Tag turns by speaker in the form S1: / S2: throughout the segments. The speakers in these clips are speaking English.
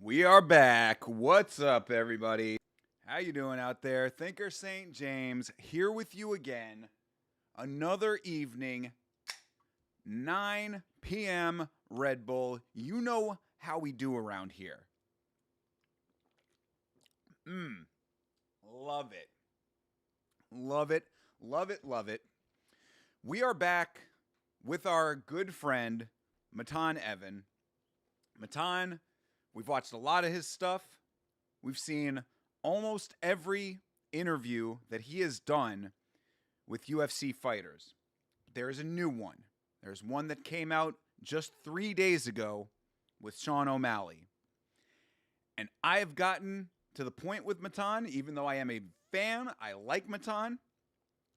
S1: We are back. What's up, everybody? How you doing out there? Thinker St. James here with you again. Another evening, 9 p.m. Red Bull. You know how we do around here. Love it. Love it. Love it. Love it. We are back with our good friend, Matan Even. Matan, we've watched a lot of his stuff. We've seen almost every interview that he has done with UFC fighters. There's a new one. There's one that came out just 3 days ago with Sean O'Malley. And I have gotten to the point with Matan, even though I am a fan, I like Matan.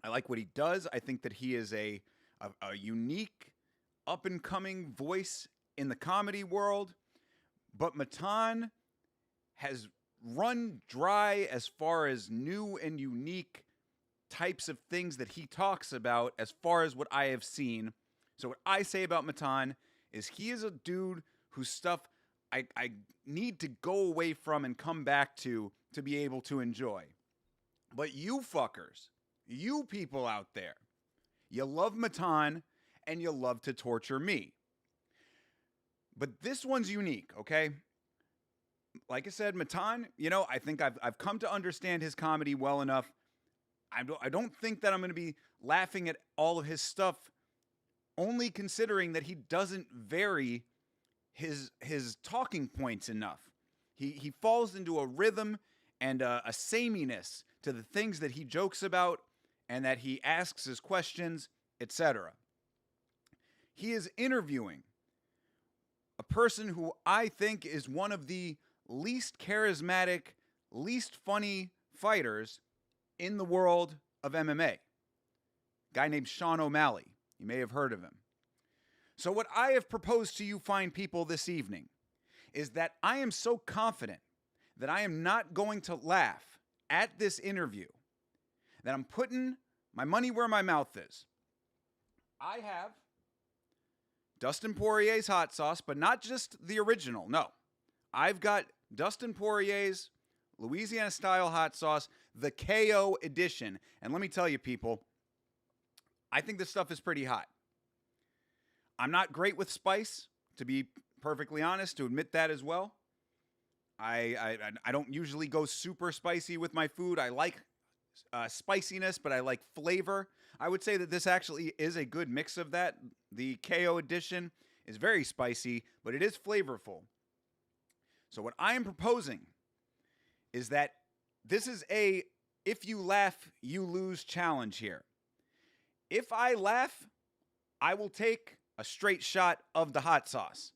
S1: I like what he does. I think that he is a unique, up-and-coming voice in the comedy world. But Matan has run dry as far as new and unique types of things that he talks about as far as what I have seen. So what I say about Matan is he is a dude whose stuff I need to go away from and come back to be able to enjoy. But you fuckers, you people out there, you love Matan and you love to torture me. But this one's unique, okay? Like I said, Matan, I think I've come to understand his comedy well enough. I don't think that I'm going to be laughing at all of his stuff, only considering that he doesn't vary his talking points enough. He falls into a rhythm and a sameness to the things that he jokes about and that he asks his questions, etc. He is interviewing a person who I think is one of the least charismatic, least funny fighters in the world of MMA. A guy named Sean O'Malley. You may have heard of him. So what I have proposed to you fine people this evening is that I am so confident that I am not going to laugh at this interview that I'm putting my money where my mouth is. I have Dustin Poirier's hot sauce, but not just the original. No. I've got Dustin Poirier's Louisiana-style hot sauce, the KO edition. And let me tell you, people, I think this stuff is pretty hot. I'm not great with spice, to be perfectly honest, to admit that as well. I don't usually go super spicy with my food. I like spiciness, but I like flavor. I would say that this actually is a good mix of that. The KO edition is very spicy, but it is flavorful. So what I am proposing is that this is a if you laugh, you lose challenge here. If I laugh, I will take a straight shot of the hot sauce.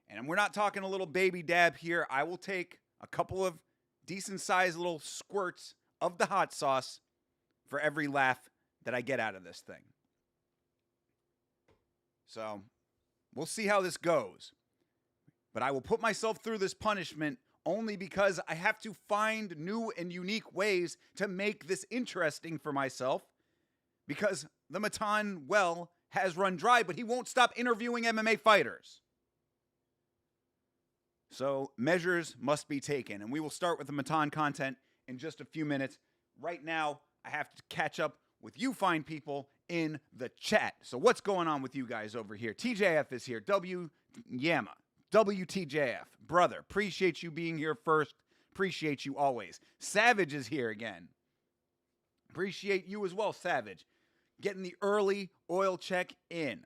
S1: And we're not talking a little baby dab here. I will take a couple of decent-sized little squirts of the hot sauce for every laugh that I get out of this thing. So we'll see how this goes. But I will put myself through this punishment only because I have to find new and unique ways to make this interesting for myself. Because the Matan well has run dry, but he won't stop interviewing MMA fighters. So measures must be taken. And we will start with the Matan content in just a few minutes. Right now, I have to catch up with you fine people in the chat. So what's going on with you guys over here? TJF is here. Yama. WTJF. Brother, appreciate you being here first. Appreciate you always. Savage is here again. Appreciate you as well, Savage. Getting the early oil check in.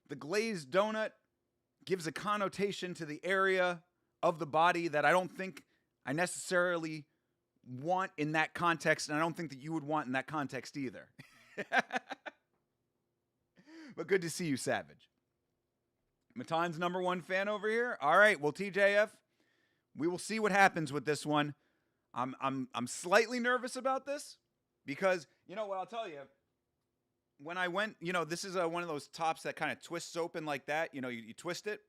S1: The glazed donut gives a connotation to the area of the body that I don't think I necessarily want in that context, and I don't think that you would want in that context either. But good to see you, Savage. Matan's #1 fan over here. All right, well, TJF, we will see what happens with this one. I'm slightly nervous about this because, you know what, I'll tell you. When I went, this is one of those tops that kind of twists open like that. You twist it.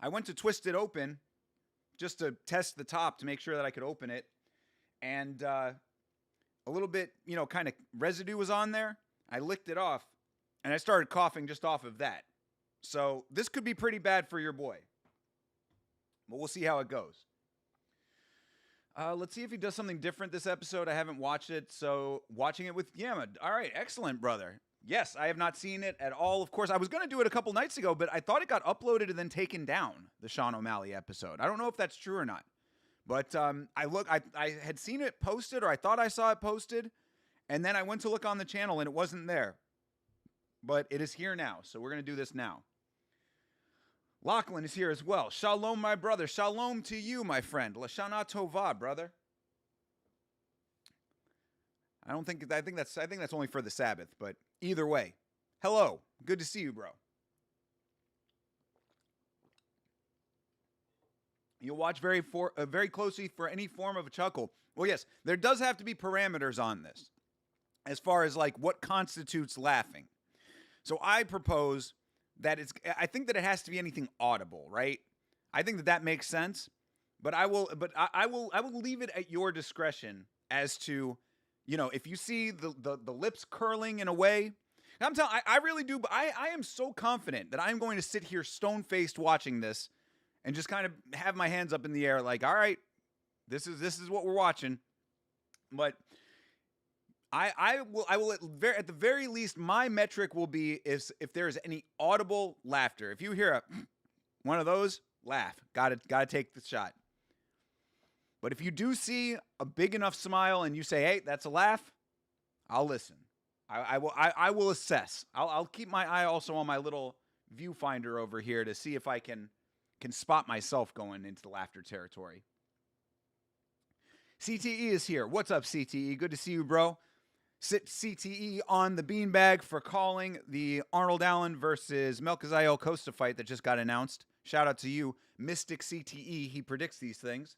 S1: I went to twist it open just to test the top to make sure that I could open it. And a little bit, kind of residue was on there. I licked it off, and I started coughing just off of that. So this could be pretty bad for your boy. But we'll see how it goes. Let's see if he does something different this episode. I haven't watched it, so watching it with Yama. All right, excellent, brother. Yes, I have not seen it at all. Of course, I was going to do it a couple nights ago, but I thought it got uploaded and then taken down, the Sean O'Malley episode. I don't know if that's true or not. But I had seen it posted, or I thought I saw it posted, and then I went to look on the channel, and it wasn't there. But it is here now, so we're going to do this now. Lachlan is here as well. Shalom, my brother. Shalom to you, my friend. Lashana Tova, brother. I think that's only for the Sabbath, but either way. Hello. Good to see you, bro. You'll watch very closely for any form of a chuckle. Well, yes, there does have to be parameters on this as far as like what constitutes laughing. So I propose that I think that it has to be anything audible, right? I think that makes sense, but I will leave it at your discretion as to, if you see the lips curling in a way. I'm telling, I really do. But I am so confident that I'm going to sit here stone-faced watching this and just kind of have my hands up in the air, like, all right, this is what we're watching. But I will at the very least, my metric will be is if there is any audible laughter. If you hear one of those, laugh. Gotta take the shot. But if you do see a big enough smile and you say, hey, that's a laugh, I'll listen. I will assess. I'll keep my eye also on my little viewfinder over here to see if I can spot myself going into the laughter territory. CTE is here. What's up, CTE? Good to see you, bro. Sit CTE on the beanbag for calling the Arnold Allen versus Melchizael Costa fight that just got announced. Shout out to you, Mystic CTE. He predicts these things.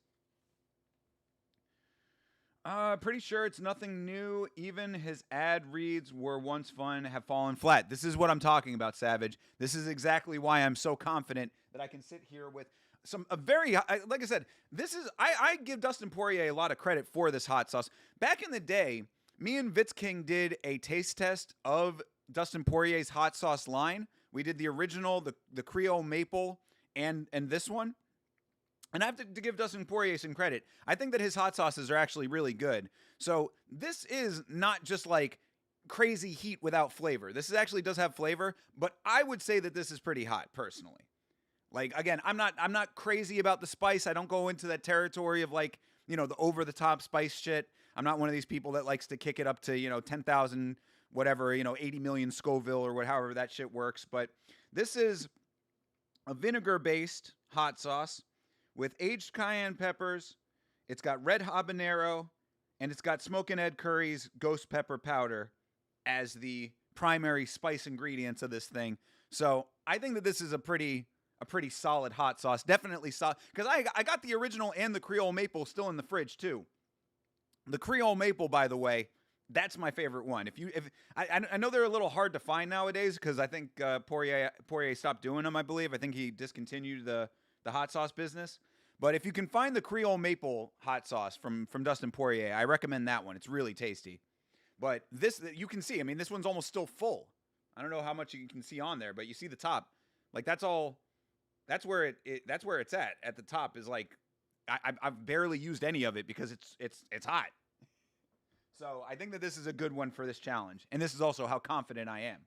S1: Pretty sure it's nothing new. Even his ad reads were once fun, have fallen flat. This is what I'm talking about, Savage. This is exactly why I'm so confident that I can sit here with like I said, I give Dustin Poirier a lot of credit for this hot sauce. Back in the day, me and Vitz King did a taste test of Dustin Poirier's hot sauce line. We did the original, the Creole Maple, and this one. And I have to give Dustin Poirier some credit. I think that his hot sauces are actually really good. So this is not just like crazy heat without flavor. This actually does have flavor, but I would say that this is pretty hot, personally. Like, again, I'm not crazy about the spice. I don't go into that territory of like, the over-the-top spice shit. I'm not one of these people that likes to kick it up to, 10,000, whatever, 80 million Scoville or however that shit works. But this is a vinegar-based hot sauce with aged cayenne peppers. It's got red habanero, and it's got Smokin' Ed Curry's ghost pepper powder as the primary spice ingredients of this thing. So I think that this is a pretty solid hot sauce. Definitely solid. Because I got the original and the Creole Maple still in the fridge, too. The Creole Maple, by the way, that's my favorite one. I know they're a little hard to find nowadays because I think Poirier stopped doing them, I believe. I think he discontinued the hot sauce business. But if you can find the Creole Maple hot sauce from Dustin Poirier, I recommend that one. It's really tasty. But this, you can see, this one's almost still full. I don't know how much you can see on there, but you see the top. Like, that's all. That's where that's where it's at the top is like, I've barely used any of it because it's hot. So I think that this is a good one for this challenge. And this is also how confident I am.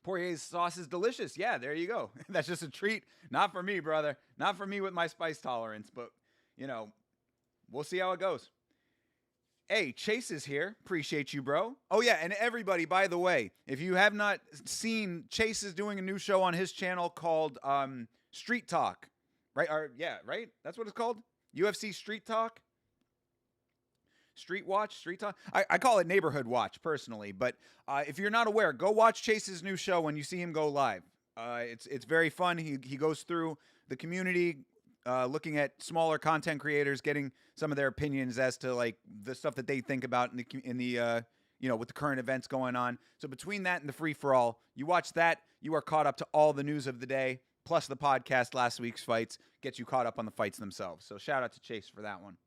S1: Poirier's sauce is delicious. Yeah, there you go. That's just a treat. Not for me, brother. Not for me with my spice tolerance. But, we'll see how it goes. Hey, Chase is here. Appreciate you, bro. Oh, yeah. And everybody, by the way, if you have not seen, Chase is doing a new show on his channel called Street Talk. Right? Or, yeah, right? That's what it's called? UFC Street Talk? Street Watch? Street Talk? I call it Neighborhood Watch, personally. But if you're not aware, go watch Chase's new show when you see him go live. It's very fun. He goes through the community, looking at smaller content creators, getting some of their opinions as to like the stuff that they think about in the with the current events going on. So between that and the free for all, you watch that, you are caught up to all the news of the day, plus the podcast, last week's fights, gets you caught up on the fights themselves. So shout out to Chase for that one.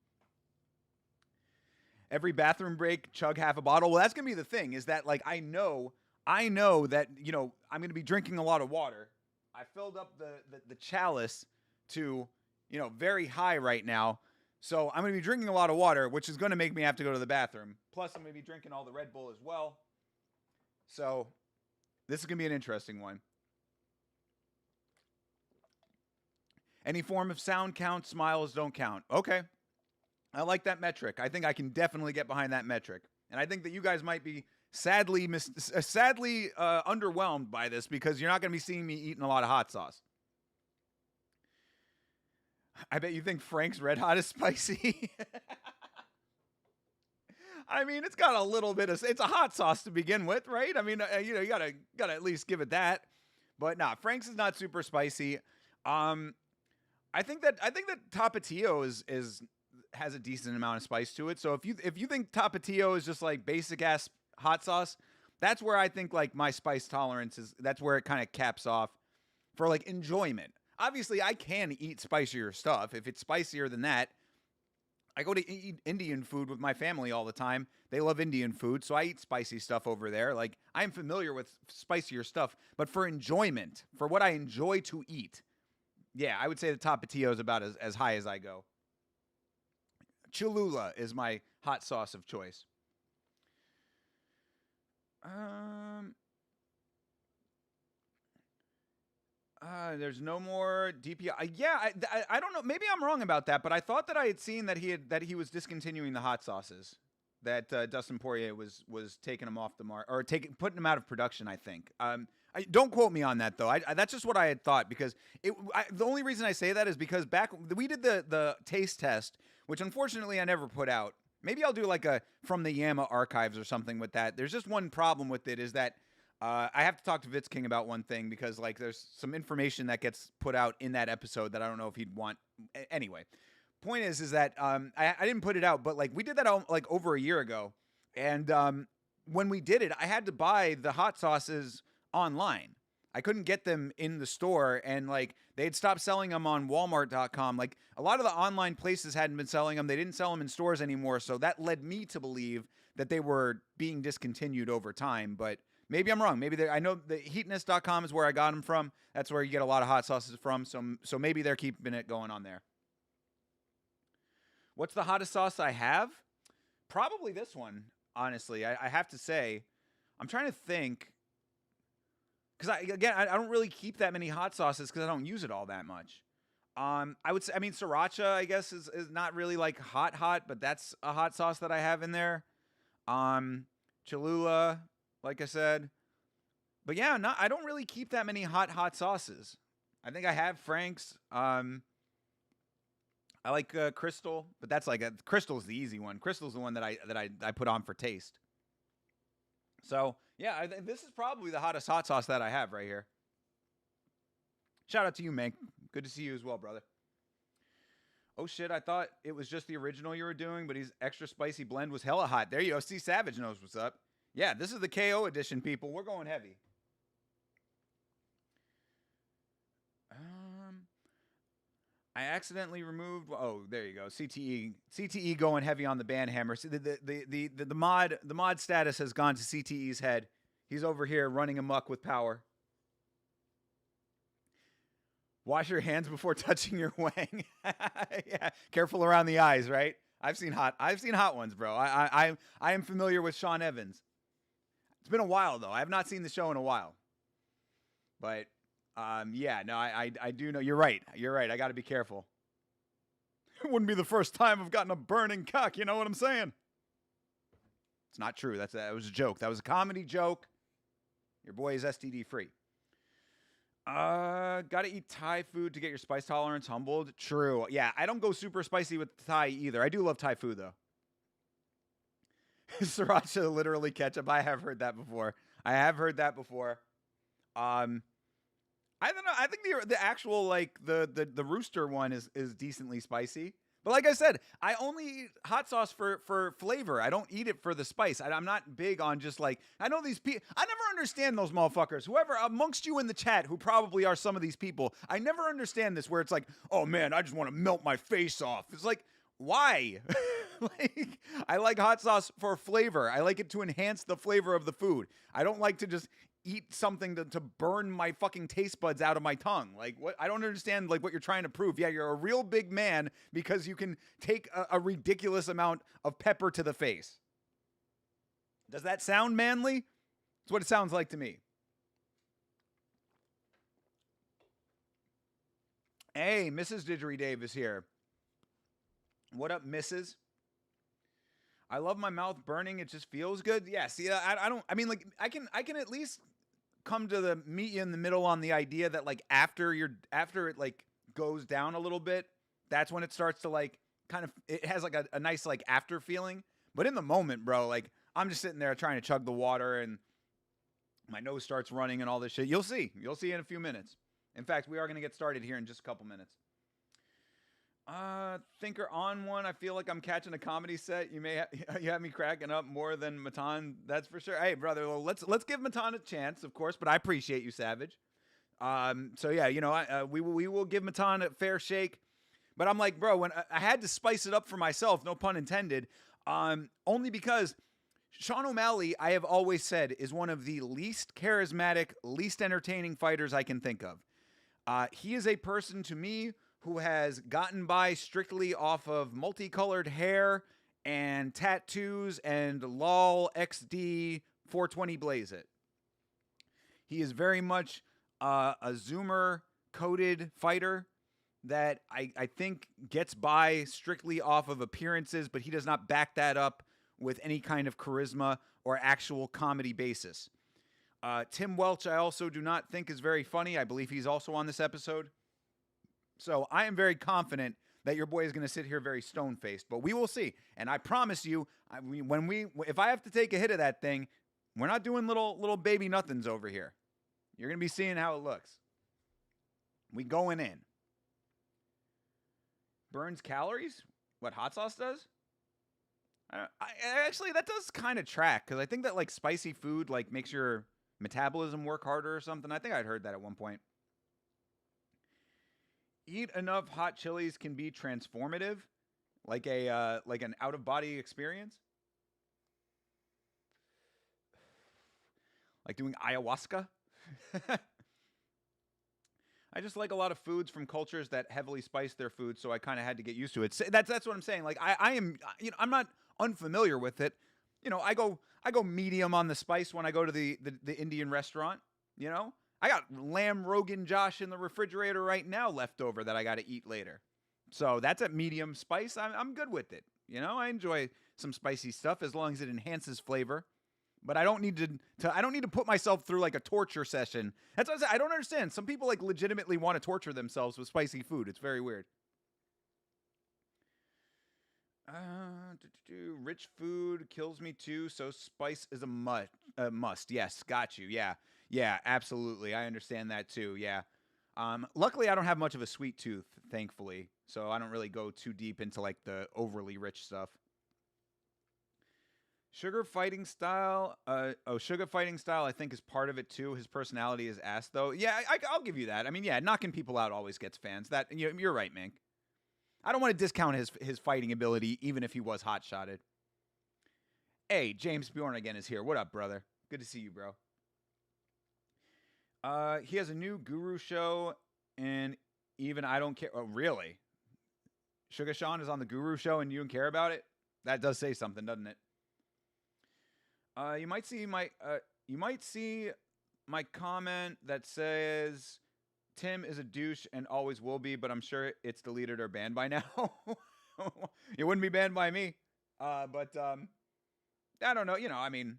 S1: Every bathroom break, chug half a bottle. Well, that's gonna be the thing. Is that like I know that I'm gonna be drinking a lot of water. I filled up the chalice to very high right now. So I'm going to be drinking a lot of water, which is going to make me have to go to the bathroom. Plus, I'm going to be drinking all the Red Bull as well. So this is going to be an interesting one. Any form of sound counts, smiles don't count. Okay. I like that metric. I think I can definitely get behind that metric. And I think that you guys might be sadly underwhelmed by this because you're not going to be seeing me eating a lot of hot sauce. I bet you think Frank's Red Hot is spicy. I mean, it's got a little bit of, it's a hot sauce to begin with, right? I mean, you gotta at least give it that. But nah, Frank's is not super spicy. I think that Tapatio has a decent amount of spice to it. So if you think Tapatio is just like basic ass hot sauce, that's where I think like my spice tolerance is. That's where it kind of caps off for like enjoyment. Obviously, I can eat spicier stuff. If it's spicier than that, I go to eat Indian food with my family all the time. They love Indian food, so I eat spicy stuff over there. Like, I'm familiar with spicier stuff, but for enjoyment, for what I enjoy to eat, yeah, I would say the Tapatio is about as high as I go. Cholula is my hot sauce of choice. There's no more DPI. Yeah, I don't know. Maybe I'm wrong about that, but I thought that I had seen that he was discontinuing the hot sauces. That Dustin Poirier was taking them off the market or putting them out of production. I think. Don't quote me on that though. That's just what I had thought because the only reason I say that is because back we did the taste test, which unfortunately I never put out. Maybe I'll do like a from the Yama archives or something with that. There's just one problem with it is that. I have to talk to Vitz King about one thing because like there's some information that gets put out in that episode that I don't know if he'd want. Anyway, point is that I didn't put it out, but like we did that like over a year ago, and when we did it, I had to buy the hot sauces online. I couldn't get them in the store, and like they had stopped selling them on Walmart.com. Like a lot of the online places hadn't been selling them; they didn't sell them in stores anymore. So that led me to believe that they were being discontinued over time, but. Maybe I'm wrong. Maybe I know the heatness.com is where I got them from. That's where you get a lot of hot sauces from. So maybe they're keeping it going on there. What's the hottest sauce I have? Probably this one, honestly. I have to say. I'm trying to think. Because, I don't really keep that many hot sauces because I don't use it all that much. I would say, Sriracha, I guess, is not really like hot, but that's a hot sauce that I have in there. Cholula. Like I said, but yeah, I don't really keep that many hot sauces. I think I have Frank's. I like Crystal, but that's like Crystal's the easy one. Crystal's the one that I put on for taste. So yeah, this is probably the hottest hot sauce that I have right here. Shout out to you, Mank. Good to see you as well, brother. Oh shit, I thought it was just the original you were doing, but his extra spicy blend was hella hot. There you go. See, Savage knows what's up. Yeah, this is the KO edition, people. We're going heavy. I accidentally removed. Oh, there you go. CTE going heavy on the band hammer. See, the mod status has gone to CTE's head. He's over here running amok with power. Wash your hands before touching your wang. Yeah, careful around the eyes, right? I've seen hot ones, bro. I am familiar with Sean Evans. It's been a while, though. I have not seen the show in a while. But, yeah, no, I do know. You're right. I got to be careful. It wouldn't be the first time I've gotten a burning cock. You know what I'm saying? It's not true. That was a joke. That was a comedy joke. Your boy is STD free. Gotta eat Thai food to get your spice tolerance humbled. True. Yeah, I don't go super spicy with Thai either. I do love Thai food though. Sriracha literally ketchup. I have heard that before. Um, I don't know. I think the actual like the rooster one is decently spicy. But like I said, I only eat hot sauce for flavor. I don't eat it for the spice. I'm not big on just like, I know these people. I never understand those motherfuckers. Whoever amongst you in the chat who probably are some of these people, I never understand this where it's like, oh man, I just want to melt my face off. It's like, why? Like, I like hot sauce for flavor. I like it to enhance the flavor of the food. I don't like to just eat something to burn my fucking taste buds out of my tongue. Like, what? I don't understand like what you're trying to prove. Yeah, you're a real big man because you can take a ridiculous amount of pepper to the face. Does that sound manly? That's what it sounds like to me. Hey, Mrs. Didgeridoo is here. What up, Mrs.? I love my mouth burning. It just feels good. Yeah, see, I don't. I mean, like, I can at least come to the meet you in the middle on the idea that like after it like goes down a little bit, that's when it starts to like kind of, it has like a nice like after feeling. But in the moment, bro, like I'm just sitting there trying to chug the water and my nose starts running and all this shit. You'll see in a few minutes. In fact, we are going to get started here in just a couple minutes. Thinker on one. I feel like I'm catching a comedy set. You have me cracking up more than Matan. That's for sure. Hey, brother, well, let's give Matan a chance, of course. But I appreciate you, Savage. So yeah, you know, we will give Matan a fair shake. But I'm like, bro, when I had to spice it up for myself, no pun intended. Only because Sean O'Malley, I have always said, is one of the least charismatic, least entertaining fighters I can think of. He is a person to me who has gotten by strictly off of multicolored hair and tattoos and LOL XD 420 Blaze It. He is very much a Zoomer coded fighter that I think gets by strictly off of appearances, but he does not back that up with any kind of charisma or actual comedy basis. Tim Welch, I also do not think is very funny. I believe he's also on this episode. So I am very confident that your boy is going to sit here very stone-faced, but we will see. And I promise you, if I have to take a hit of that thing, we're not doing little baby nothings over here. You're going to be seeing how it looks. We going in. Burns calories? What hot sauce does? I actually, that does kind of track, because I think that like spicy food like makes your metabolism work harder or something. I think I'd heard that at one point. Eat enough hot chilies can be transformative, like an out of body experience, like doing ayahuasca. I just like a lot of foods from cultures that heavily spice their food, so I kind of had to get used to it. That's what I'm saying. Like I am, you know, I'm not unfamiliar with it. You know, I go medium on the spice when I go to the Indian restaurant. You know, I got lamb Rogan Josh in the refrigerator right now left over that I got to eat later. So that's at medium spice. I'm good with it. You know, I enjoy some spicy stuff as long as it enhances flavor. But I don't need to put myself through like a torture session. That's what I said. I don't understand. Some people like legitimately want to torture themselves with spicy food. It's very weird. Rich food kills me too, so spice is a must. Yes, got you. Yeah, absolutely. I understand that too. Yeah. Luckily, I don't have much of a sweet tooth, thankfully, so I don't really go too deep into like the overly rich stuff. Sugar fighting style. Sugar fighting style, I think, is part of it too. His personality is ass, though. Yeah, I'll give you that. I mean, yeah, knocking people out always gets fans. That you're right, Mink. I don't want to discount his fighting ability, even if he was hot-shotted. Hey, James Bjorn again is here. What up, brother? Good to see you, bro. He has a new Guru show, and even I don't care. Oh, really? Sugar Sean is on the Guru show, and you don't care about it? That does say something, doesn't it? You might see my comment that says Tim is a douche and always will be, but I'm sure it's deleted or banned by now. It wouldn't be banned by me. But I don't know. I mean,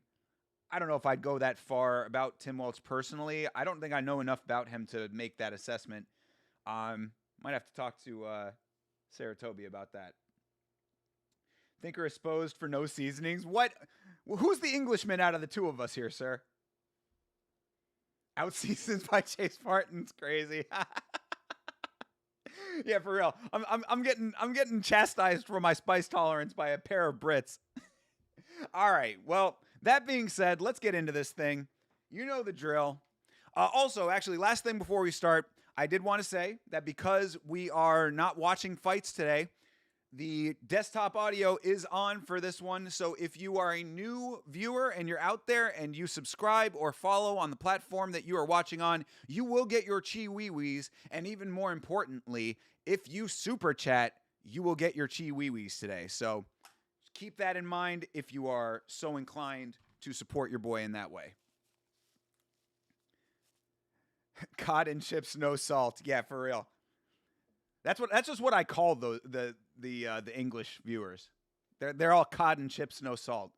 S1: I don't know if I'd go that far about Tim Welch personally. I don't think I know enough about him to make that assessment. Might have to talk to Saratobi about that. Thinker exposed for no seasonings. What? Who's the Englishman out of the two of us here, sir? Outseasoned by Chase Martin's crazy. Yeah, for real. I'm getting chastised for my spice tolerance by a pair of Brits. All right. Well, that being said, let's get into this thing. You know the drill. Also, actually, last thing before we start, I did want to say that because we are not watching fights today, the desktop audio is on for this one. So if you are a new viewer and you're out there and you subscribe or follow on the platform that you are watching on, you will get your Chi Wee Wees. And even more importantly, if you super chat, you will get your Chi Wee Wees today. So keep that in mind if you are so inclined to support your boy in that way. Cod and chips, no salt. Yeah, for real. That's just what I call the English viewers. They're all cod and chips, no salt.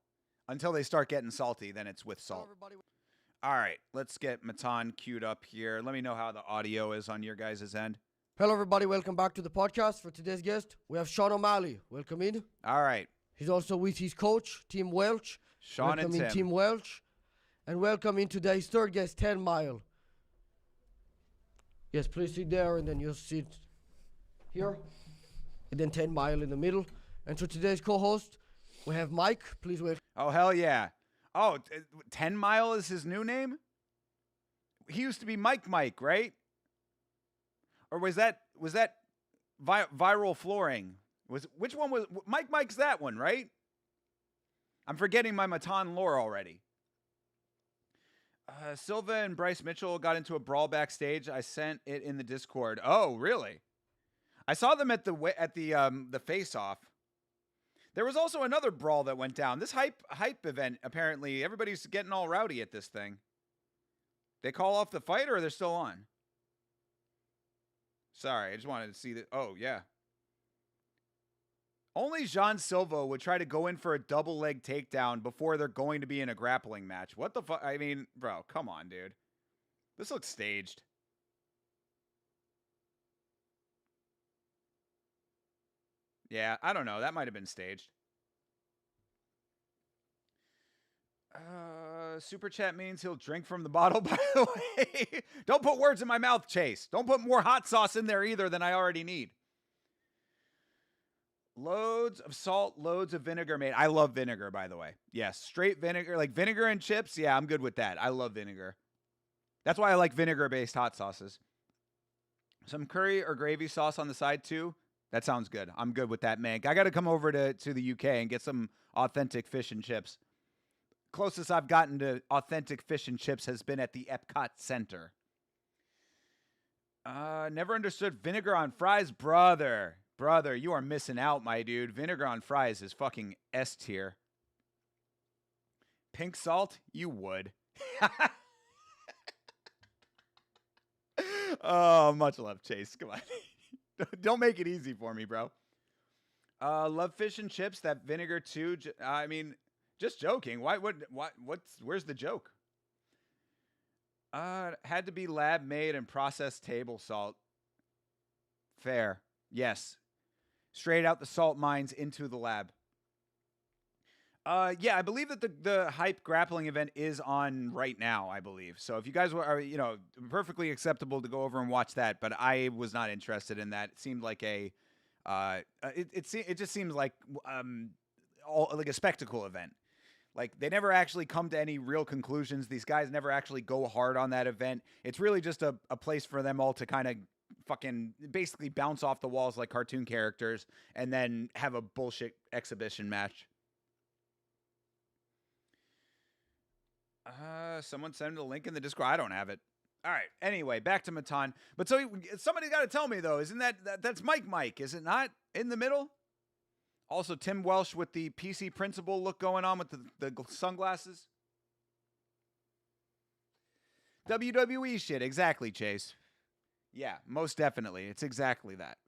S1: Until they start getting salty, then it's with salt. All right, let's get Matan queued up here. Let me know how the audio is on your guys' end.
S2: Hello, everybody. Welcome back to the podcast. For today's guest, we have Sean O'Malley. Welcome in.
S1: All right.
S2: He's also with his coach, Tim Welch.
S1: Sean
S2: welcome
S1: and
S2: in,
S1: Tim.
S2: Tim Welch. And welcome in today's third guest, 10 Mile. Yes, please sit there, and then you sit here. And then 10 Mile in the middle. And for today's co-host, we have Mike. Please welcome.
S1: Oh, hell yeah. Oh, 10 Mile is his new name? He used to be Mike, right? Or was that viral flooring? Which one was Mike's that one, right? I'm forgetting my Matan lore already. Silva and Bryce Mitchell got into a brawl backstage. I sent it in the Discord. Oh, really? I saw them at the face-off. There was also another brawl that went down. This hype event, apparently, everybody's getting all rowdy at this thing. They call off the fight, or they're still on? Sorry, I just wanted to see that. Oh, yeah. Only Jean Silva would try to go in for a double leg takedown before they're going to be in a grappling match. What the fuck? I mean, bro, come on, dude. This looks staged. Yeah, I don't know. That might have been staged. Super chat means he'll drink from the bottle, by the way. Don't put words in my mouth, Chase. Don't put more hot sauce in there either than I already need. Loads of salt, loads of vinegar made. I love vinegar, by the way. Yes, straight vinegar, like vinegar and chips. Yeah, I'm good with that. I love vinegar. That's why I like vinegar-based hot sauces. Some curry or gravy sauce on the side, too. That sounds good. I'm good with that, man. I got to come over to the UK and get some authentic fish and chips. Closest I've gotten to authentic fish and chips has been at the Epcot Center. Never understood vinegar on fries, brother. Brother, you are missing out, my dude. Vinegar on fries is fucking S tier. Pink salt? You would. Oh, much love, Chase. Come on. Don't make it easy for me, bro. Love fish and chips. That vinegar too. I mean, just joking. Where's the joke? Had to be lab made and processed table salt. Fair. Yes. Straight out the salt mines into the lab. Yeah, I believe that the hype grappling event is on right now, I believe. So if you guys are, perfectly acceptable to go over and watch that, but I was not interested in that. It seemed like it just seems like like a spectacle event. Like they never actually come to any real conclusions. These guys never actually go hard on that event. It's really just a place for them all to kind of fucking basically bounce off the walls like cartoon characters and then have a bullshit exhibition match. Someone send the link in the Discord. I don't have it. All right. Anyway, back to Matan. But so somebody's got to tell me though, isn't that's Mike, is it not in the middle? Also, Tim Welch with the PC principal look going on with the sunglasses. WWE shit. Exactly, Chase. Yeah, most definitely. It's exactly that.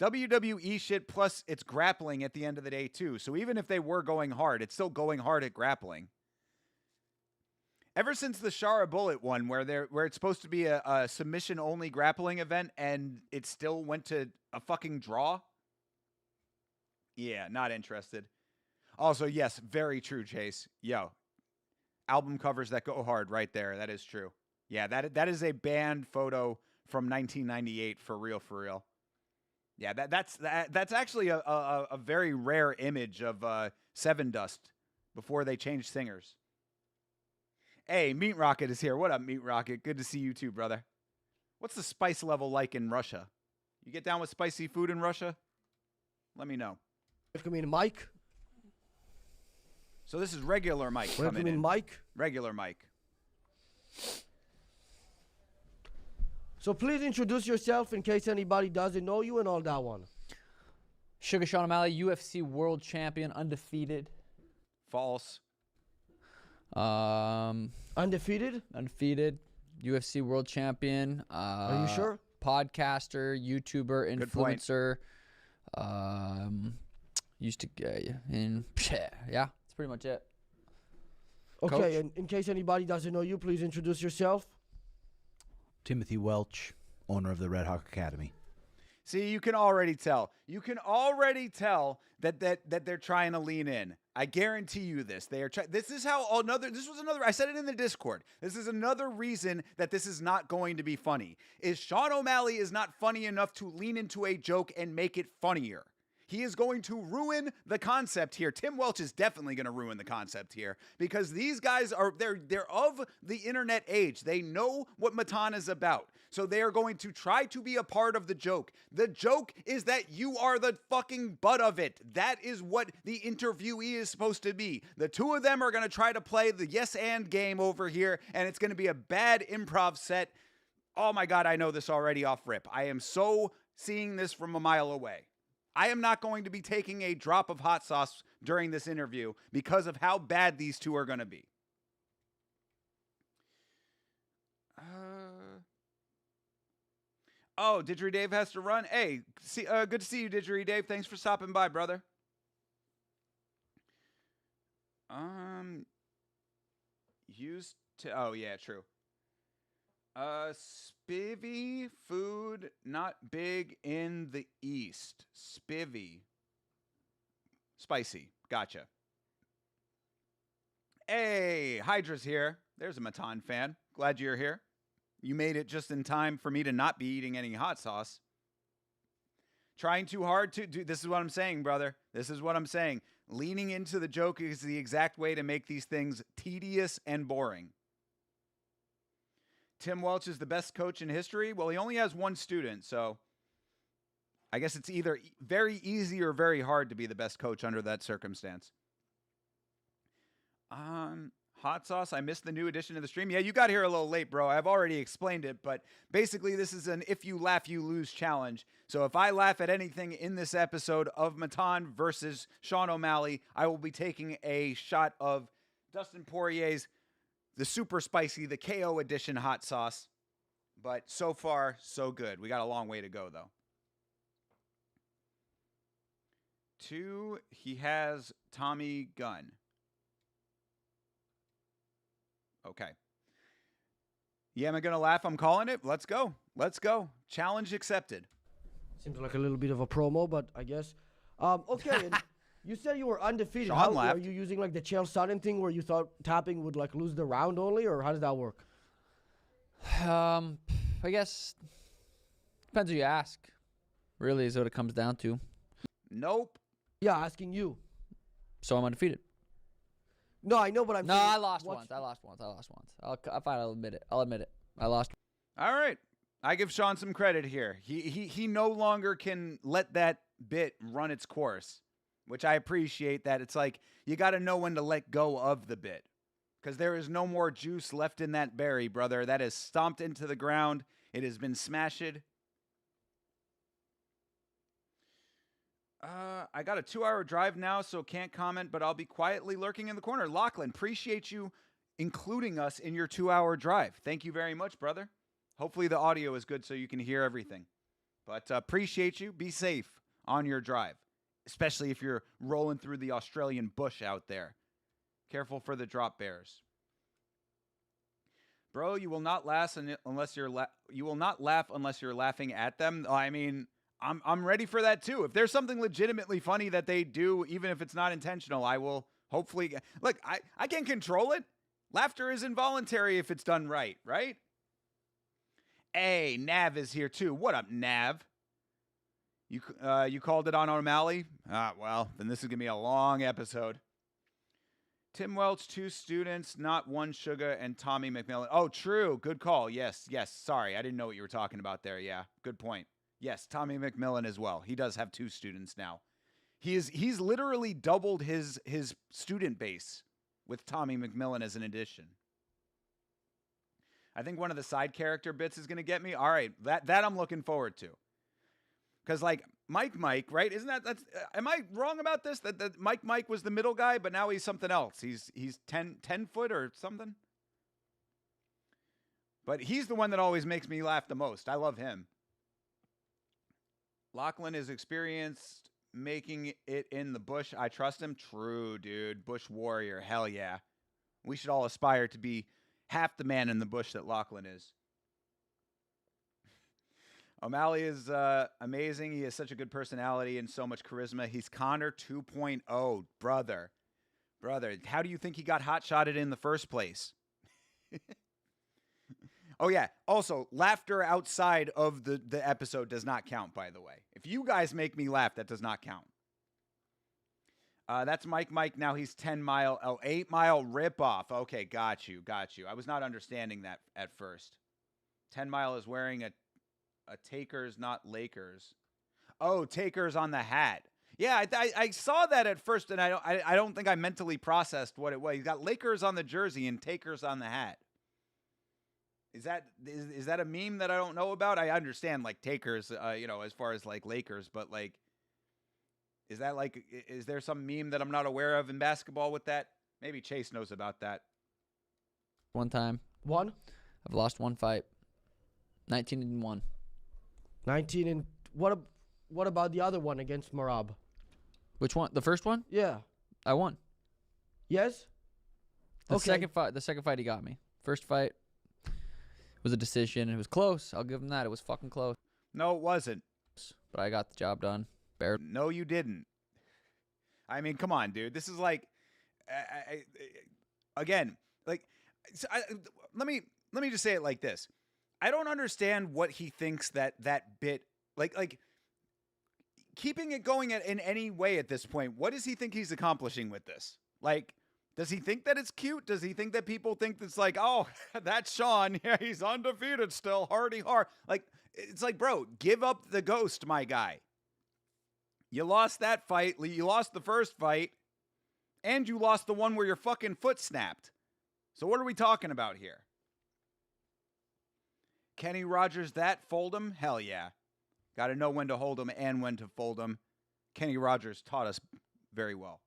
S1: WWE shit plus it's grappling at the end of the day too. So even if they were going hard, it's still going hard at grappling. Ever since the Shara Bullet one, where it's supposed to be a submission only grappling event and it still went to a fucking draw. Yeah, not interested. Also, yes, very true, Chase. Yo, album covers that go hard right there. That is true. Yeah, that is a banned photo from 1998 for real, for real. Yeah, that's actually a very rare image of Seven Dust before they changed singers. Hey, Meat Rocket is here. What up, Meat Rocket? Good to see you too, brother. What's the spice level like in Russia? You get down with spicy food in Russia? Let me know.
S2: Welcome in, Mike.
S1: So this is regular Mike coming in.
S2: Welcome in, Mike.
S1: Regular Mike.
S2: So please introduce yourself in case anybody doesn't know you and all that one.
S3: Sugar Sean O'Malley, UFC World Champion, undefeated.
S1: False.
S2: Undefeated?
S3: Undefeated. UFC World Champion.
S2: Are you sure?
S3: Podcaster, YouTuber,
S1: Good point.
S3: influencer. Used to in yeah, that's pretty much it.
S2: Okay,
S3: Coach?
S2: and in case anybody doesn't know you, please introduce yourself.
S4: Timothy Welch, owner of the Red Hawk Academy.
S1: See, you can already tell. You can already tell that they're trying to lean in. I guarantee you this. They are trying. This is how this was another. I said it in the Discord. This is another reason that this is not going to be funny. Is Sean O'Malley is not funny enough to lean into a joke and make it funnier. He is going to ruin the concept here. Tim Welch is definitely going to ruin the concept here because they're of the internet age. They know what Matan is about. So they are going to try to be a part of the joke. The joke is that you are the fucking butt of it. That is what the interviewee is supposed to be. The two of them are going to try to play the yes and game over here, and it's going to be a bad improv set. Oh my God, I know this already off rip. I am so seeing this from a mile away. I am not going to be taking a drop of hot sauce during this interview because of how bad these two are going to be. Oh, Didgeridoo Dave has to run. Hey, good to see you, Didgeridoo Dave. Thanks for stopping by, brother. Used to. Oh yeah, true. Spivvy food not big in the East. Spivvy. Spicy. Gotcha. Hey, Hydra's here. There's a Matan fan. Glad you're here. You made it just in time for me to not be eating any hot sauce. Trying too hard to do. This is what I'm saying, brother. This is what I'm saying. Leaning into the joke is the exact way to make these things tedious and boring. Tim Welch is the best coach in history. Well, he only has one student, so I guess it's either very easy or very hard to be the best coach under that circumstance. Hot sauce. I missed the new addition to the stream. Yeah, you got here a little late, bro. I've already explained it, but basically this is an if you laugh, you lose challenge. So if I laugh at anything in this episode of Matan versus Sean O'Malley, I will be taking a shot of Dustin Poirier's the super spicy, the KO edition hot sauce. But so far, so good. We got a long way to go, though. 2, he has Tommy Gunn. Okay. Yeah, am I going to laugh? I'm calling it. Let's go. Let's go. Challenge accepted.
S2: Seems like a little bit of a promo, but I guess. Okay, and you said you were undefeated.
S1: Sean
S2: How
S1: laughed.
S2: are you using like the Chael Sonnen thing where you thought tapping would like lose the round only, or how does that work?
S3: I guess depends who you ask. Really is what it comes down to.
S1: Nope.
S2: Yeah, asking you.
S3: So I'm undefeated.
S2: No, I know, but I'm
S3: No,
S2: saying
S3: I lost
S2: what's-
S3: once. I lost once. I'll admit it. I'll admit it. I lost.
S1: All right. I give Sean some credit here. He no longer can let that bit run its course, which I appreciate that. It's like you got to know when to let go of the bit because there is no more juice left in that berry, brother. That is stomped into the ground. It has been smashed. I got a 2-hour drive now, so can't comment, but I'll be quietly lurking in the corner. Lachlan, appreciate you including us in your 2-hour drive. Thank you very much, brother. Hopefully the audio is good so you can hear everything. But appreciate you. Be safe on your drive, especially if you're rolling through the Australian bush out there. Careful for the drop bears. Bro, you will not laugh unless you will not laugh unless you're laughing at them. I mean, I'm ready for that too. If there's something legitimately funny that they do, even if it's not intentional, I will hopefully look. I can't control it. Laughter is involuntary if it's done right, right? Hey, Nav is here too. What up, Nav? You called it on O'Malley? Well, then this is gonna be a long episode. Tim Welch, 2 students, not 1 sugar, and Tommy McMillan. Oh, true. Good call. Yes. Sorry, I didn't know what you were talking about there. Yeah, good point. Yes, Tommy McMillan as well. He does have 2 students now. He's literally doubled his student base with Tommy McMillan as an addition. I think one of the side character bits is going to get me. All right, that I'm looking forward to. Because, like, Mike, right? Isn't that's am I wrong about this? That Mike was the middle guy, but now he's something else. He's 10 foot or something. But he's the one that always makes me laugh the most. I love him. Lachlan is experienced making it in the bush. I trust him. True, dude. Bush warrior. Hell yeah. We should all aspire to be half the man in the bush that Lachlan is. O'Malley is amazing. He has such a good personality and so much charisma. He's Connor 2.0. Brother, how do you think he got hot-shotted in the first place? Oh, yeah. Also, laughter outside of the episode does not count, by the way. If you guys make me laugh, that does not count. That's Mike. Now he's 8 Mile ripoff. Okay, got you. I was not understanding that at first. 10 Mile is wearing a Takers, not Lakers. Oh, Takers on the hat. Yeah, I saw that at first, and I don't think I mentally processed what it was. He's got Lakers on the jersey and Takers on the hat. Is that a meme that I don't know about? I understand like Takers, as far as like Lakers, but like, is there some meme that I'm not aware of in basketball with that? Maybe Chase knows about that.
S3: One time.
S2: One?
S3: I've lost 1 fight. 19-1.
S2: 19 and what about the other one against Marab?
S3: Which one? The first one?
S2: Yeah.
S3: I won.
S2: Yes?
S3: The second fight he got me. First fight was a decision. It was close. I'll give him that. It was fucking close.
S1: No, it wasn't.
S3: But I got the job done.
S1: No, you didn't. I mean, come on, dude. This is like, again, like, let me just say it like this. I don't understand what he thinks that bit, like keeping it going in any way at this point. What does he think he's accomplishing with this? Like, does he think that it's cute? Does he think that people think it's like, oh, that's Sean. Yeah, he's undefeated still. Hardy hard. Like, it's like, bro, give up the ghost, my guy. You lost that fight. You lost the first fight. And you lost the one where your fucking foot snapped. So what are we talking about here? Kenny Rogers, fold him? Hell yeah. Got to know when to hold him and when to fold him. Kenny Rogers taught us very well.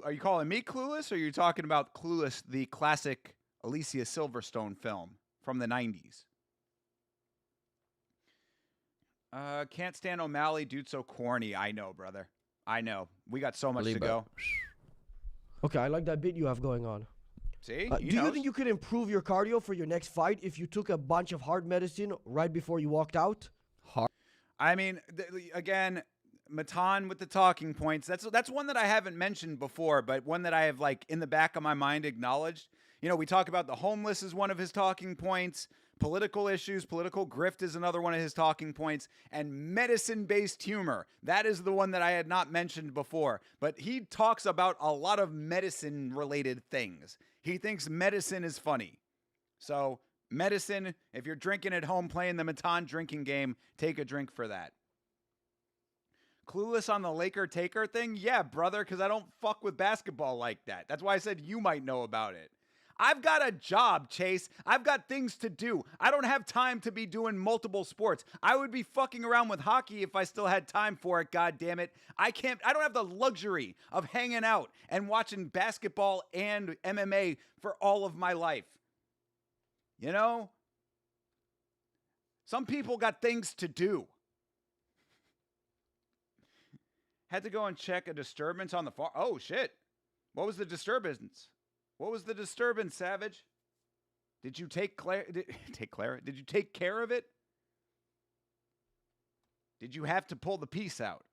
S1: Are you calling me clueless, or are you talking about Clueless, the classic Alicia Silverstone film from the 90s? Can't stand O'Malley, dude, so corny. I know, brother. I know. We got so much to go.
S2: Okay, I like that bit you have going on.
S1: See?
S2: Do you think you could improve your cardio for your next fight if you took a bunch of hard medicine right before you walked out?
S1: I mean, again, Matan with the talking points. That's one that I haven't mentioned before, but one that I have, like, in the back of my mind acknowledged. You know, we talk about the homeless is one of his talking points. Political issues, political grift is another one of his talking points, and medicine-based humor. That is the one that I had not mentioned before, but he talks about a lot of medicine-related things. He thinks medicine is funny. So, medicine, if you're drinking at home playing the Matan drinking game, take a drink for that. Clueless on the Laker-Taker thing? Yeah, brother, because I don't fuck with basketball like that. That's why I said you might know about it. I've got a job, Chase. I've got things to do. I don't have time to be doing multiple sports. I would be fucking around with hockey if I still had time for it, God damn it. I don't have the luxury of hanging out and watching basketball and MMA for all of my life. You know? Some people got things to do. Had to go and check a disturbance on the farm. Oh, shit. What was the disturbance? What was the disturbance, Savage? Did you take Clara? Did you take care of it? Did you have to pull the piece out?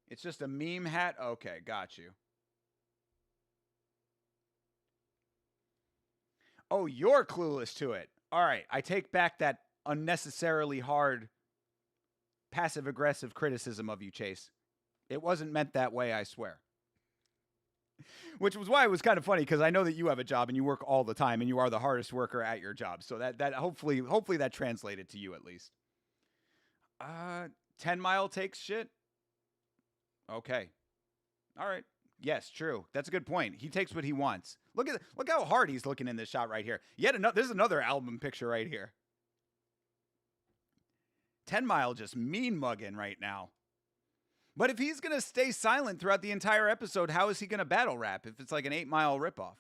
S1: It's just a meme hat? Okay, got you. Oh, you're clueless to it. All right, I take back that unnecessarily hard passive-aggressive criticism of you, Chase. It wasn't meant that way, I swear. Which was why it was kind of funny, because I know that you have a job and you work all the time and you are the hardest worker at your job. So that hopefully that translated to you at least. 10 Mile takes shit. Okay. All right. Yes, true. That's a good point. He takes what he wants. Look how hard he's looking in this shot right here. There's another album picture right here. 10 Mile just mean mugging right now. But if he's going to stay silent throughout the entire episode, how is he going to battle rap if it's like an 8 Mile ripoff?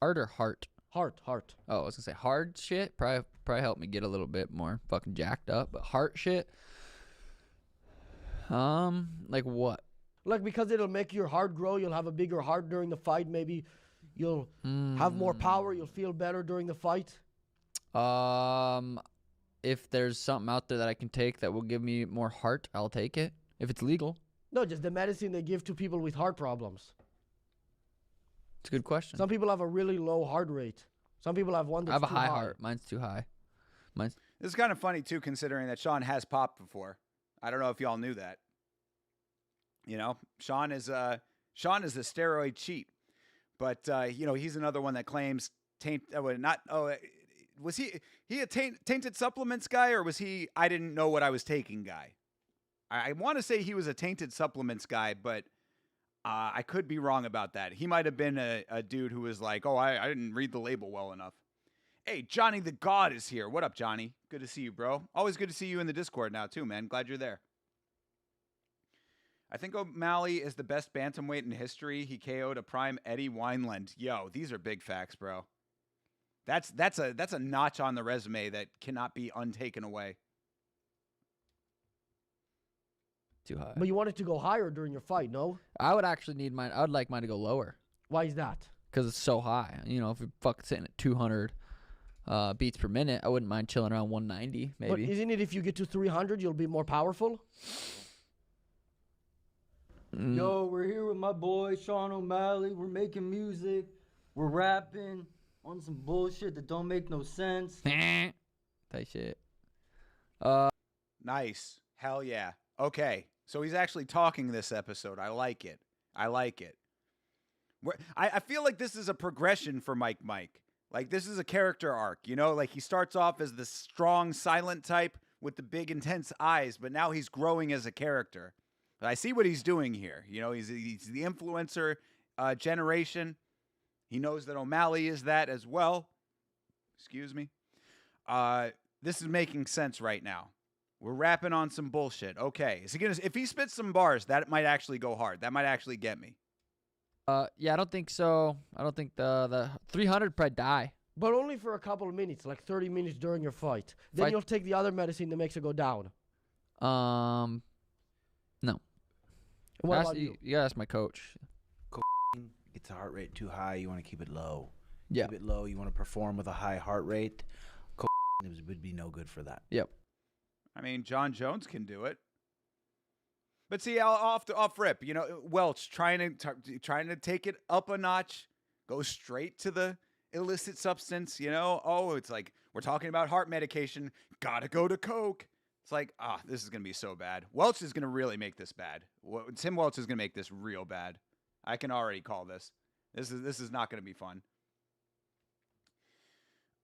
S3: Hard or heart?
S2: Heart.
S3: Oh, I was gonna say hard shit. Probably help me get a little bit more fucking jacked up. But heart shit. Like what?
S2: Like, because it'll make your heart grow. You'll have a bigger heart during the fight. Maybe you'll have more power. You'll feel better during the fight.
S3: If there's something out there that I can take that will give me more heart, I'll take it. If it's legal.
S2: No, just the medicine they give to people with heart problems.
S3: It's a good question.
S2: Some people have a really low heart rate. Some people have one that's
S3: I have a
S2: too
S3: high heart. Mine's too high.
S1: This is kind of funny, too, considering that Sean has popped before. I don't know if y'all knew that. You know, Sean is a steroid cheat. But, he's another one that claims was he a tainted supplements guy, or was he I didn't know what I was taking guy? I want to say he was a tainted supplements guy, but I could be wrong about that. He might have been a dude who was like, oh, I didn't read the label well enough. Hey, Johnny the God is here. What up, Johnny? Good to see you, bro. Always good to see you in the Discord now, too, man. Glad you're there. I think O'Malley is the best bantamweight in history. He KO'd a prime Eddie Wineland. Yo, these are big facts, bro. That's a notch on the resume that cannot be untaken away.
S3: Too high.
S2: But you want it to go higher during your fight, no?
S3: I would actually need mine. I would like mine to go lower.
S2: Why is that?
S3: Because it's so high. You know, if you're fucking sitting at 200 beats per minute, I wouldn't mind chilling around 190, maybe.
S2: But isn't it if you get to 300, you'll be more powerful?
S5: Yo, we're here with my boy Sean O'Malley. We're making music. We're rapping on some bullshit that don't make no sense.
S3: Type shit.
S1: Nice. Hell yeah. Okay. So he's actually talking this episode. I like it. I feel like this is a progression for Mike. Like, this is a character arc, you know? Like, he starts off as the strong, silent type with the big, intense eyes, but now he's growing as a character. I see what he's doing here. You know, he's the influencer generation. He knows that O'Malley is that as well. Excuse me. This is making sense right now. We're rapping on some bullshit. Okay. If he spits some bars, that might actually go hard. That might actually get me.
S3: Yeah, I don't think so. I don't think the 300 probably die.
S2: But only for a couple of minutes, like 30 minutes during your fight. Then you'll take the other medicine that makes it go down.
S3: No.
S2: What about you?
S3: You gotta ask my coach.
S4: It's a heart rate too high. You want to keep it low.
S3: Yeah.
S4: Keep it low. You want to perform with a high heart rate. Would be no good for that.
S3: Yep.
S1: I mean, John Jones can do it. But see, off rip, you know, Welch trying to take it up a notch, go straight to the illicit substance, you know? Oh, it's like, we're talking about heart medication, gotta go to coke. It's like, this is going to be so bad. Welch is going to really make this bad. Tim Welch is going to make this real bad. I can already call this. This is not going to be fun.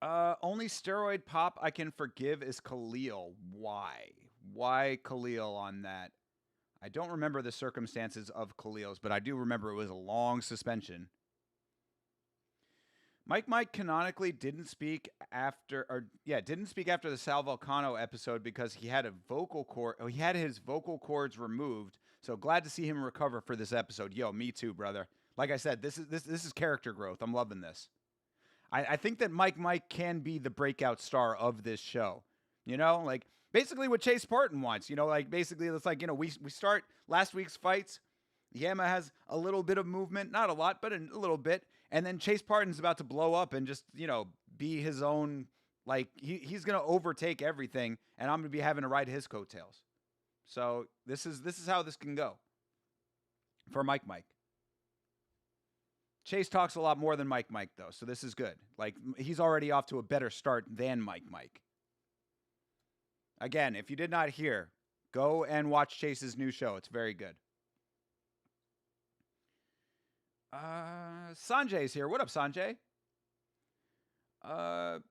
S1: Only steroid pop I can forgive is Khalil. Why? Why Khalil on that? I don't remember the circumstances of Khalil's, but I do remember it was a long suspension. Mike canonically didn't speak after the Sal Vulcano episode because he had his vocal cords removed. So glad to see him recover for this episode. Yo, me too, brother. Like I said, this is character growth. I'm loving this. I think that Mike can be the breakout star of this show. You know, like basically what Chase Parton wants. You know, like basically it's like, you know, we start last week's fights. Yama has a little bit of movement, not a lot, but a little bit. And then Chase Parton's about to blow up and just, you know, be his own, like, he's going to overtake everything, and I'm going to be having to ride his coattails. So this is how this can go for Mike. Chase talks a lot more than Mike, though, so this is good. Like, he's already off to a better start than Mike. Again, if you did not hear, go and watch Chase's new show. It's very good. Sanjay's here. What up, Sanjay?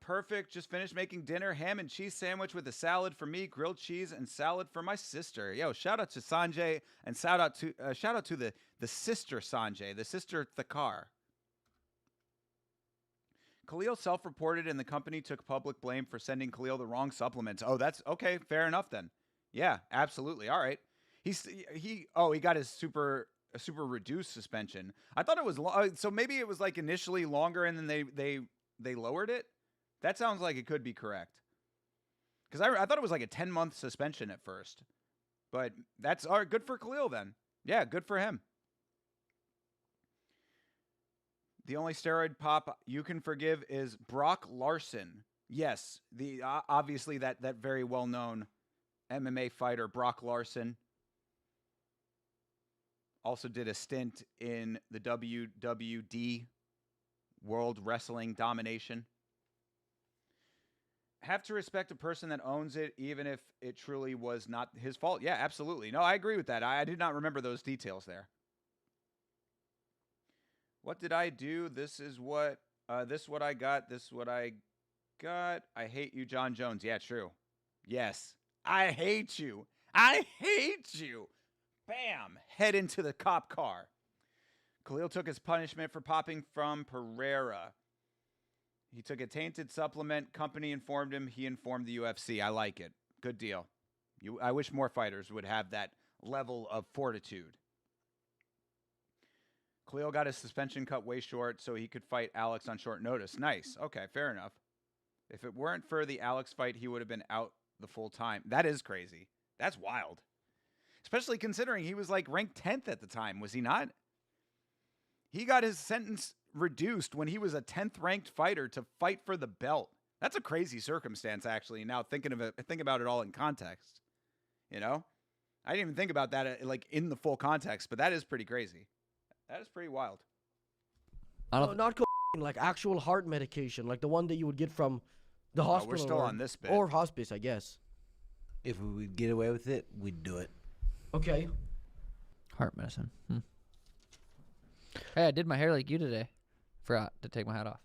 S1: Perfect. Just finished making dinner. Ham and cheese sandwich with a salad for me, grilled cheese and salad for my sister. Yo, shout out to Sanjay and shout out to the sister Sanjay, the sister Thakar. Khalil self-reported and the company took public blame for sending Khalil the wrong supplements. Oh, that's okay. Fair enough then. Yeah, absolutely. All right. He got his super reduced suspension. I thought it was so maybe it was like initially longer and then they lowered it. That sounds like it could be correct. Because I thought it was like a 10-month suspension at first. But that's all right, good for Khalil then. Yeah, good for him. The only steroid pop you can forgive is Brock Larson. Yes, the obviously that very well-known MMA fighter Brock Larson also did a stint in the WWD, World Wrestling Domination. Have to respect a person that owns it, even if it truly was not his fault. Yeah, absolutely. No, I agree with that. I did not remember those details there. What did I do? This is what I got. This is what I got. I hate you, John Jones. Yeah, true. Yes. I hate you. I hate you. Bam. Head into the cop car. Khalil took his punishment for popping from Pereira. He took a tainted supplement. Company informed him. He informed the UFC. I like it. Good deal. I wish more fighters would have that level of fortitude. Khalil got his suspension cut way short so he could fight Alex on short notice. Nice. Okay, fair enough. If it weren't for the Alex fight, he would have been out the full time. That is crazy. That's wild. Especially considering he was like ranked 10th at the time, was he not? He got his sentence reduced when he was a 10th ranked fighter to fight for the belt. That's a crazy circumstance, actually. Now think about it all in context. You know, I didn't even think about that like in the full context, but that is pretty crazy. That is pretty wild.
S2: No, not like actual heart medication, like the one that you would get from the hospital.
S1: We're still on this bit.
S2: Or hospice, I guess.
S4: If we would get away with it, we'd do it.
S2: Okay.
S3: Heart medicine. Hey, I did my hair like you today. Forgot to take my hat off.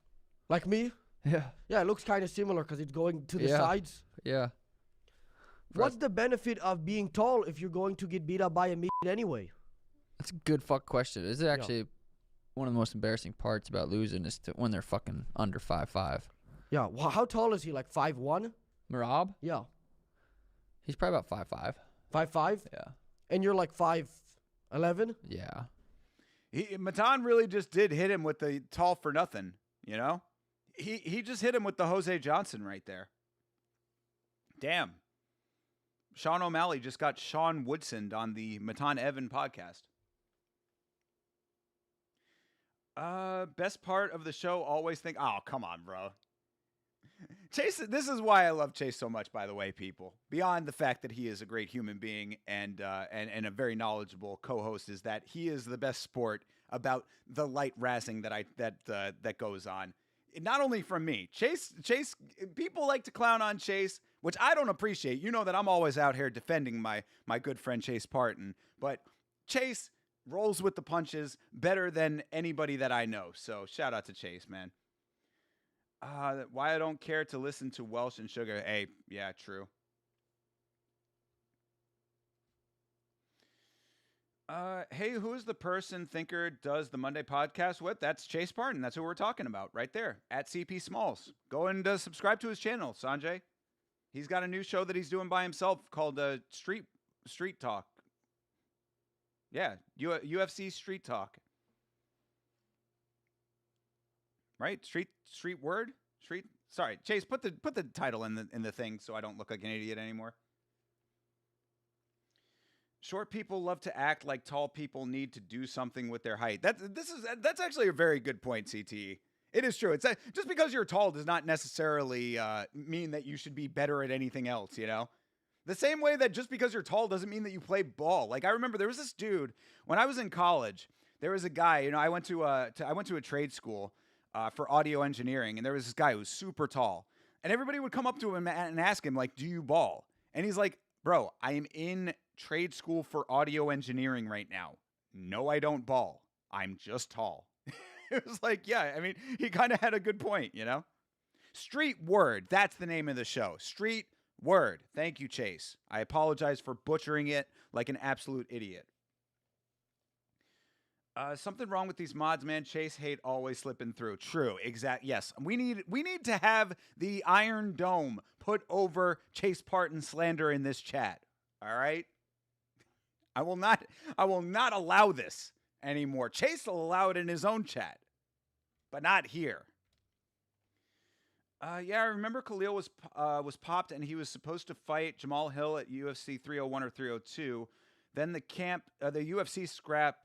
S2: Like me?
S3: Yeah.
S2: Yeah, it looks kind of similar because it's going to the sides.
S3: Yeah.
S2: What's the benefit of being tall if you're going to get beat up by a meat anyway?
S3: That's a good question. Is it actually one of the most embarrassing parts about losing is when they're fucking under 5'5".
S2: Yeah. Well, how tall is he? Like 5'1"?
S3: Marab?
S2: Yeah.
S3: He's probably about 5'5".
S2: 5'5"?
S3: Yeah.
S2: And you're like 5'11"?
S3: Yeah.
S1: Matan really just did hit him with the tall for nothing, you know? He just hit him with the Jose Johnson right there. Damn. Sean O'Malley just got Sean Woodsoned on the Matan Even podcast. Best part of the show, always think, oh, come on, bro. Chase, this is why I love Chase so much, by the way, people. Beyond the fact that he is a great human being and a very knowledgeable co-host, is that he is the best sport about the light razzing that goes on. Not only from me. Chase, people like to clown on Chase, which I don't appreciate. You know that I'm always out here defending my good friend Chase Parton. But Chase rolls with the punches better than anybody that I know. So shout out to Chase, man. Why I don't care to listen to Welsh and Sugar. Hey, yeah, true. Hey, who's the person Thinker does the Monday podcast with? That's Chase Parton. That's who we're talking about right there at CP Smalls. Go and subscribe to his channel, Sanjay. He's got a new show that he's doing by himself called Street Talk. Yeah, UFC Street Talk. right? Street word? Street. Sorry, Chase, put the title in the thing so I don't look like an idiot anymore. Short people love to act like tall people need to do something with their height. That's actually a very good point, CTE. It is true. It's just because you're tall does not necessarily mean that you should be better at anything else, you know? The same way that just because you're tall doesn't mean that you play ball. Like, I remember there was this dude when I was in college. There was a guy, you know, I went to a trade school for audio engineering, and there was this guy who was super tall. And everybody would come up to him and ask him, like, do you ball? And he's like, bro, I am in trade school for audio engineering right now. No, I don't ball. I'm just tall. It was like, yeah, I mean, he kind of had a good point, you know? Street Word, that's the name of the show. Street Word. Thank you, Chase. I apologize for butchering it like an absolute idiot. Something wrong with these mods, man. Chase hate always slipping through. True, exact. Yes, we need to have the Iron Dome put over Chase Parton slander in this chat. All right, I will not allow this anymore. Chase will allow it in his own chat, but not here. Yeah, I remember Khalil was popped and he was supposed to fight Jamal Hill at UFC 301 or 302. Then the UFC scrapped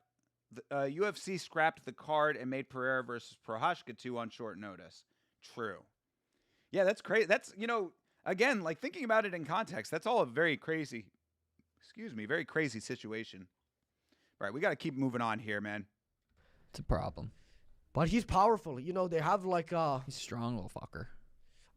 S1: the card and made Pereira versus Prohashka 2 on short notice. True. Yeah, that's crazy. That's, you know, again, like thinking about it in context, that's all a very crazy situation. All right, we got to keep moving on here, man.
S3: It's a problem.
S2: But he's powerful. You know, they have like
S3: He's a strong little fucker.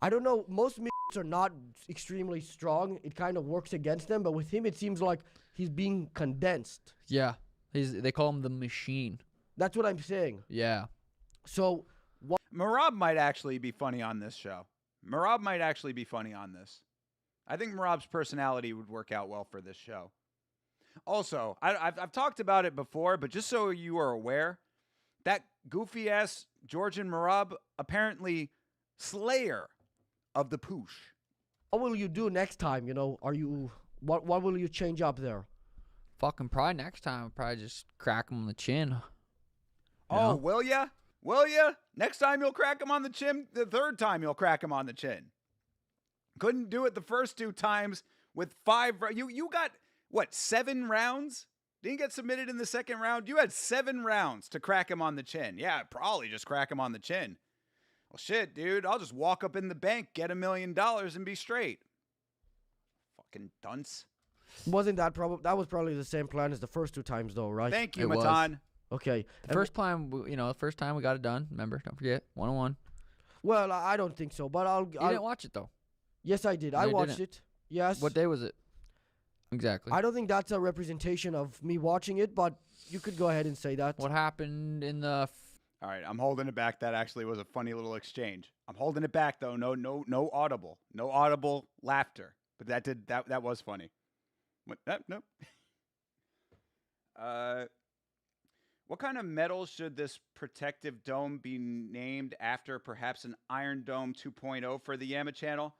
S2: I don't know. Most are not extremely strong. It kind of works against them. But with him, it seems like he's being condensed.
S3: Yeah. They call him the machine.
S2: That's what I'm saying.
S3: Yeah.
S2: So
S1: Marab might actually be funny on this show. I think Marab's personality would work out well for this show. Also, I've talked about it before, but just so you are aware, that goofy-ass Georgian Marab, apparently slayer of the poosh.
S2: what will you do next time? You know, what will you change up there?
S3: Fucking probably next time I'll probably just crack him on the chin.
S1: Oh, will ya? Will ya? Next time you'll crack him on the chin. The third time you'll crack him on the chin. Couldn't do it the first 2 times with 5. You got, what, 7 rounds? Didn't get submitted in the second round? You had 7 rounds to crack him on the chin. Yeah, I'd probably just crack him on the chin. Well, shit, dude. I'll just walk up in the bank, get $1 million, and be straight. Fucking dunce.
S2: Wasn't that that was probably the same plan as the first 2 times, though, right?
S1: Thank you,
S3: It was.
S1: Matan.
S2: Okay.
S3: The first time, the first time we got it done. Remember? Don't forget. 1-on-1.
S2: Well, I don't think so, but
S3: You didn't watch it, though.
S2: Yes, I did.
S3: No,
S2: I
S3: you
S2: watched
S3: didn't.
S2: it. Yes.
S3: What day was it? Exactly.
S2: I don't think that's a representation of me watching it, but you could go ahead and say that.
S3: What happened in the...
S1: All right, I'm holding it back. That actually was a funny little exchange. I'm holding it back though. No audible laughter. But that was funny. What? No. What kind of metal should this protective dome be named after? Perhaps an Iron Dome 2.0 for the Yama channel.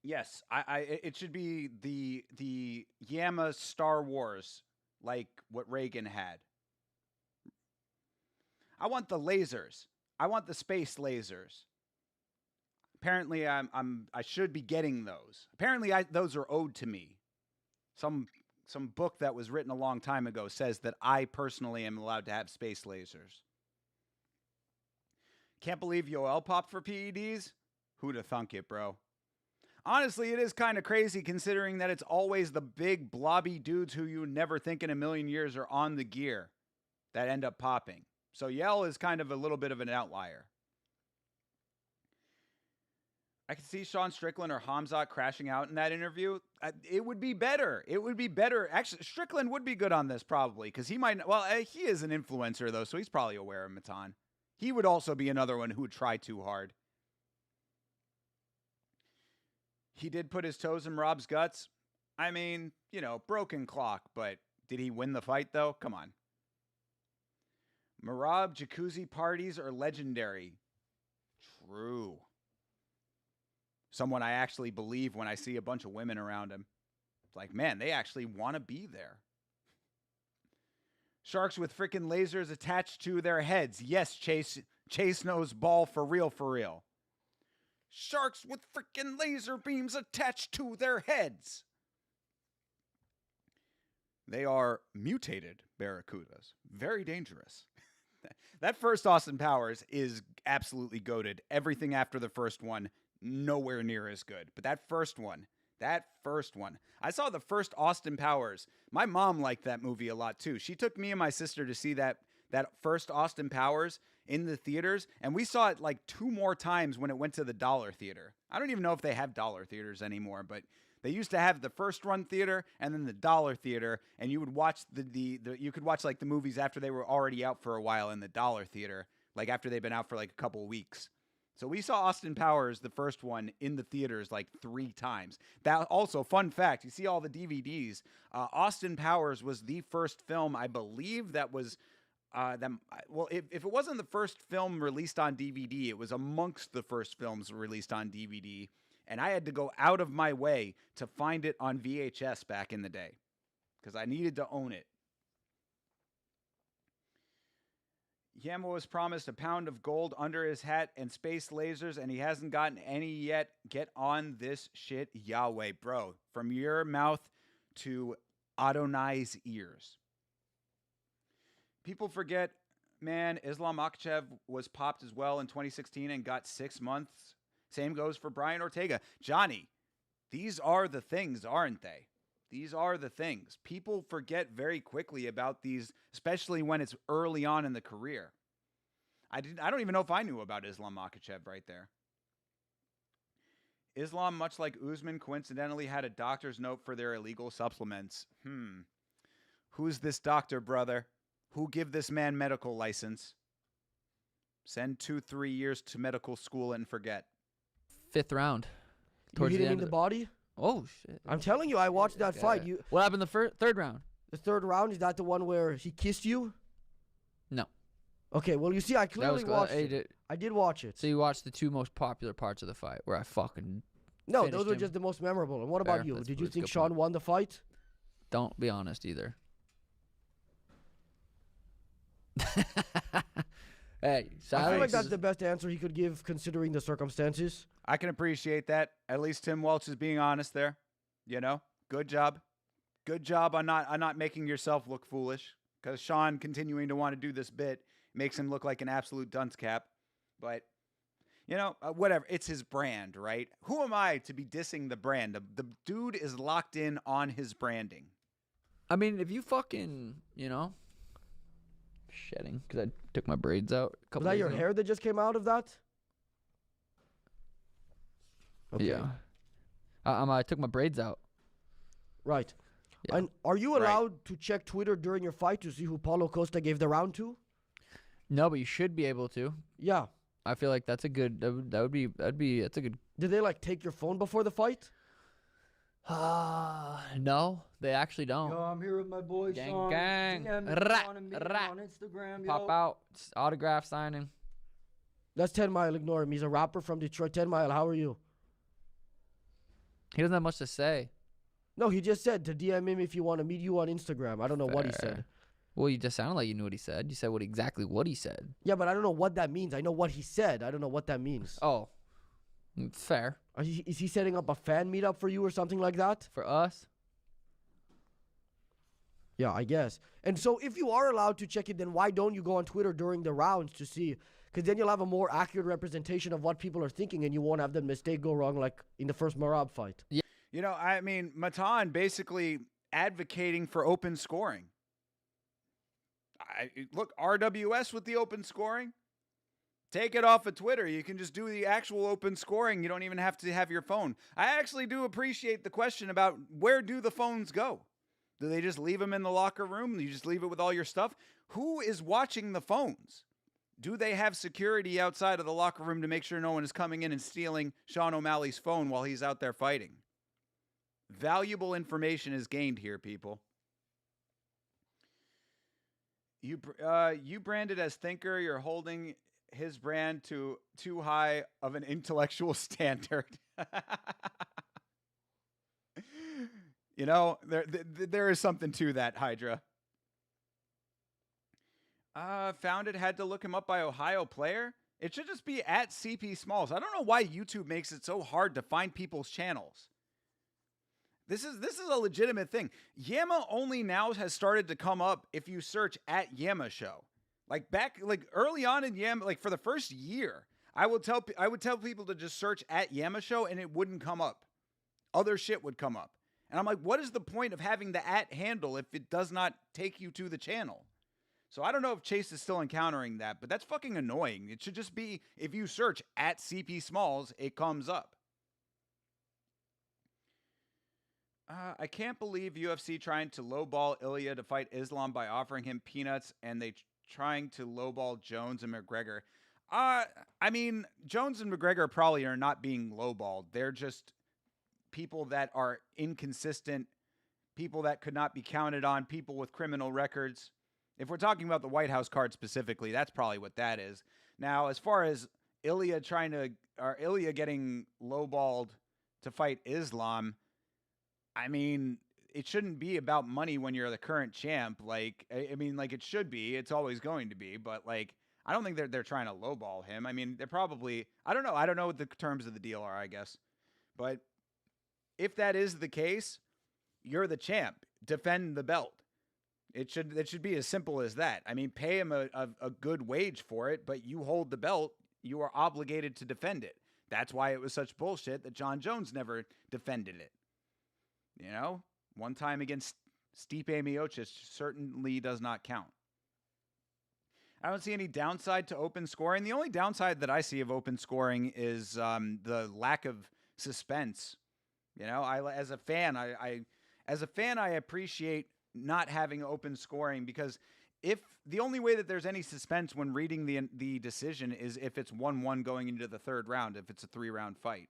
S1: Yes, it should be the Yama Star Wars, like what Reagan had. I want the lasers. I want the space lasers. Apparently, I should be getting those. Apparently, those are owed to me. Some book that was written a long time ago says that I personally am allowed to have space lasers. Can't believe Yoel popped for PEDs? Who'da thunk it, bro? Honestly, it is kind of crazy considering that it's always the big blobby dudes who you would never think in a million years are on the gear that end up popping. So Yell is kind of a little bit of an outlier. I could see Sean Strickland or Hamzat crashing out in that interview. It would be better. Actually, Strickland would be good on this probably because he might. Well, he is an influencer though, so he's probably aware of Matan. He would also be another one who would try too hard. He did put his toes in Rob's guts. I mean, broken clock, but did he win the fight though? Come on. Marab jacuzzi parties are legendary. True. Someone I actually believe when I see a bunch of women around him. It's like, man, they actually want to be there. Sharks with freaking lasers attached to their heads. Yes, Chase. Chase knows ball for real, for real. Sharks with freaking laser beams attached to their heads. They are mutated barracudas. Very dangerous. That first Austin Powers is absolutely goated. Everything after the first one, nowhere near as good. But that first one. I saw the first Austin Powers. My mom liked that movie a lot too. She took me and my sister to see that first Austin Powers in the theaters, and we saw it like 2 more times when it went to the Dollar Theater. I don't even know if they have Dollar Theaters anymore, but they used to have the first run theater and then the Dollar Theater, and you would watch you could watch like the movies after they were already out for a while in the Dollar Theater, like after they've been out for like a couple weeks. So we saw Austin Powers, the first one, in the theaters like 3 times. That also, fun fact, you see all the DVDs. Austin Powers was the first film, I believe, that was if it wasn't the first film released on DVD, it was amongst the first films released on DVD. And I had to go out of my way to find it on VHS back in the day because I needed to own it. Yamo was promised a pound of gold under his hat and space lasers, and he hasn't gotten any yet. Get on this shit, Yahweh, bro. From your mouth to Adonai's ears. People forget, man, Islam Makhachev was popped as well in 2016 and got 6 months. Same goes for Brian Ortega. Johnny, these are the things, aren't they? These are the things. People forget very quickly about these, especially when it's early on in the career. I don't even know if I knew about Islam Makhachev right there. Islam, much like Usman, coincidentally had a doctor's note for their illegal supplements. Who's this doctor, brother? Who give this man medical license? Send 2-3 years to medical school and forget.
S3: 5th round.
S2: You hit him in the body?
S3: Oh, shit.
S2: I'm telling you, I watched that fight.
S3: What happened in the 3rd round?
S2: The 3rd round, is that the one where he kissed you?
S3: No.
S2: Okay, well, you see, I clearly watched it. I did watch it.
S3: So you watched the 2 most popular parts of the fight where I fucking
S2: No,
S3: finished
S2: those were
S3: him.
S2: just the most memorable. And what about you? Did you
S3: that's a
S2: think
S3: good
S2: Sean
S3: point.
S2: won the fight?
S3: Don't be honest either. Hey,
S2: I feel like that's the best answer he could give considering the circumstances.
S1: I can appreciate that. At least Tim Welch is being honest there. You know, good job. Good job on not making yourself look foolish. Because Sean continuing to want to do this bit makes him look like an absolute dunce cap. But, you know, whatever. It's his brand, right? Who am I to be dissing the brand? The dude is locked in on his branding.
S3: I mean, if you fucking, you know, shedding because I took my braids out.
S2: Was that your hair that just came out of that? Okay.
S3: Yeah. I took my braids out.
S2: Right.
S3: Yeah.
S2: And are you allowed to check Twitter during your fight to see who Paulo Costa gave the round to?
S3: No, but you should be able to.
S2: Yeah.
S3: I feel like that's a good. That's a good.
S2: Did they like take your phone before the fight?
S3: No, they actually don't.
S5: Yo, I'm here with my boy
S3: Gang,
S5: Sean.
S3: gang.
S5: DM me if you wanna meet him on Instagram,
S3: Pop
S5: yo.
S3: out. It's autograph signing.
S2: That's 10 Mile. Ignore him. He's a rapper from Detroit. 10 Mile, how are you?
S3: He doesn't have much to say.
S2: No, he just said to DM him if you want to meet you on Instagram. I don't know what he said.
S3: Well, you just sounded like you knew what he said. You said exactly what he said.
S2: Yeah, but I don't know what that means. I know what he said. I don't know what that means.
S3: Oh, fair.
S2: Is he setting up a fan meetup for you or something like that?
S3: For us?
S2: Yeah, I guess. And so if you are allowed to check it, then why don't you go on Twitter during the rounds to see? Because then you'll have a more accurate representation of what people are thinking, and you won't have the mistake go wrong like in the first Marab fight.
S3: Yeah.
S1: You know, I mean, Matan basically advocating for open scoring. Look, RWS with the open scoring. Take it off of Twitter. You can just do the actual open scoring. You don't even have to have your phone. I actually do appreciate the question about where do the phones go? Do they just leave them in the locker room? You just leave it with all your stuff? Who is watching the phones? Do they have security outside of the locker room to make sure no one is coming in and stealing Sean O'Malley's phone while he's out there fighting? Valuable information is gained here, people. You branded as thinker. You're holding his brand to too high of an intellectual standard. You know, there is something to that, Hydra. Found it, had to look him up by Ohio player. It should just be at CP Smalls. I don't know why YouTube makes it so hard to find people's channels. This is a legitimate thing. Yama only now has started to come up if you search at Yama Show. Like early on in Yama, like for the first year, I would tell people to just search at Yama Show and it wouldn't come up. Other shit would come up. And I'm like, what is the point of having the at handle if it does not take you to the channel? So I don't know if Chase is still encountering that, but that's fucking annoying. It should just be, if you search at CP Smalls, it comes up. I can't believe UFC trying to lowball Ilya to fight Islam by offering him peanuts, and they trying to lowball Jones and McGregor. I mean, Jones and McGregor probably are not being lowballed. They're just people that are inconsistent, people that could not be counted on, people with criminal records. If we're talking about the White House card specifically, that's probably what that is. Now, as far as Ilya getting lowballed to fight Islam, I mean, it shouldn't be about money when you're the current champ. Like, I mean, like it should be. It's always going to be. But like, I don't think they're trying to lowball him. I mean, they're probably. I don't know. I don't know what the terms of the deal are, I guess. But if that is the case, you're the champ. Defend the belt. It should be as simple as that. I mean, pay him a good wage for it, but you hold the belt. You are obligated to defend it. That's why it was such bullshit that John Jones never defended it. You know, one time against Stipe Miocic certainly does not count. I don't see any downside to open scoring. The only downside that I see of open scoring is the lack of suspense. You know, as a fan, I appreciate not having open scoring, because if the only way that there's any suspense when reading the decision is if it's 1-1 going into the third round, if it's a 3-round fight.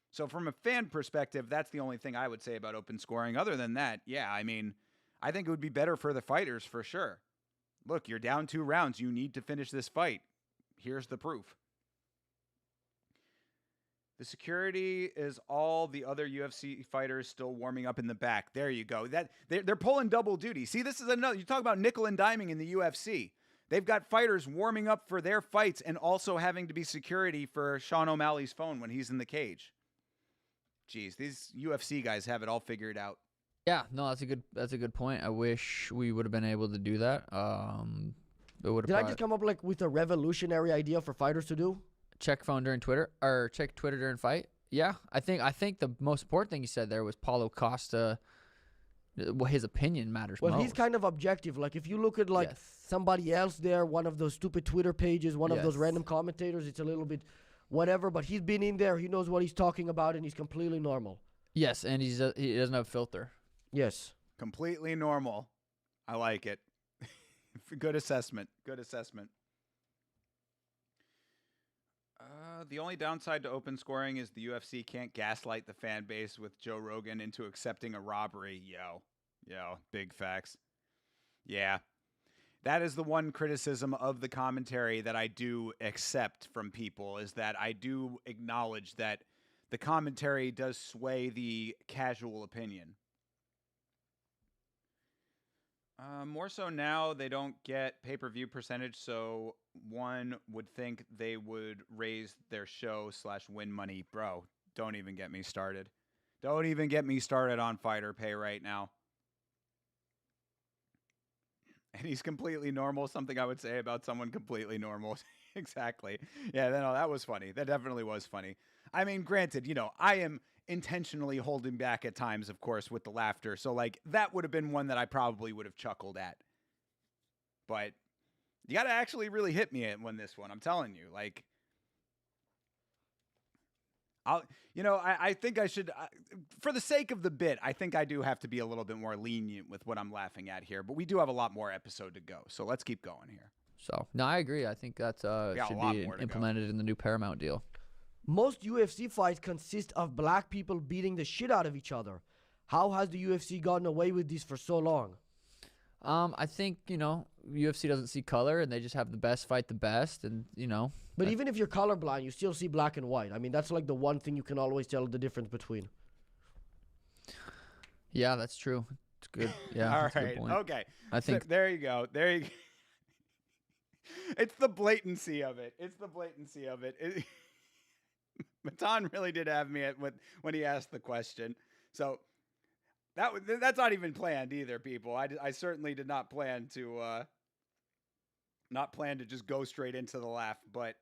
S1: So from a fan perspective, that's the only thing I would say about open scoring. Other than that, yeah, I mean, I think it would be better for the fighters for sure. Look, you're down 2 rounds. You need to finish this fight. Here's the proof. The security is all the other UFC fighters still warming up in the back. There you go. That they're pulling double duty. See, this is another. You talk about nickel and diming in the UFC. They've got fighters warming up for their fights and also having to be security for Sean O'Malley's phone when he's in the cage. Jeez, these UFC guys have it all figured out.
S3: Yeah, no, that's a good point. I wish we would have been able to do that.
S2: Did I just come up like with a revolutionary idea for fighters to do?
S3: Check phone during Twitter, or check Twitter during fight? Yeah, I think the most important thing you said there was Paulo Costa. Well, his opinion matters most.
S2: Well, he's kind of objective. Like if you look at like somebody else there, one of those stupid Twitter pages, one of those random commentators, it's a little bit whatever. But he's been in there. He knows what he's talking about, and he's completely normal.
S3: Yes, and he doesn't have filter.
S2: Yes,
S1: completely normal. I like it. Good assessment. Good assessment. The only downside to open scoring is the UFC can't gaslight the fan base with Joe Rogan into accepting a robbery. Yo, big facts. Yeah. That is the one criticism of the commentary that I do accept from people, is that I do acknowledge that the commentary does sway the casual opinion. More so now, they don't get pay-per-view percentage, so one would think they would raise their show/win money. Bro, don't even get me started. Don't even get me started on fighter pay right now. And he's completely normal, something I would say about someone completely normal. Exactly. Yeah, no, that was funny. That definitely was funny. I mean, granted, you know, I am intentionally holding back at times, of course, with the laughter. So, like, that would have been one that I probably would have chuckled at. But you got to actually really hit me when this one. I'm telling you, like, I think I should, for the sake of the bit, I think I do have to be a little bit more lenient with what I'm laughing at here. But we do have a lot more episode to go, so let's keep going here.
S3: So, no, I agree. I think that should be implemented in the new Paramount deal.
S2: Most UFC fights consist of black people beating the shit out of each other. How has the UFC gotten away with this for so long?
S3: I think, UFC doesn't see color, and they just have the best fight the best, and,
S2: But even if you're colorblind, you still see black and white. I mean, that's like the one thing you can always tell the difference between.
S3: Yeah, that's true. It's good. Yeah.
S1: All right. Okay.
S3: I think
S1: there you go. There you go. It's the blatancy of it. It's the blatancy of it. Matan really did have me when he asked the question. So that's not even planned either, people. I certainly did not plan to just go straight into the laugh, but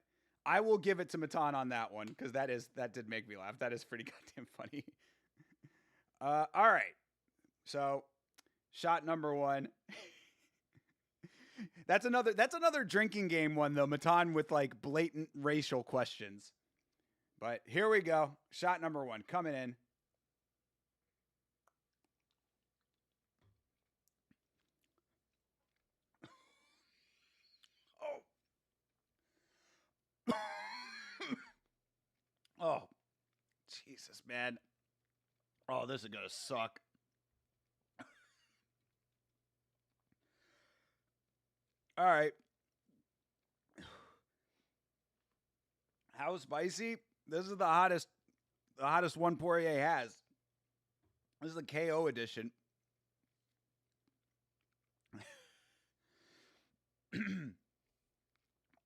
S1: I will give it to Matan on that one because that did make me laugh. That is pretty goddamn funny. All right. So, shot number 1. That's another drinking game one though, Matan, with like blatant racial questions. But here we go. Shot number 1 coming in. Oh. Oh. Jesus, man. Oh, this is going to suck. All right. How spicy? This is the hottest one Poirier has. This is the KO edition.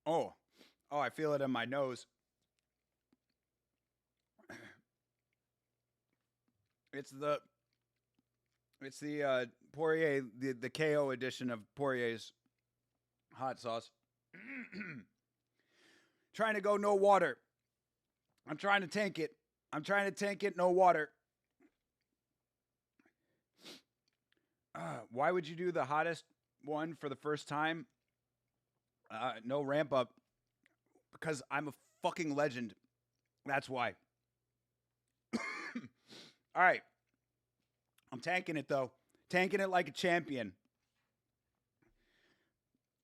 S1: Oh, I feel it in my nose. It's the Poirier, the KO edition of Poirier's hot sauce. Trying to go no water. I'm trying to tank it. No water. Why would you do the hottest one for the first time? No ramp up. Because I'm a fucking legend. That's why. All right. I'm tanking it, though. Tanking it like a champion.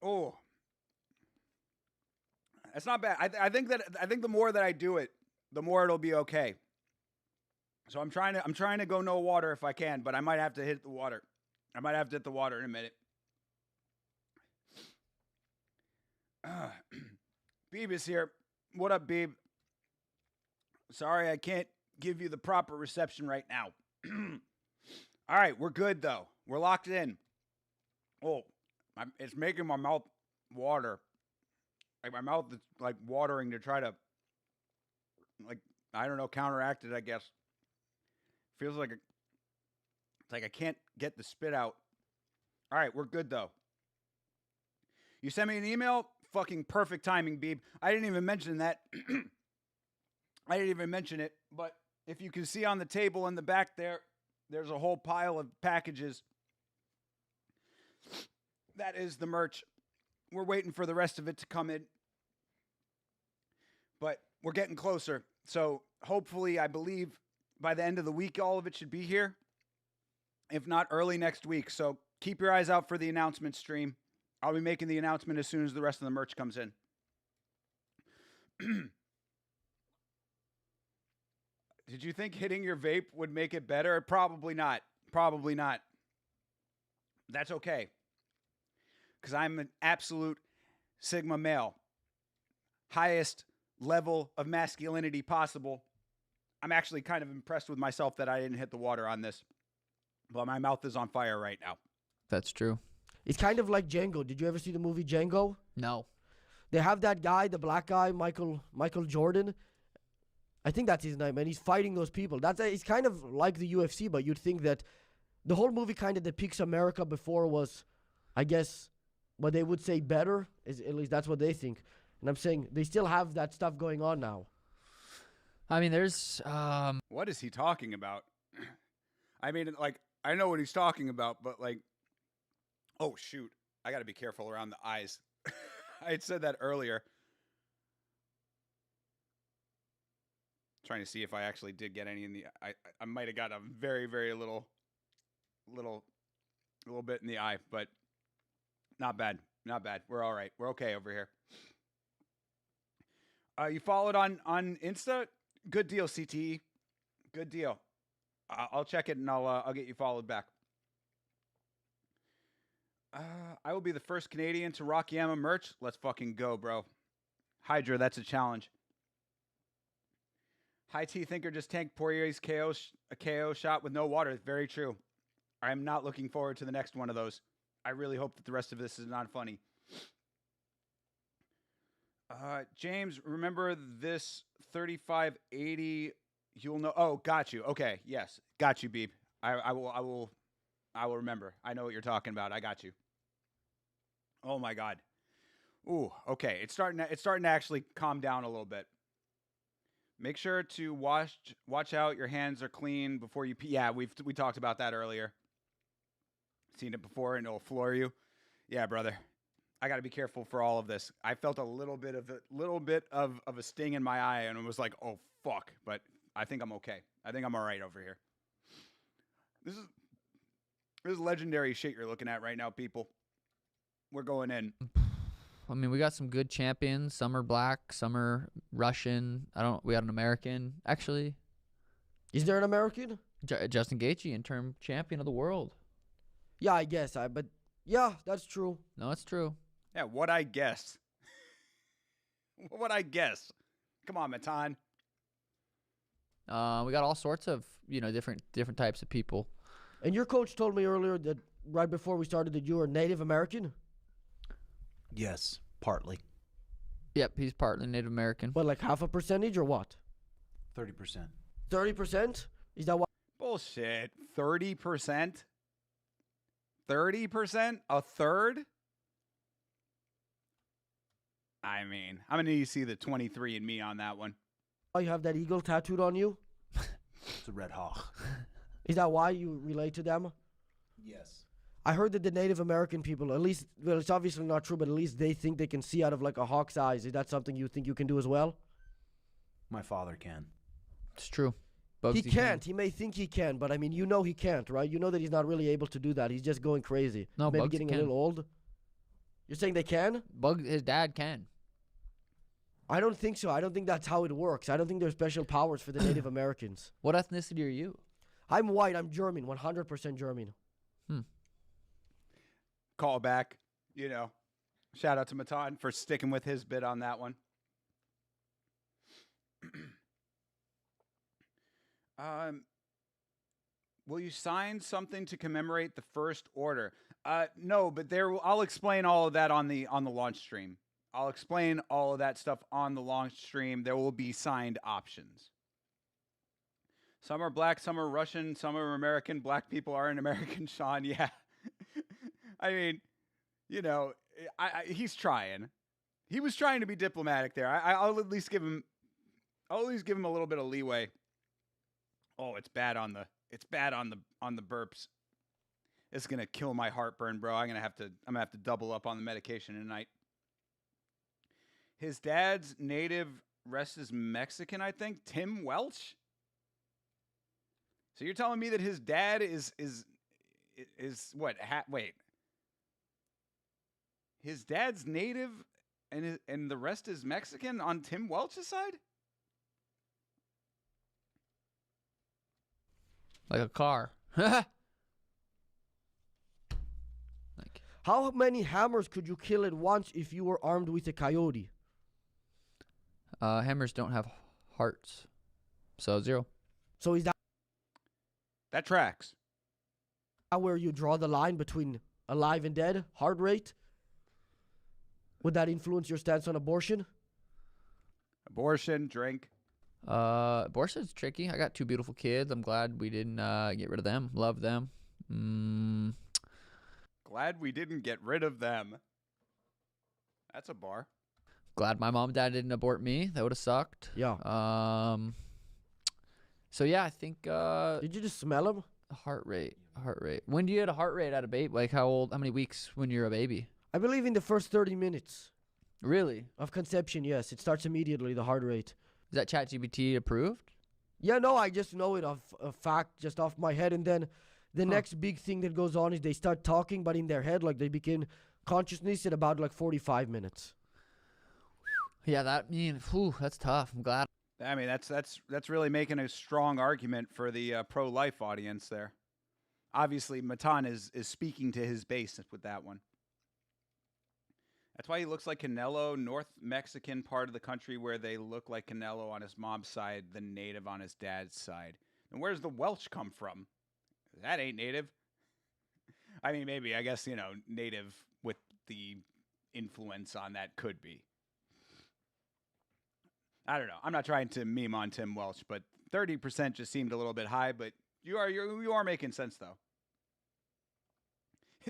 S1: Oh. That's not bad. I think the more that I do it, the more it'll be okay. So I'm trying to go no water if I can, but I might have to hit the water. I might have to hit the water in a minute. Beeb is here. What up, Beeb? Sorry, I can't give you the proper reception right now. All right, we're good though. We're locked in. Oh, it's making my mouth water. Like my mouth is like watering to try to, like, I don't know, counteract it, I guess. Feels like it's like I can't get the spit out. All right, we're good though. You sent me an email? Fucking perfect timing, Beeb. I didn't even mention that. I didn't even mention it, but if you can see on the table in the back there, there's a whole pile of packages. That is the merch. We're waiting for the rest of it to come in. But we're getting closer. So hopefully, I believe by the end of the week, all of it should be here. If not, early next week. So keep your eyes out for the announcement stream. I'll be making the announcement as soon as the rest of the merch comes in. Did you think hitting your vape would make it better? Probably not. Probably not. That's okay. Because I'm an absolute Sigma male. Highest level of masculinity possible. I'm actually kind of impressed with myself that I didn't hit the water on this. But my mouth is on fire right now.
S3: That's true.
S2: It's kind of like Django. Did you ever see the movie Django?
S3: No.
S2: They have that guy, the black guy, Michael Jordan. I think that's his name, and he's fighting those people. It's kind of like the UFC, but you'd think that the whole movie kind of depicts America before was, I guess, what they would say better. At least that's what they think. And I'm saying they still have that stuff going on now.
S3: I mean, there's
S1: What is he talking about? I mean, like, I know what he's talking about, but like, oh shoot, I got to be careful around the eyes. I had said that earlier. Trying to see if I actually did get any in the. I might have got a very, very little bit in the eye, but not bad. Not bad. We're all right. We're okay over here. You followed on Insta? Good deal, CTE. Good deal. I'll check it and I'll get you followed back. I will be the first Canadian to rock Yama merch. Let's fucking go, bro. Hydra, that's a challenge. High T Thinker just tanked Poirier's a KO shot with no water. Very true. I'm not looking forward to the next one of those. I really hope that the rest of this is not funny. James, remember this 3580? You'll know. Oh, got you. Okay, yes, got you, Beep. I will remember. I know what you're talking about. I got you. Oh my God. Ooh, okay. It's starting to actually calm down a little bit. Make sure to watch out. Your hands are clean before you pee. Yeah, we talked about that earlier. Seen it before, and it'll floor you. Yeah, brother. I got to be careful for all of this. I felt a little bit of a sting in my eye, and it was like, oh fuck. But I think I'm okay. I think I'm all right over here. This is legendary shit you're looking at right now, people. We're going in.
S3: I mean, we got some good champions. Some are black, some are Russian. We got an American. Actually,
S2: Is there an American?
S3: Justin Gaethje, interim champion of the world.
S2: Yeah, I guess. But yeah, that's true.
S3: No, it's true.
S1: Yeah, what I guess. What I guess. Come on, Matan.
S3: We got all sorts of different types of people.
S2: And your coach told me earlier that right before we started that you were Native American.
S4: Yes, partly.
S3: Yep, he's partly Native American.
S2: But like half a percentage or what?
S4: 30%.
S2: 30%? Is that what?
S1: Bullshit. 30%? 30%? A third? I mean, I'm going to need to see the 23andMe on that one.
S2: You have that eagle tattooed on you?
S4: It's a red hawk.
S2: Is that why you relate to them?
S4: Yes.
S2: I heard that the Native American people, at least, well, it's obviously not true, but at least they think they can see out of like a hawk's eyes. Is that something you think you can do as well?
S4: My father can.
S3: It's true.
S2: He
S3: Bugsy
S2: can't. He may think he can, but I mean, you know he can't, right? You know that he's not really able to do that. He's just going crazy.
S3: No,
S2: Maybe
S3: Bugsy
S2: getting
S3: can.
S2: a little old. You're saying they can?
S3: His dad can.
S2: I don't think so. I don't think that's how it works. I don't think there's special powers for the Native Americans.
S3: What ethnicity are you?
S2: I'm white. I'm German. 100% German.
S1: Call back. Shout out to Matan for sticking with his bit on that one. Will you sign something to commemorate the First Order? No, but I'll explain all of that on the launch stream. I'll explain all of that stuff on the launch stream. There will be signed options. Some are black, some are Russian, some are American. Black people aren't American, Sean. Yeah. I mean, he's trying. He was trying to be diplomatic there. I'll at least give him a little bit of leeway. Oh, it's bad on the burps. It's gonna kill my heartburn, bro. I'm gonna have to double up on the medication tonight. His dad's native, rest is Mexican, I think. Tim Welch. So you're telling me that his dad is what? Wait. His dad's native, and the rest is Mexican on Tim Welch's side.
S3: Like a car.
S2: How many hammers could you kill at once if you were armed with a coyote?
S3: Hammers don't have hearts, so 0.
S2: So is
S1: That tracks.
S2: that where you draw the line between alive and dead? Heart rate? Would that influence your stance on abortion?
S1: Abortion, drink.
S3: Abortion's tricky. I got 2 beautiful kids. I'm glad we didn't get rid of them. Love them.
S1: Glad we didn't get rid of them. That's a bar.
S3: Glad my mom and dad didn't abort me. That would have sucked.
S2: Yeah.
S3: So yeah, I think
S2: Did you just smell him?
S3: heart rate. When do you get a heart rate at a baby? Like how many weeks when you're a baby?
S2: I believe in the first 30 minutes
S3: Really?
S2: of conception, yes. It starts immediately, the heart rate.
S3: Is that ChatGPT approved?
S2: Yeah, no, I just know it of a fact just off my head. And then the next big thing that goes on is they start talking, but in their head, like they begin consciousness at about like 45 minutes.
S3: Yeah, that's tough. I'm glad.
S1: I mean, that's really making a strong argument for the pro-life audience there. Obviously, Matan is speaking to his base with that one. That's why he looks like Canelo, North Mexican part of the country where they look like Canelo on his mom's side, the native on his dad's side. And where's the Welch come from? That ain't native. I mean, maybe, I guess, native with the influence on that could be. I don't know. I'm not trying to meme on Tim Welch, but 30% just seemed a little bit high. But you are making sense though.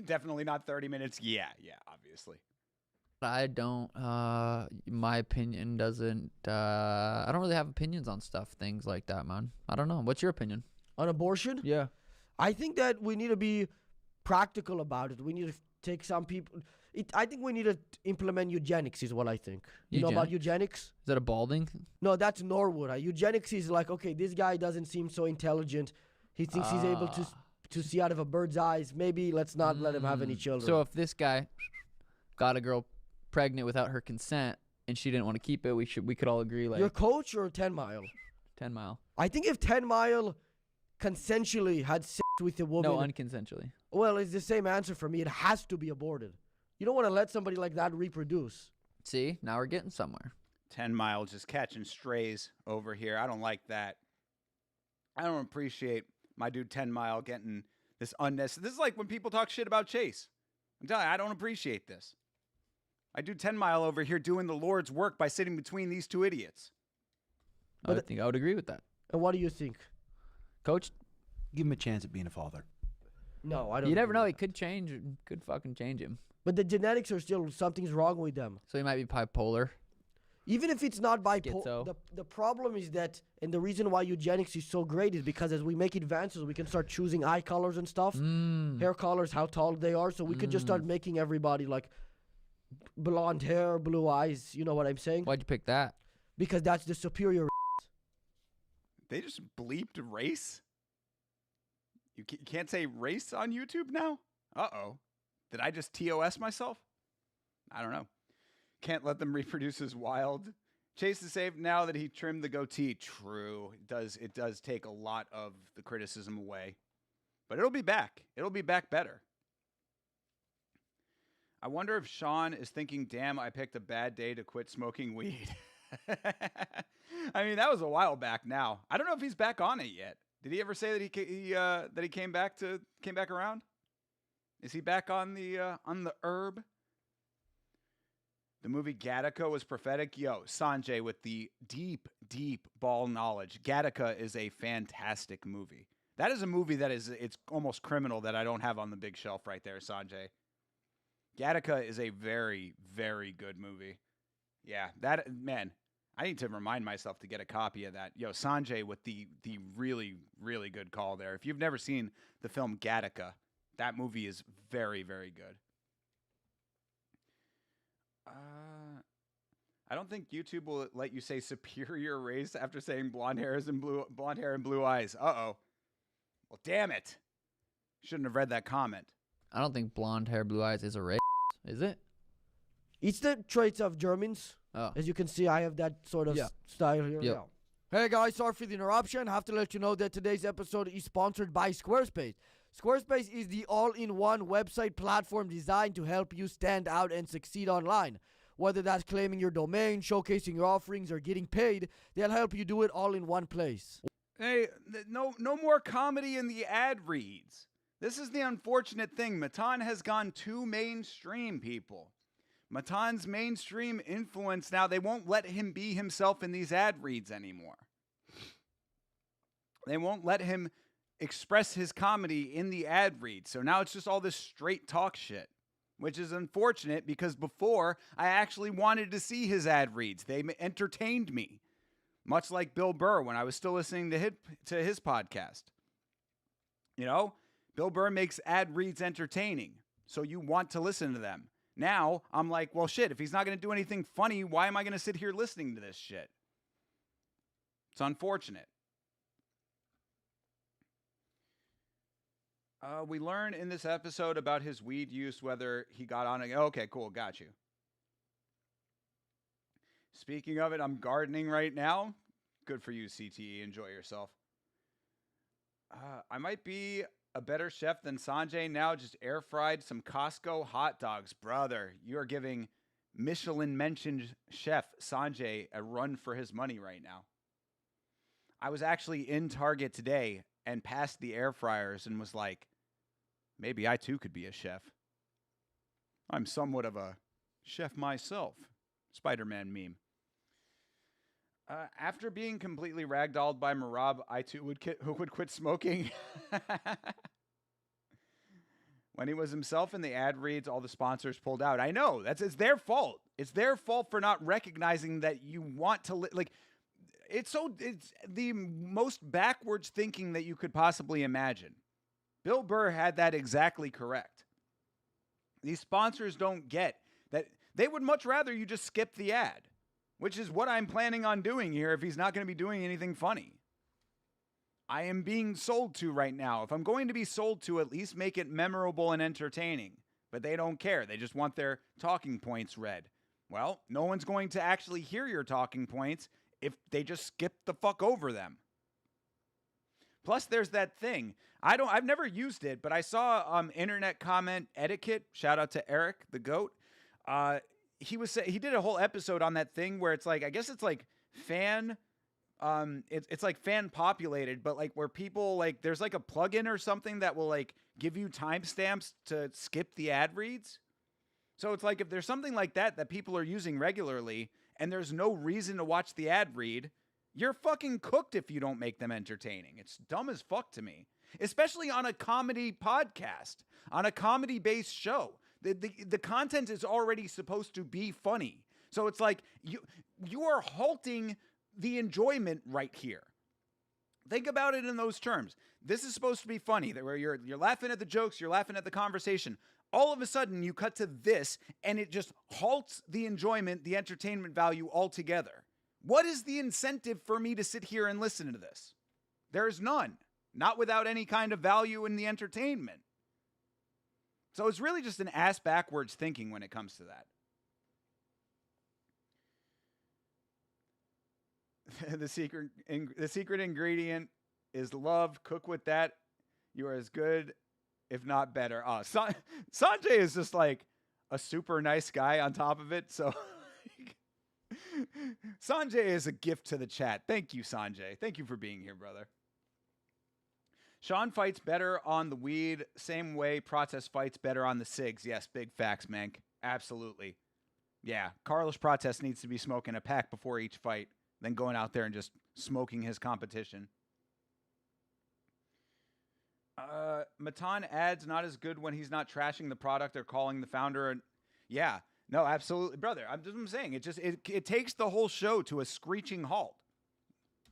S1: Definitely not 30 minutes. Yeah, obviously.
S3: I don't. My opinion doesn't. I don't really have opinions on things like that, man. I don't know. What's your opinion?
S2: On abortion?
S3: Yeah.
S2: I think that we need to be practical about it. We need to take some people. I think we need to implement eugenics is what I think. You know about eugenics?
S3: Is that a balding?
S2: No, that's Norwood. Eugenics is like, okay, this guy doesn't seem so intelligent. He thinks he's able to see out of a bird's eyes. Maybe let's not let him have any children.
S3: So if this guy got a girl pregnant without her consent and she didn't want to keep it, we could all agree like
S2: your coach or 10 Mile?
S3: 10 Mile.
S2: I think if 10 Mile consensually had sex with a woman.
S3: No, unconsensually.
S2: Well, it's the same answer for me. It has to be aborted. You don't want to let somebody like that reproduce.
S3: See, now we're getting somewhere.
S1: 10 Mile just catching strays over here. I don't like that. I don't appreciate my dude 10 Mile getting this unnecessary. This is like when people talk shit about Chase. I'm telling you, I don't appreciate this. I do 10 Mile over here doing the Lord's work by sitting between these two idiots.
S3: I think I would agree with that.
S2: And what do you think?
S3: Coach,
S4: Give him a chance at being a father.
S2: No, I don't.
S3: you never
S2: agree
S3: know.
S2: with
S3: He could change. Could fucking change him.
S2: But the genetics are still, something's wrong with them.
S3: So he might be bipolar.
S2: Even if it's not bipolar,
S3: Schizo.
S2: the problem is that, and the reason why eugenics is so great is because as we make advances, we can start choosing eye colors and stuff, hair colors, how tall they are, so we could just start making everybody like blonde hair, blue eyes, you know what I'm saying?
S3: Why'd you pick that?
S2: Because that's the superior.
S1: They just bleeped race? You can't say race on YouTube now? Uh-oh. Did I just TOS myself? I don't know. Can't let them reproduce as wild. Chase is safe now that he trimmed the goatee. True. It does take a lot of the criticism away. But it'll be back. It'll be back better. I wonder if Sean is thinking, damn, I picked a bad day to quit smoking weed. I mean, that was a while back now. I don't know if he's back on it yet. Did he ever say that he came back around? Is he back on the herb? The movie Gattaca was prophetic. Yo, Sanjay with the deep, deep ball knowledge. Gattaca is a fantastic movie. That is a movie it's almost criminal that I don't have on the big shelf right there, Sanjay. Gattaca is a very, very good movie. Yeah, man, I need to remind myself to get a copy of that. Yo, Sanjay with the really, really good call there. If you've never seen the film Gattaca, that movie is very, very good. I don't think YouTube will let you say superior race after saying blonde hair and blue eyes. Uh-oh. Well, damn it. Shouldn't have read that comment.
S3: I don't think blonde hair, blue eyes is a race. Is it?
S2: It's the traits of Germans.
S3: Oh.
S2: As you can see, I have that sort of style here.
S3: Yep.
S2: Yeah. Hey guys, sorry for the interruption. Have to let you know that today's episode is sponsored by Squarespace. Squarespace is the all-in-one website platform designed to help you stand out and succeed online. Whether that's claiming your domain, showcasing your offerings, or getting paid, they'll help you do it all in one place.
S1: Hey, no more comedy in the ad reads. This is the unfortunate thing. Matan has gone too mainstream, people. Matan's mainstream influence now, they won't let him be himself in these ad reads anymore. They won't let him express his comedy in the ad read. So now it's just all this straight talk shit, which is unfortunate because before I actually wanted to see his ad reads. They entertained me, much like Bill Burr when I was still listening to his podcast. You know, Bill Burr makes ad reads entertaining, so you want to listen to them. Now I'm like, well, shit, if he's not going to do anything funny, why am I going to sit here listening to this shit? It's unfortunate. We learn in this episode about his weed use, whether he got on it. Okay, cool. Got you. Speaking of it, I'm gardening right now. Good for you, CTE. Enjoy yourself. I might be a better chef than Sanjay now. Just air fried some Costco hot dogs. Brother, you are giving Michelin mentioned chef Sanjay a run for his money right now. I was actually in Target today and passed the air fryers and was like, maybe I too could be a chef. I'm somewhat of a chef myself. Spider-Man meme. After being completely ragdolled by Marab, I too would quit smoking. When he was himself in the ad reads, all the sponsors pulled out. I know it's their fault. It's their fault for not recognizing that you want to it's the most backwards thinking that you could possibly imagine. Bill Burr had that exactly correct. These sponsors don't get that. They would much rather you just skip the ad, which is what I'm planning on doing here if he's not going to be doing anything funny. I am being sold to right now. If I'm going to be sold to, at least make it memorable and entertaining. But they don't care. They just want their talking points read. Well, no one's going to actually hear your talking points if they just skip the fuck over them. Plus, there's that thing. I've never used it, but I saw internet comment etiquette. Shout out to Eric, the GOAT. He did a whole episode on that thing where it's like, I guess it's like fan. It's like fan populated, but like where people like there's like a plugin or something that will like give you timestamps to skip the ad reads. So it's like if there's something like that people are using regularly and there's no reason to watch the ad read, you're fucking cooked if you don't make them entertaining. It's dumb as fuck to me, especially on a comedy podcast, on a comedy-based show. The content is already supposed to be funny. So it's like you are halting the enjoyment right here. Think about it in those terms. This is supposed to be funny, where you're laughing at the jokes, you're laughing at the conversation. All of a sudden, you cut to this, and it just halts the enjoyment, the entertainment value altogether. What is the incentive for me to sit here and listen to this? There's none. Not without any kind of value in the entertainment. So it's really just an ass backwards thinking when it comes to that. The secret ingredient is love. Cook with that. You are as good, if not better. Oh, Sanjay is just like a super nice guy on top of it. So Sanjay is a gift to the chat. Thank you, Sanjay. Thank you for being here, brother. Sean fights better on the weed, same way Protest fights better on the cigs. Yes, big facts, Mank. Absolutely. Yeah, Carlos Protest needs to be smoking a pack before each fight, then going out there and just smoking his competition. Matan adds not as good when he's not trashing the product or calling the founder. Yeah, no, absolutely, brother. I'm saying it takes the whole show to a screeching halt.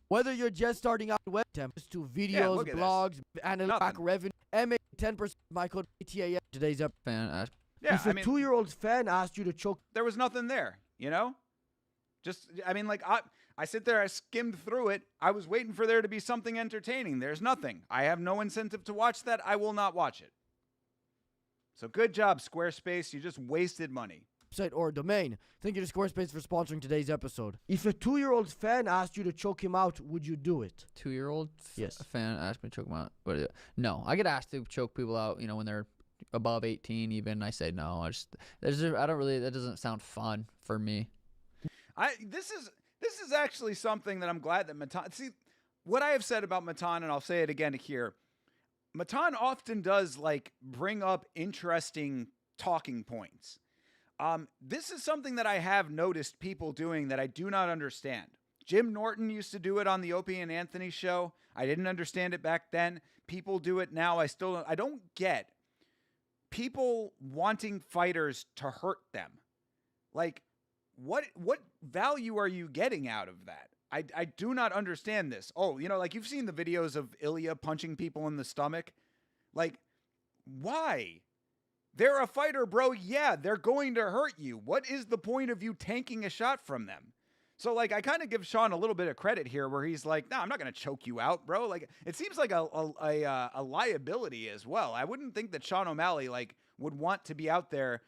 S2: Whether you're just starting out web temps to videos, blogs, analytic revenue, MA 10% my code TAM today's up.
S3: Fan,
S2: yeah, if a 2-year-old fan asked you to choke,
S1: there was nothing there, you know? I sit there, I skimmed through it. I was waiting for there to be something entertaining. There's nothing. I have no incentive to watch that. I will not watch it. So good job, Squarespace. You just wasted money.
S2: Website or domain. Thank you to Squarespace for sponsoring today's episode. If a 2-year-old fan asked you to choke him out, would you do it?
S3: 2-year-old
S2: yes.
S3: Fan asked me to choke him out. No, I get asked to choke people out, when they're above 18 even. I say no. That doesn't sound fun for me.
S1: This is actually something that I'm glad that Matan... See, what I have said about Matan, and I'll say it again here, Matan often does, bring up interesting talking points. This is something that I have noticed people doing that I do not understand. Jim Norton used to do it on the Opie and Anthony show. I didn't understand it back then. People do it now. I don't get people wanting fighters to hurt them. What value are you getting out of that? I do not understand this. Oh, you've seen the videos of Ilya punching people in the stomach. Why? They're a fighter, bro. Yeah, they're going to hurt you. What is the point of you tanking a shot from them? So, I kind of give Sean a little bit of credit here where he's like, I'm not going to choke you out, bro. It seems like a liability as well. I wouldn't think that Sean O'Malley, would want to be out there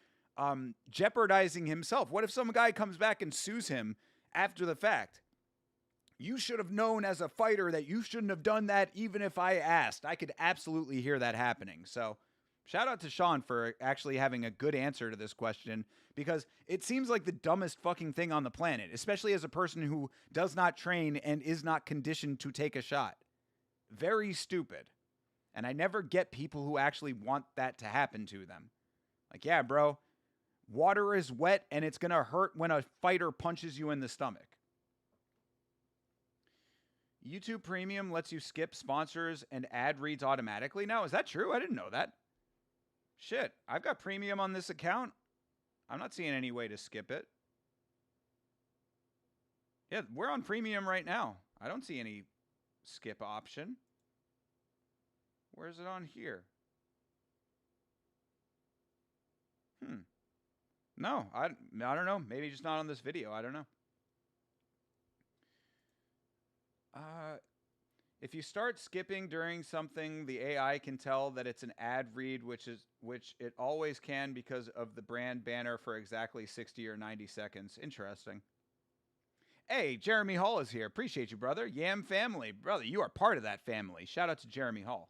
S1: jeopardizing himself. What if some guy comes back and sues him after the fact? You should have known as a fighter that you shouldn't have done that even if I asked. I could absolutely hear that happening. So shout out to Sean for actually having a good answer to this question, because it seems like the dumbest fucking thing on the planet, especially as a person who does not train and is not conditioned to take a shot. Very stupid. And I never get people who actually want that to happen to them. Yeah, bro, water is wet and it's going to hurt when a fighter punches you in the stomach. YouTube Premium lets you skip sponsors and ad reads automatically now. Is that true? I didn't know that. Shit, I've got Premium on this account. I'm not seeing any way to skip it. Yeah, we're on Premium right now. I don't see any skip option. Where is it on here? No, I don't know. Maybe just not on this video. I don't know. If you start skipping during something, the AI can tell that it's an ad read, which it always can because of the brand banner for exactly 60 or 90 seconds. Interesting. Hey, Jeremy Hall is here. Appreciate you, brother. Yam family. Brother, you are part of that family. Shout out to Jeremy Hall.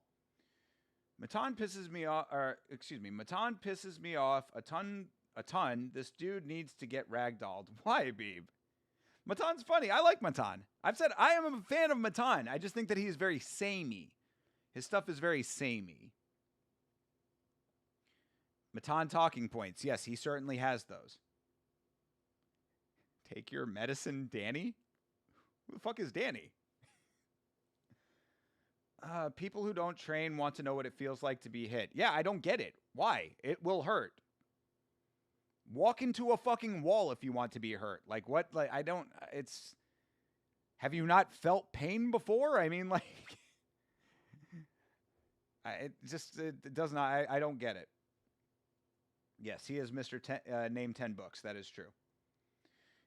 S1: Matan pisses me off, Matan pisses me off a ton. This dude needs to get ragdolled. Why, Beeb? Matan's funny. I like Matan. I've said I am a fan of Matan. I just think that he is very samey. His stuff is very samey. Matan talking points. Yes, he certainly has those. Take your medicine, Danny? Who the fuck is Danny? People who don't train want to know what it feels like to be hit. Yeah, I don't get it. Why? It will hurt. Walk into a fucking wall if you want to be hurt. Like, what? Like, I don't... It's... Have you not felt pain before? I mean, like... it does not... I don't get it. Yes, he is Mr. Name 10 books. That is true.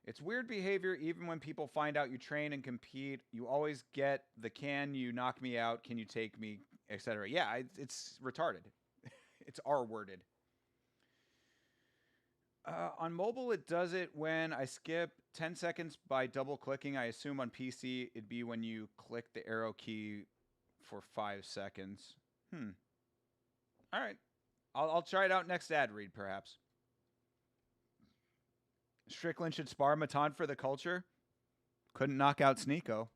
S1: It's weird behavior even when people find out you train and compete. You always get the can you knock me out, can you take me, etc. Yeah, it's retarded. It's R-worded. On mobile, it does it when I skip 10 seconds by double-clicking. I assume on PC, it'd be when you click the arrow key for 5 seconds. All right. I'll try it out next ad read, perhaps. Strickland should spar Matan for the culture. Couldn't knock out Sneeko.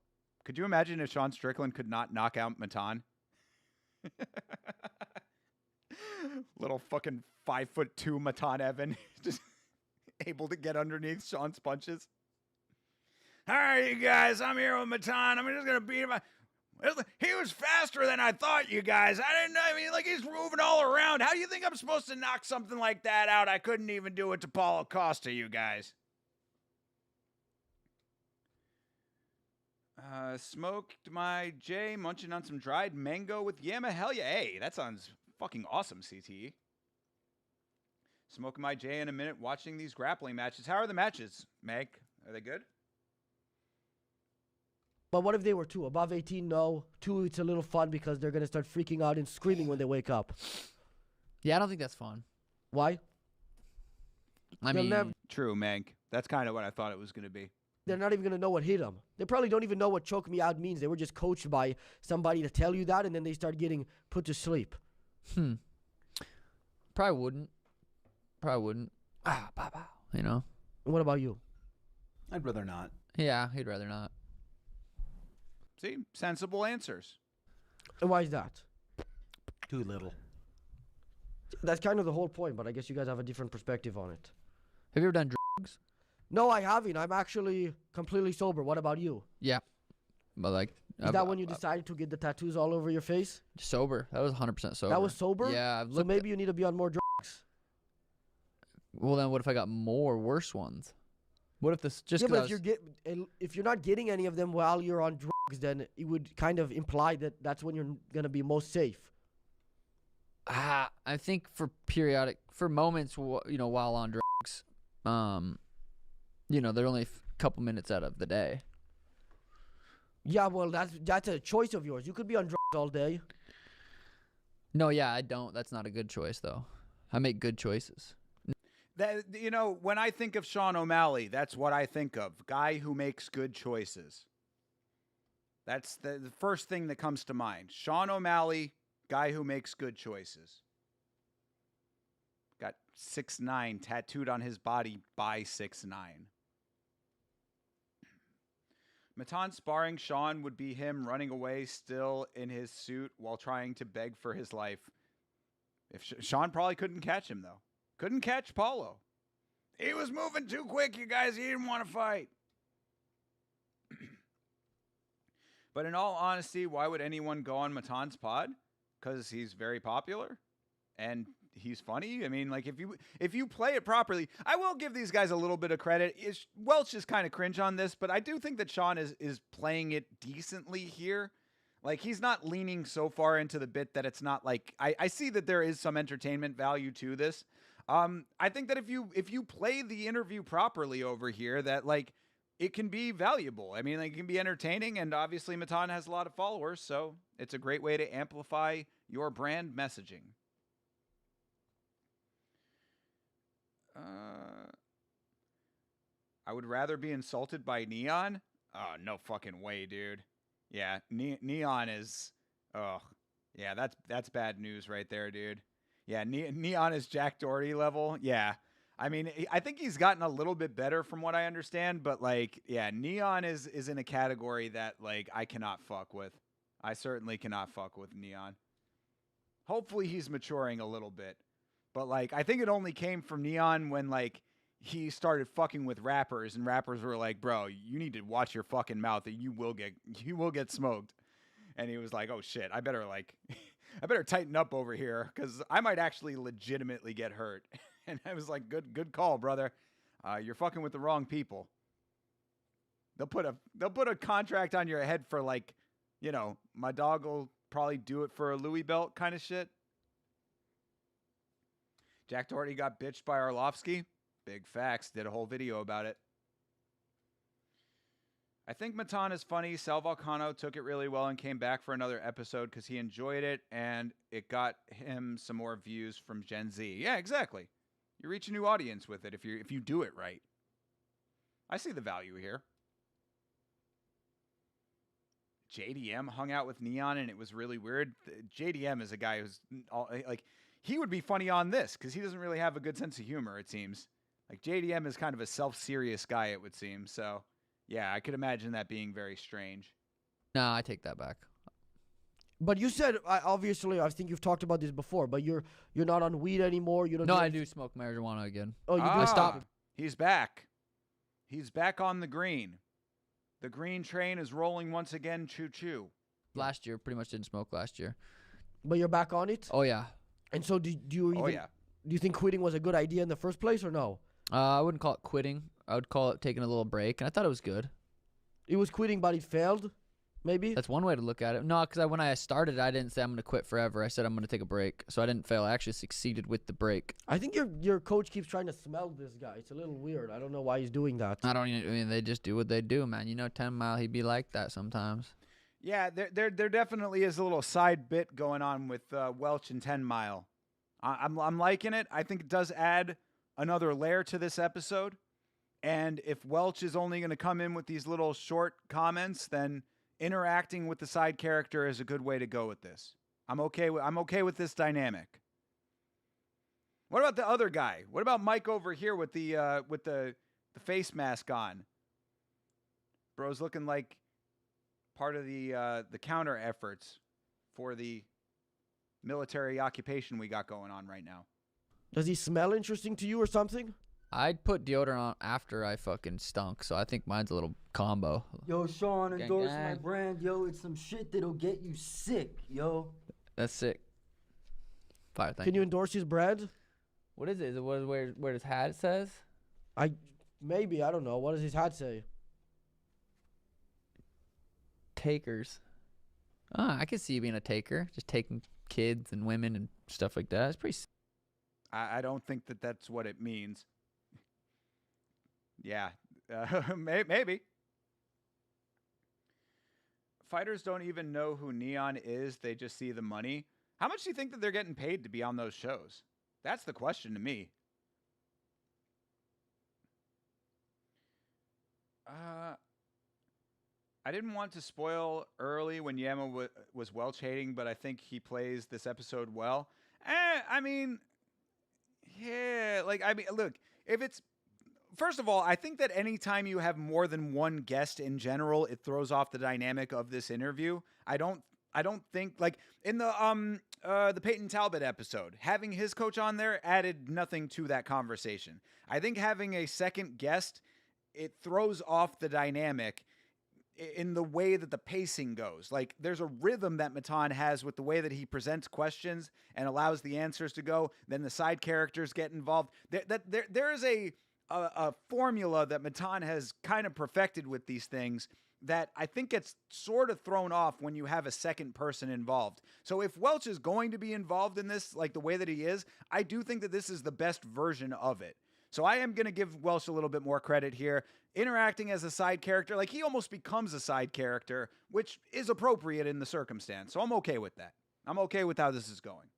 S1: Could you imagine if Sean Strickland could not knock out Matan? Little fucking 5'2" Matan Even, just able to get underneath Sean's punches. All right, you guys, I'm here with Matan. I'm just gonna beat him. He was faster than I thought, you guys. I mean, like, he's moving all around. How do you think I'm supposed to knock something like that out? I couldn't even do it to Paulo Costa, you guys. Smoked my J, munching on some dried mango with Yama. Hell yeah. Hey, that sounds fucking awesome, CT. Smoking my J in a minute, watching these grappling matches. How are the matches, Meg? Are they good?
S2: But what if they were 2? Above 18, no. 2, it's a little fun because they're going to start freaking out and screaming when they wake up.
S3: Yeah, I don't think that's fun.
S2: Why?
S3: I
S2: They'll
S3: mean,
S2: nev-
S1: True, Meg. That's kind of what I thought it was going to be.
S2: They're not even going to know what hit them. They probably don't even know what choke me out means. They were just coached by somebody to tell you that, and then they start getting put to sleep.
S3: Probably wouldn't. Bow, bow. You know?
S2: And what about you?
S4: I'd rather not.
S3: Yeah, he'd rather not.
S1: See? Sensible answers.
S2: And why is that?
S4: Too little.
S2: That's kind of the whole point, but I guess you guys have a different perspective on it.
S3: Have you ever done drugs?
S2: No, I haven't. I'm actually completely sober. What about you?
S3: Yeah. But like...
S2: Is that when you decided to get the tattoos all over your face?
S3: Sober. That was 100% sober.
S2: That was sober?
S3: Yeah.
S2: So maybe you need to be on more drugs.
S3: Well, then what if I got more worse ones? What if this just...
S2: Yeah, but if you're not getting any of them while you're on drugs, then it would kind of imply that that's when you're going to be most safe.
S3: I think for moments, while on drugs, they're only a couple minutes out of the day.
S2: Yeah, well, that's a choice of yours. You could be on drugs all day.
S3: No, yeah, I don't. That's not a good choice, though. I make good choices.
S1: That, when I think of Sean O'Malley, that's what I think of. Guy who makes good choices. That's the first thing that comes to mind. Sean O'Malley, guy who makes good choices. Got 6'9" tattooed on his body by 6'9". Matan sparring Sean would be him running away still in his suit while trying to beg for his life. If Sean probably couldn't catch him, though. Couldn't catch Paulo. He was moving too quick, you guys. He didn't want to fight. But in all honesty, why would anyone go on Matan's pod? Because he's very popular and he's funny. I mean, like if you play it properly, I will give these guys a little bit of credit. Welch is kind of cringe on this, but I do think that Sean is playing it decently here. Like he's not leaning so far into the bit that it's not like I see that there is some entertainment value to this. I think that if you play the interview properly over here, that like it can be valuable. I mean, like, it can be entertaining, and obviously Matan has a lot of followers, so it's a great way to amplify your brand messaging. I would rather be insulted by Neon. Oh, no fucking way, dude. Yeah, Neon is. Oh, yeah, that's bad news right there, dude. Yeah, Neon is Jack Doherty level. Yeah. I mean, I think he's gotten a little bit better from what I understand, but like, yeah, Neon is in a category that like I cannot fuck with. I certainly cannot fuck with Neon. Hopefully he's maturing a little bit. But like, I think it only came from Neon when like he started fucking with rappers and rappers were like, "Bro, you need to watch your fucking mouth or you will get smoked." And he was like, "Oh shit, I better tighten up over here cuz I might actually legitimately get hurt." And I was like, good call, brother. You're fucking with the wrong people. They'll put a contract on your head for like, you know, my dog will probably do it for a Louis belt kind of shit. Jack Doherty got bitched by Arlovsky. Big facts. Did a whole video about it. I think Matan is funny. Sal Volcano took it really well and came back for another episode because he enjoyed it and it got him some more views from Gen Z. Yeah, exactly. You reach a new audience with it if you do it right. I see the value here. JDM hung out with Neon and it was really weird. JDM is a guy who's like, he would be funny on this because he doesn't really have a good sense of humor, it seems. Like JDM is kind of a self-serious guy, it would seem. So yeah, I could imagine that being very strange.
S3: No, I take that back.
S2: But you said obviously I think you've talked about this before, but you're not on weed anymore. You don't.
S3: No, I do smoke marijuana again.
S2: Oh, you do.
S3: I stopped.
S1: He's back. He's back on the green. The green train is rolling once again. Choo choo.
S3: Last year, pretty much didn't smoke last year.
S2: But you're back on it.
S3: Oh yeah.
S2: And so do you even?
S1: Oh yeah.
S2: Do you think quitting was a good idea in the first place or no?
S3: I wouldn't call it quitting. I would call it taking a little break, and I thought it was good.
S2: It was quitting, but it failed. Maybe
S3: that's one way to look at it. No, because when I started, I didn't say I'm going to quit forever. I said I'm going to take a break, so I didn't fail. I actually succeeded with the break.
S2: I think your coach keeps trying to smell this guy. It's a little weird. I don't know why he's doing that.
S3: I mean, they just do what they do, man. You know, 10 Mile, he'd be like that sometimes.
S1: Yeah, there definitely is a little side bit going on with Welch and 10 Mile. I'm liking it. I think it does add another layer to this episode. And if Welch is only going to come in with these little short comments, then interacting with the side character is a good way to go with this. I'm okay with this dynamic. What about the other guy? What about Mike over here with the face mask on? Bro's looking like part of the counter efforts for the military occupation we got going on right now.
S2: Does he smell interesting to you or something?
S3: I'd put deodorant on after I fucking stunk, so I think mine's a little combo.
S5: Yo, Sean,
S3: Gang,
S5: endorse
S3: gang.
S5: my brand. Yo, it's some shit that'll get you sick, yo.
S3: That's sick. Fire, thank
S2: Can you endorse his brand?
S3: What is it? Is it where his hat says?
S2: I don't know. What does his hat say?
S3: Takers. I could see you being a taker, just taking kids and women and stuff like that. It's pretty.
S1: I don't think that that's what it means. Yeah, maybe. Fighters don't even know who Neon is. They just see the money. How much do you think that they're getting paid to be on those shows? That's the question to me. I didn't want to spoil early when Yama was Welch hating, but I think he plays this episode well. I mean, yeah, look, if it's, first of all, I think that anytime you have more than one guest in general, it throws off the dynamic of this interview. I don't think, like, in the Peyton Talbot episode, having his coach on there added nothing to that conversation. I think having a second guest, it throws off the dynamic. in the way that the pacing goes. Like there's a rhythm that Matan has with the way that he presents questions and allows the answers to go. Then the side characters get involved. There is a formula that Matan has kind of perfected with these things that I think gets sort of thrown off when you have a second person involved. So if Welch is going to be involved in this, like the way that he is, I do think that this is the best version of it. So I am going to give Welch a little bit more credit here. Interacting as a side character, like he almost becomes a side character, which is appropriate in the circumstance. So I'm okay with that. I'm okay with how this is going.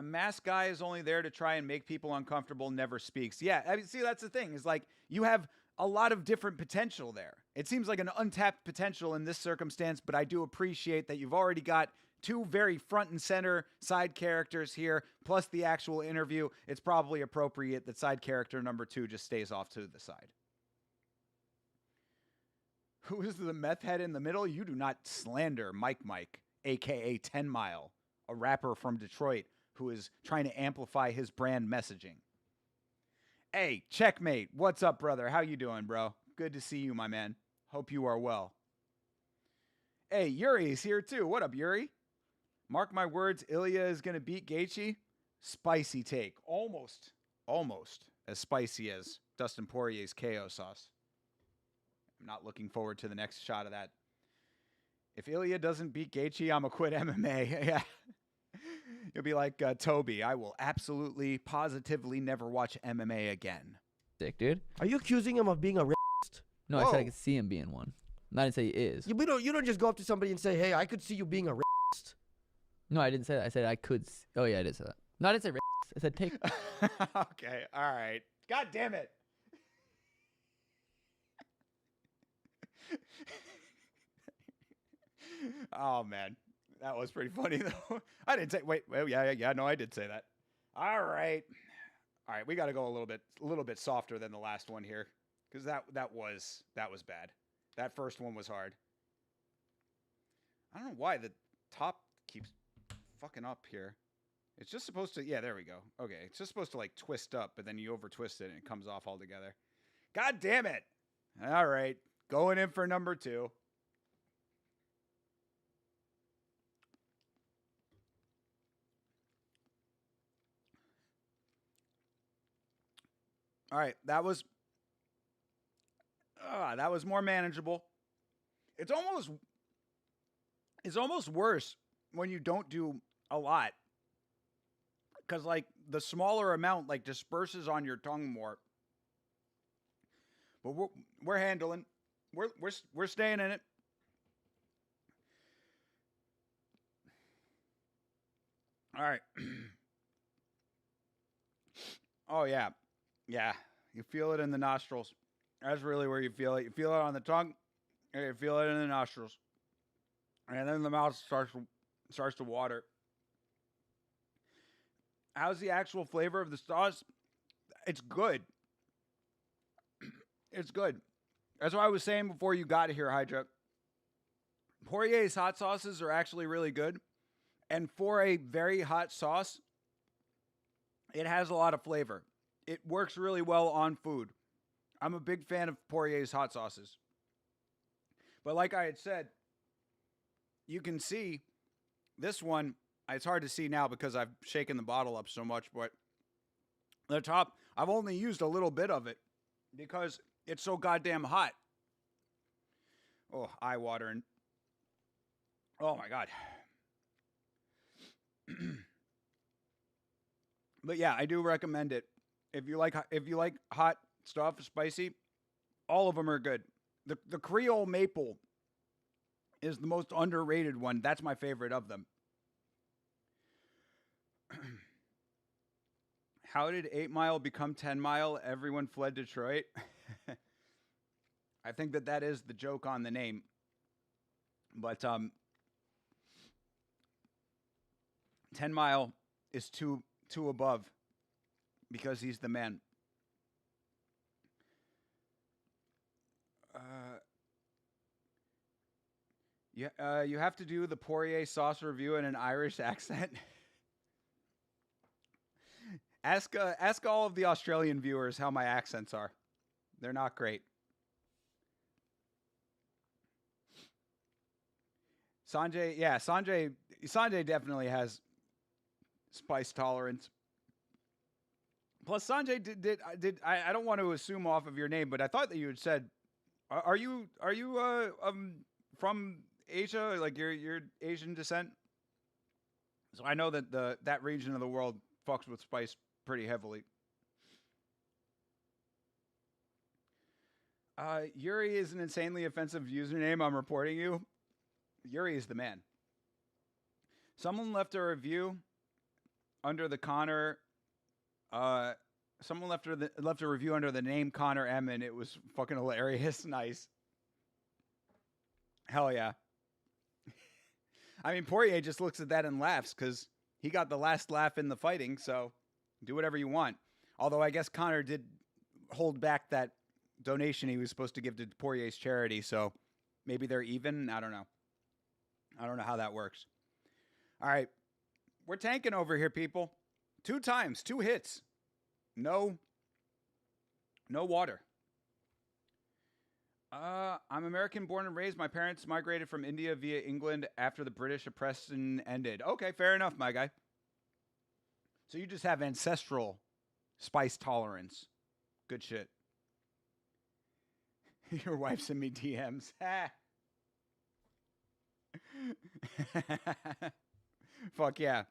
S1: Mask guy is only there to try and make people uncomfortable, never speaks. Yeah, I mean, see, that's the thing. Is like you have a lot of different potential there. It seems like an untapped potential in this circumstance, but I do appreciate that you've already got two very front and center side characters here, plus the actual interview. It's probably appropriate that side character number 2 just stays off to the side. Who is the meth head in the middle? You do not slander Mike, a.k.a. 10 Mile, a rapper from Detroit who is trying to amplify his brand messaging. Hey, Checkmate. What's up, brother? How you doing, bro? Good to see you, my man. Hope you are well. Hey, Yuri's here too. What up, Yuri? Mark my words, Ilya is going to beat Gaethje. Spicy take. Almost as spicy as Dustin Poirier's KO sauce. I'm not looking forward to the next shot of that. If Ilya doesn't beat Gaethje, I'm going to quit MMA. Yeah. You'll be like Toby. I will absolutely, positively never watch MMA again.
S3: Sick, dude.
S2: Are you accusing him of being a racist?
S3: No, I said I could see him being one. I didn't say he is.
S2: You don't just go up to somebody and say, hey, I could see you being a racist.
S3: No, I didn't say that. I said I could. Oh, yeah, I did say that. No, I didn't say racist. I said take.
S1: Okay, all right. God damn it. Oh, man. That was pretty funny, though. I didn't say. Wait. Well, yeah. No, I did say that. All right. We got to go a little bit softer than the last one here, because that was bad. That first one was hard. I don't know why the top keeps fucking up here. It's just supposed to. Yeah, there we go. Okay, it's just supposed to like twist up, but then you over twist it and it comes off altogether. God damn it! All right, going in for number 2. All right, that was more manageable. It's almost worse when you don't do a lot, because like the smaller amount like disperses on your tongue more. But we're handling, we're staying in it. All right. Oh yeah. Yeah, you feel it in the nostrils. That's really where you feel it. You feel it on the tongue, and you feel it in the nostrils. And then the mouth starts to water. How's the actual flavor of the sauce? It's good. It's good. That's what I was saying before you got here, Hydra. Poirier's hot sauces are actually really good. And for a very hot sauce, it has a lot of flavor. It works really well on food. I'm a big fan of Poirier's hot sauces. But like I had said, you can see this one. It's hard to see now because I've shaken the bottle up so much, but the top, I've only used a little bit of it because it's so goddamn hot. Oh, eye watering. Oh my God. But yeah, I do recommend it. If you like hot stuff, spicy, all of them are good. The Creole maple is the most underrated one. That's my favorite of them. How did 8 Mile become 10 Mile? Everyone fled Detroit. I think that is the joke on the name. But 10 Mile is two above because he's the man. You have to do the Poirier sauce review in an Irish accent. Ask all of the Australian viewers how my accents are. They're not great. Sanjay, yeah, Sanjay definitely has spice tolerance. Plus, Sanjay I don't want to assume off of your name, but I thought that you had said, are you from Asia? Like you're Asian descent? So I know that that region of the world fucks with spice pretty heavily. Yuri is an insanely offensive username. I'm reporting you. Yuri is the man. Someone left a review under the Connor. Someone left a review under the name Connor M, and it was fucking hilarious. Nice. Hell yeah. I mean, Poirier just looks at that and laughs because he got the last laugh in the fighting. So do whatever you want. Although I guess Connor did hold back that donation he was supposed to give to Poirier's charity. So maybe they're even. I don't know. I don't know how that works. All right. We're tanking over here, people. 2 times, 2 hits. No water. I'm American born and raised. My parents migrated from India via England after the British oppression ended. Okay, fair enough, my guy. So you just have ancestral spice tolerance. Good shit. Your wife sent me DMs. Fuck yeah.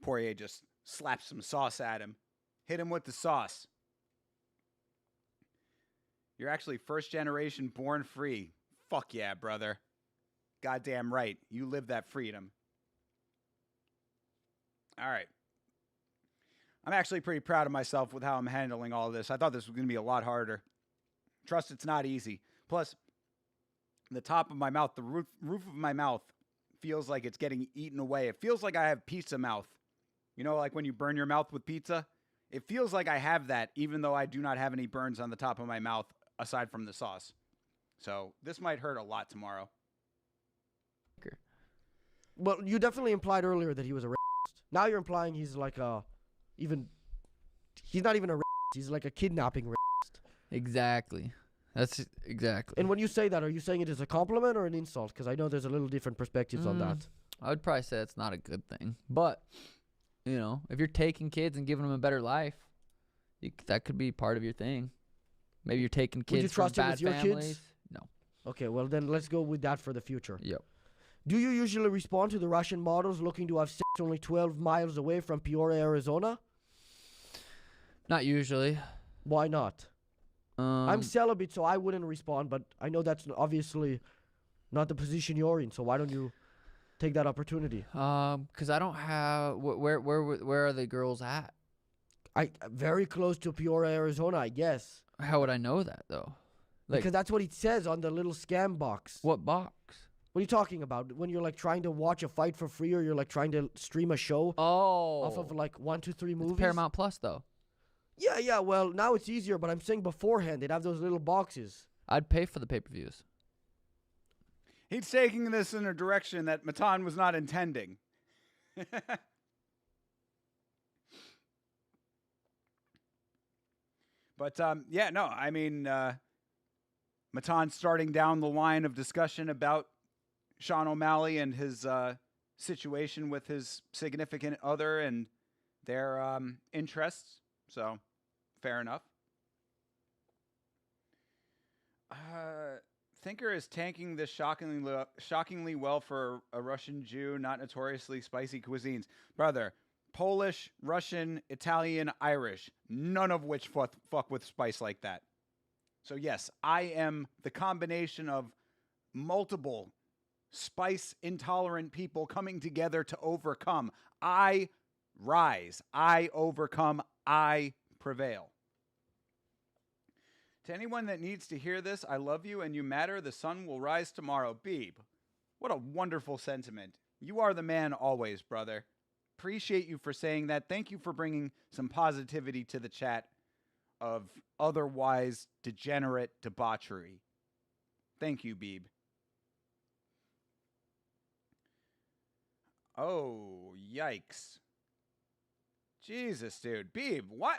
S1: Poirier just slapped some sauce at him. Hit him with the sauce. You're actually first generation born free. Fuck yeah, brother. Goddamn right. You live that freedom. All right. I'm actually pretty proud of myself with how I'm handling all of this. I thought this was going to be a lot harder. Trust, it's not easy. Plus, the top of my mouth, the roof of my mouth feels like it's getting eaten away. It feels like I have pizza mouth. You know, like when you burn your mouth with pizza? It feels like I have that, even though I do not have any burns on the top of my mouth aside from the sauce. So this might hurt a lot tomorrow.
S2: Well, you definitely implied earlier that he was a racist. Now you're implying he's like he's not even a racist. He's like a kidnapping racist.
S3: Exactly. That's exactly.
S2: And when you say that, are you saying it as a compliment or an insult? Because I know there's a little different perspectives on that.
S3: I would probably say it's not a good thing. But, you know, if you're taking kids and giving them a better life, that could be part of your thing. Maybe you're taking kids
S2: Would you trust
S3: from
S2: him
S3: bad
S2: with your
S3: families.
S2: kids?
S3: No.
S2: Okay, well then let's go with that for the future.
S3: Yep.
S2: Do you usually respond to the Russian models looking to have sex only 12 miles away from Peoria, Arizona?
S3: Not usually.
S2: Why not? I'm celibate, so I wouldn't respond, but I know that's obviously not the position you're in, so why don't you take that opportunity?
S3: Because I don't have... Where are the girls at?
S2: Very close to Peoria, Arizona, I guess.
S3: How would I know that, though? Like,
S2: Because that's what it says on the little scam box.
S3: what box?
S2: What are you talking about? When you're like trying to watch a fight for free, or you're like trying to stream a show
S3: Oh.
S2: off of like 1, 2, 3 movies?
S3: It's Paramount Plus, though.
S2: Yeah, well, now it's easier, but I'm saying beforehand, they'd have those little boxes.
S3: I'd pay for the pay-per-views.
S1: He's taking this in a direction that Matan was not intending. But, yeah, no, I mean, Matan's starting down the line of discussion about Sean O'Malley and his situation with his significant other and their interests. So, fair enough. Thinker is tanking this shockingly well for a Russian Jew, not notoriously spicy cuisines. Brother, Polish, Russian, Italian, Irish, none of which fuck with spice like that. So yes, I am the combination of multiple spice intolerant people coming together to overcome. I rise, I overcome, I prevail. To anyone that needs to hear this, I love you and you matter. The sun will rise tomorrow. Beeb, what a wonderful sentiment. You are the man always, brother. Appreciate you for saying that. Thank you for bringing some positivity to the chat of otherwise degenerate debauchery. Thank you, Beeb. Oh, yikes. Jesus, dude. Beeb, why?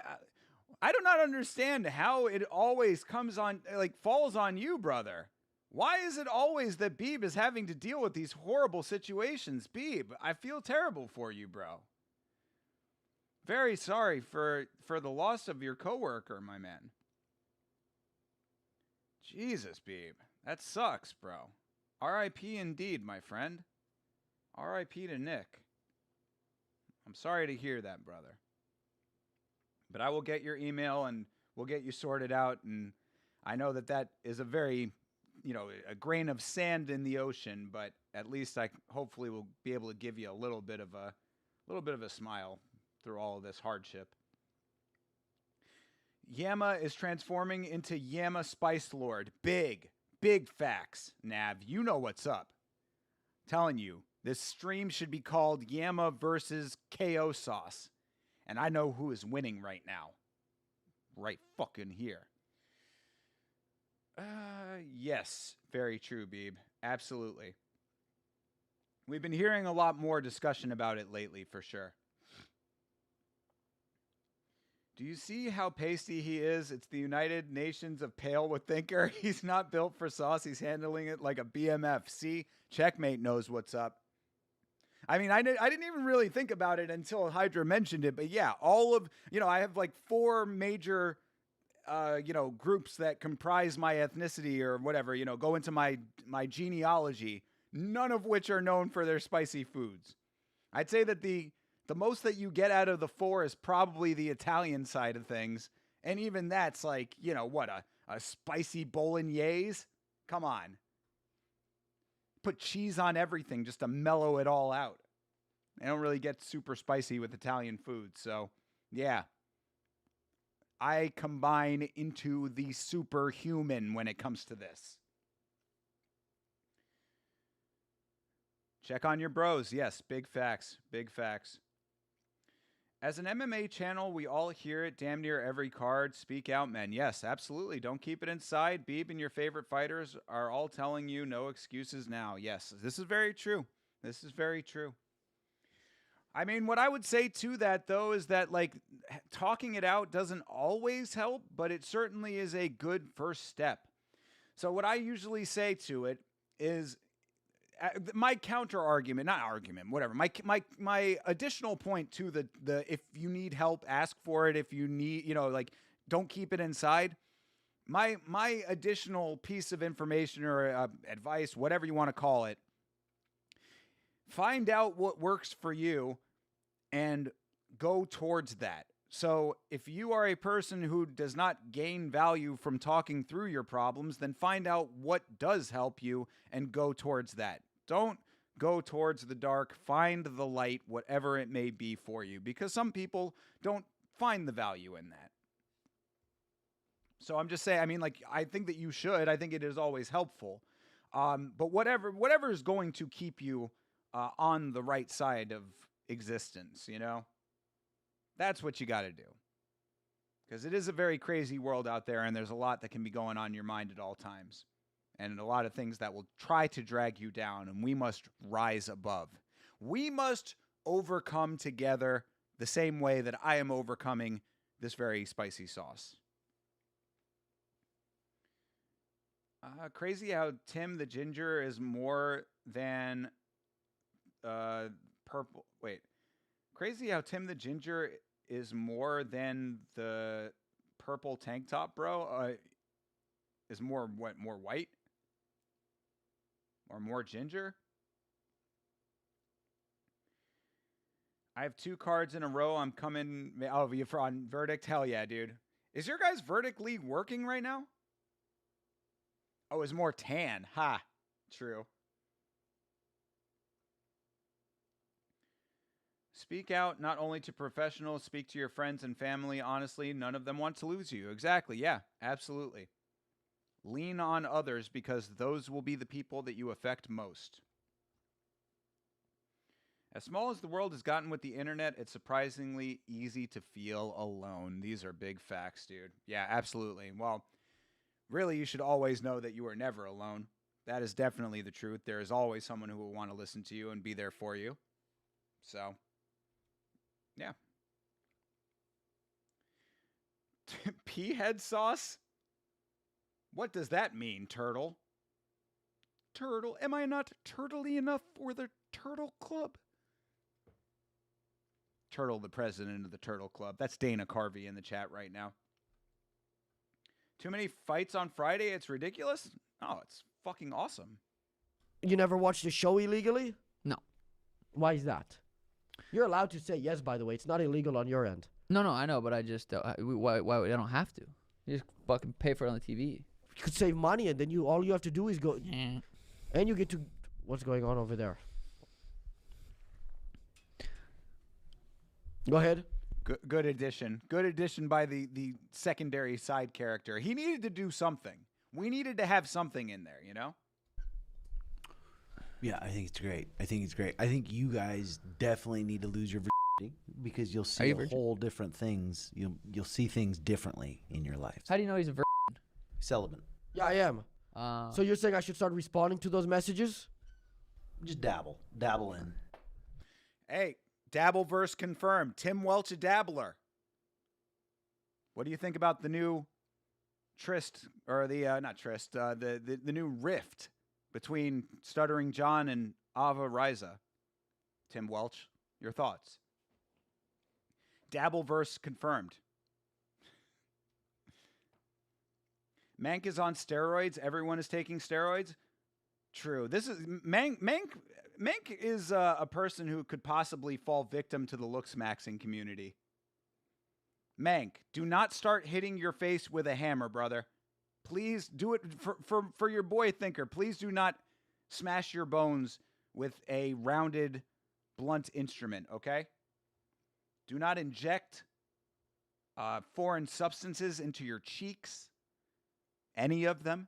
S1: I do not understand how it always comes on, like, falls on you, brother. Why is it always that Beeb is having to deal with these horrible situations? Beeb, I feel terrible for you, bro. Very sorry for the loss of your coworker, my man. Jesus, Beeb. That sucks, bro. R.I.P. indeed, my friend. R.I.P. to Nick. I'm sorry to hear that, brother. But I will get your email and we'll get you sorted out. And I know that is a very, a grain of sand in the ocean, but at least I hopefully will be able to give you a little bit of a smile through all of this hardship. Yama is transforming into Yama Spice Lord. Big facts, Nav. You know what's up. Telling you, this stream should be called Yama versus KO Sauce. And I know who is winning right now. Right fucking here. Yes, very true, Beeb. Absolutely. We've been hearing a lot more discussion about it lately, for sure. Do you see how pasty he is? It's the United Nations of Pale with Thinker. He's not built for sauce. He's handling it like a BMF. See? Checkmate knows what's up. I mean, I didn't even really think about it until Hydra mentioned it. But yeah, all of, I have like 4 major, groups that comprise my ethnicity or whatever, go into my genealogy, none of which are known for their spicy foods. I'd say that the most that you get out of the 4 is probably the Italian side of things. And even that's like, a spicy bolognese? Come on. Put cheese on everything just to mellow it all out. They don't really get super spicy with Italian food. So, yeah. I combine into the superhuman when it comes to this. Check on your bros. Yes, big facts. Big facts. As an MMA channel, we all hear it damn near every card. Speak out, men. Yes, absolutely. Don't keep it inside. Beeb and your favorite fighters are all telling you no excuses now. Yes, this is very true. This is very true. I mean, what I would say to that, though, is that, like, talking it out doesn't always help, but it certainly is a good first step. So what I usually say to it is, my counter argument, not argument, whatever. My additional point to the if you need help, ask for it. If you need, don't keep it inside. My additional piece of information or advice, whatever you want to call it, find out what works for you and go towards that. So if you are a person who does not gain value from talking through your problems, then find out what does help you and go towards that. Don't go towards the dark. Find the light, whatever it may be for you, because some people don't find the value in that. So I'm just saying, I mean, like, I think that you should. I think it is always helpful. But whatever is going to keep you on the right side of existence, that's what you got to do. Because it is a very crazy world out there, and there's a lot that can be going on in your mind at all times. And a lot of things that will try to drag you down, and we must rise above. We must overcome together the same way that I am overcoming this very spicy sauce. Crazy how Tim the Ginger is more than purple. Wait. Crazy how Tim the Ginger is more than the purple tank top, bro. Is more what? More white? Or more ginger? I have 2 cards in a row. I'm coming. Oh, you're on Verdict? Hell yeah, dude. Is your guys' Verdict League working right now? Oh, it's more tan. Ha. True. Speak out not only to professionals, speak to your friends and family. Honestly, none of them want to lose you. Exactly. Yeah, absolutely. Lean on others because those will be the people that you affect most. As small as the world has gotten with the internet, it's surprisingly easy to feel alone. These are big facts, dude. Yeah, absolutely. Well, really, you should always know that you are never alone. That is definitely the truth. There is always someone who will want to listen to you and be there for you. So, yeah. Pea head sauce? What does that mean, turtle? turtle? Am I not turtly enough for the Turtle Club? Turtle, the president of the Turtle Club. That's Dana Carvey in the chat right now. Too many fights on Friday? It's ridiculous? Oh, it's fucking awesome.
S2: You never watched the show illegally?
S3: No.
S2: Why is that? You're allowed to say yes, by the way. It's not illegal on your end.
S3: No, I know, but I just why I don't have to. You just fucking pay for it on the TV.
S2: You could save money, and then all you have to do is go, and you get to what's going on over there. Go ahead.
S1: Good addition. Good addition by the secondary side character. He needed to do something. We needed to have something in there, you know?
S4: Yeah, I think it's great. I think you guys definitely need to lose your virginity because you'll see whole different things. You'll see things differently in your life.
S3: How do you know he's a
S4: Celibate.
S2: Yeah, I am. So you're saying I should start responding to those messages?
S4: Just dabble in.
S1: Hey, Dabbleverse confirmed. Tim Welch a dabbler. What do you think about the new tryst, or not tryst, the new rift between Stuttering John and Ava Riza? Tim Welch, your thoughts? Dabbleverse confirmed. Mank is on steroids. Everyone is taking steroids. True. This is Mank is a person who could possibly fall victim to the looks maxing community. Mank, do not start hitting your face with a hammer, brother. Please do it for your boy Thinker. Please do not smash your bones with a rounded, blunt instrument, okay? Do not inject foreign substances into your cheeks, any of them.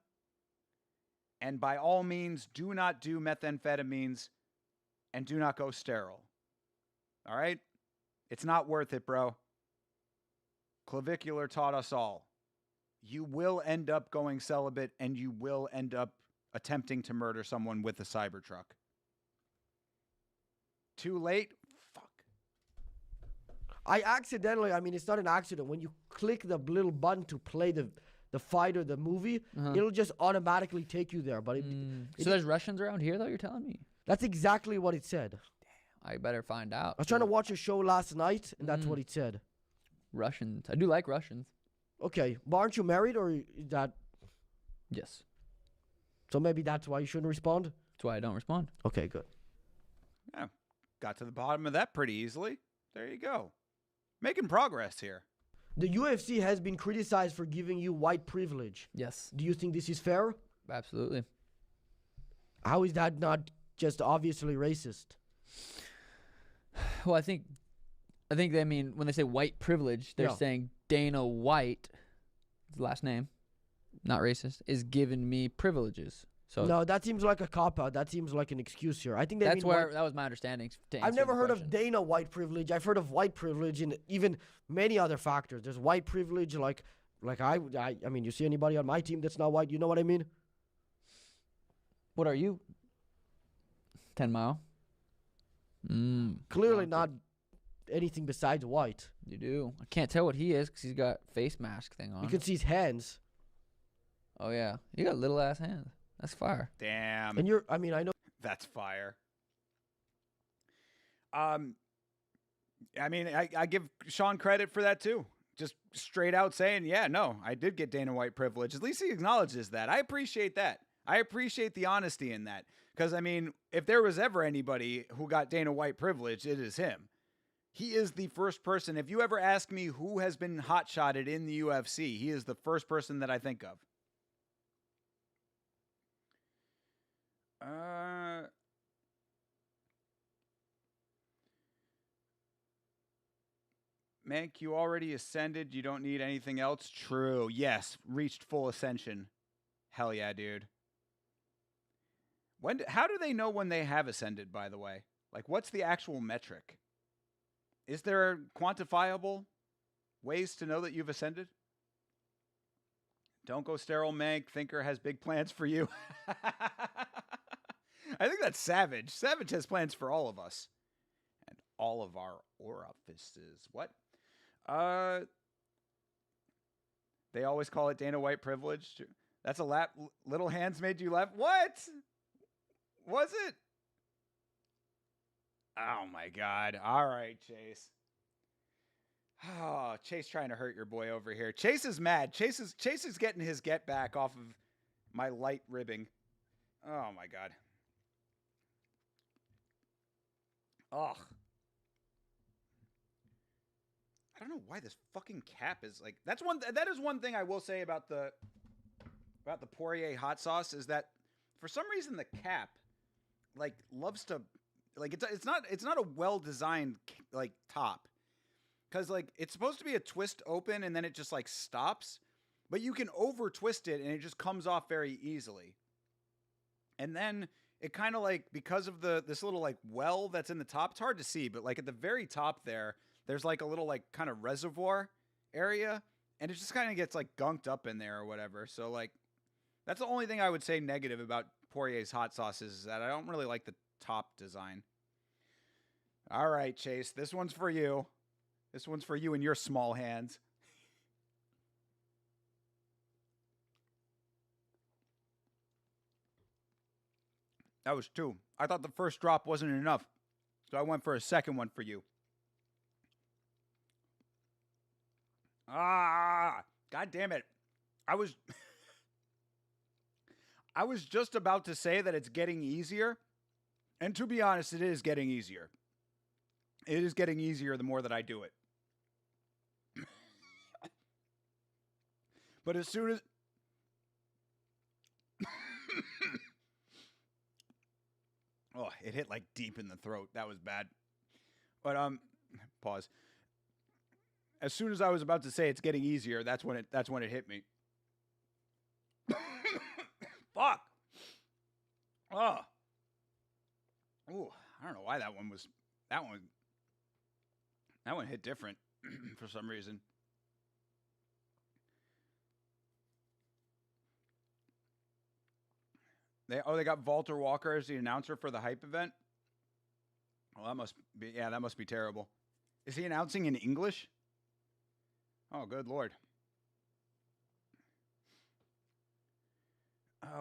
S1: And by all means, do not do methamphetamines and do not go sterile. All right? It's not worth it, bro. Clavicular taught us all. You will end up going celibate and you will end up attempting to murder someone with a Cybertruck. Too late? Fuck.
S2: I accidentally, it's not an accident. When you click the little button to play the fight or the movie, it'll just automatically take you there. But
S3: so there's Russians around here, though, you're telling me?
S2: That's exactly what it said.
S3: I better find out.
S2: I was trying to watch a show last night, and that's what it said.
S3: Russians. I do like Russians.
S2: Okay, but aren't you married, or is that?
S3: Yes.
S2: So maybe that's why you shouldn't respond?
S3: That's why I don't respond.
S2: Okay, good.
S1: Yeah, got to the bottom of that pretty easily. There you go. Making progress here.
S2: The UFC has been criticized for giving you white privilege.
S3: Yes.
S2: Do you think this is fair?
S3: Absolutely.
S2: How is that not just obviously racist?
S3: Well, I think they mean when they say white privilege, they're saying Dana White, his last name, not racist, is giving me privileges. So
S2: no, that seems like a cop-out. That seems like an excuse here. I think they
S3: that's
S2: mean
S3: where that was my understanding.
S2: I've never heard of Dana white privilege. I've heard of white privilege and even many other factors. There's white privilege, like I mean, you see anybody on my team that's not white? You know what I mean?
S3: What are you? 10 Mile.
S2: Clearly not anything besides white.
S3: You do. I can't tell what he is because he's got face mask thing on.
S2: You can see his hands.
S3: Oh yeah, you got little ass hands. That's fire.
S1: Damn.
S2: And I know.
S1: That's fire. I give Sean credit for that too. Just straight out saying, yeah, no, I did get Dana White privilege. At least he acknowledges that. I appreciate that. I appreciate the honesty in that. Because, if there was ever anybody who got Dana White privilege, it is him. He is the first person. If you ever ask me who has been hotshotted in the UFC, he is the first person that I think of. Mank, you already ascended. You don't need anything else. True. Yes. Reached full ascension. Hell yeah, dude. How do they know when they have ascended, by the way? Like, what's the actual metric? Is there quantifiable ways to know that you've ascended? Don't go sterile, Mank. Thinker has big plans for you. I think that's Savage. Savage has plans for all of us. And all of our orifices. What? They always call it Dana White privilege. That's a Little hands made you laugh. What? Was it? Oh my God. All right, Chase. Oh, Chase trying to hurt your boy over here. Chase is mad. Chase is getting his get back off of my light ribbing. Oh my God. Ugh. I don't know why this fucking cap is like. That is one thing I will say about the Poirier hot sauce is that for some reason the cap like loves to like it's not a well designed like top. Because, like, it's supposed to be a twist open and then it just, like, stops. But you can over-twist it and it just comes off very easily. And then it kind of, like, because of this little, like, well that's in the top, it's hard to see. But, like, at the very top there's, like, a little, like, kind of reservoir area. And it just kind of gets, like, gunked up in there or whatever. So, like, that's the only thing I would say negative about Poirier's hot sauce is that I don't really like the top design. All right, Chase, this one's for you. This one's for you and your small hands. That was 2. I thought the first drop wasn't enough, so I went for a second one for you. Ah, God damn it. I was just about to say that it's getting easier, and to be honest, it is getting easier. It is getting easier the more that I do it. But as soon as... oh, it hit like deep in the throat. That was bad. But, pause. As soon as I was about to say it's getting easier, that's when it hit me. Fuck. Oh. Ooh, I don't know why that one hit different for some reason. They got Walter Walker as the announcer for the hype event. Well, that must be terrible. Is he announcing in English? Oh, good Lord.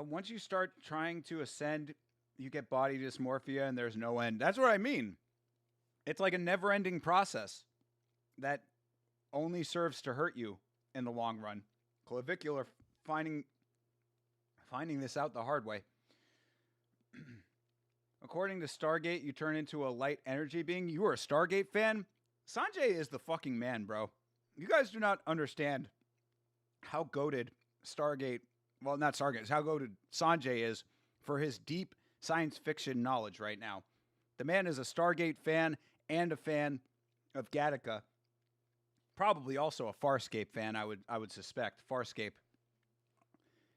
S1: Once you start trying to ascend, you get body dysmorphia and there's no end. That's what I mean. It's like a never-ending process that only serves to hurt you in the long run. Clavicular finding this out the hard way. According to Stargate, you turn into a light energy being. You are a Stargate fan? Sanjay is the fucking man, bro. You guys do not understand how goated Stargate, well, not Stargate, how goated Sanjay is for his deep science fiction knowledge right now. The man is a Stargate fan and a fan of Gattaca. Probably also a Farscape fan, I would suspect. Farscape.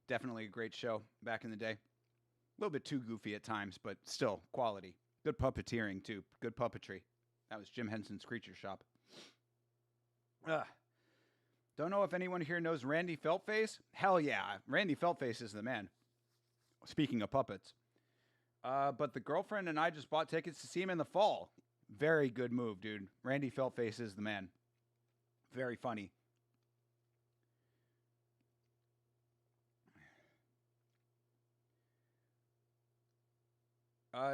S1: Definitely a great show back in the day. A little bit too goofy at times, but still quality. Good puppeteering, too. Good puppetry. That was Jim Henson's Creature Shop. Don't know if anyone here knows Randy Feltface. Hell yeah. Randy Feltface is the man. Speaking of puppets. But the girlfriend and I just bought tickets to see him in the fall. Very good move, dude. Randy Feltface is the man. Very funny.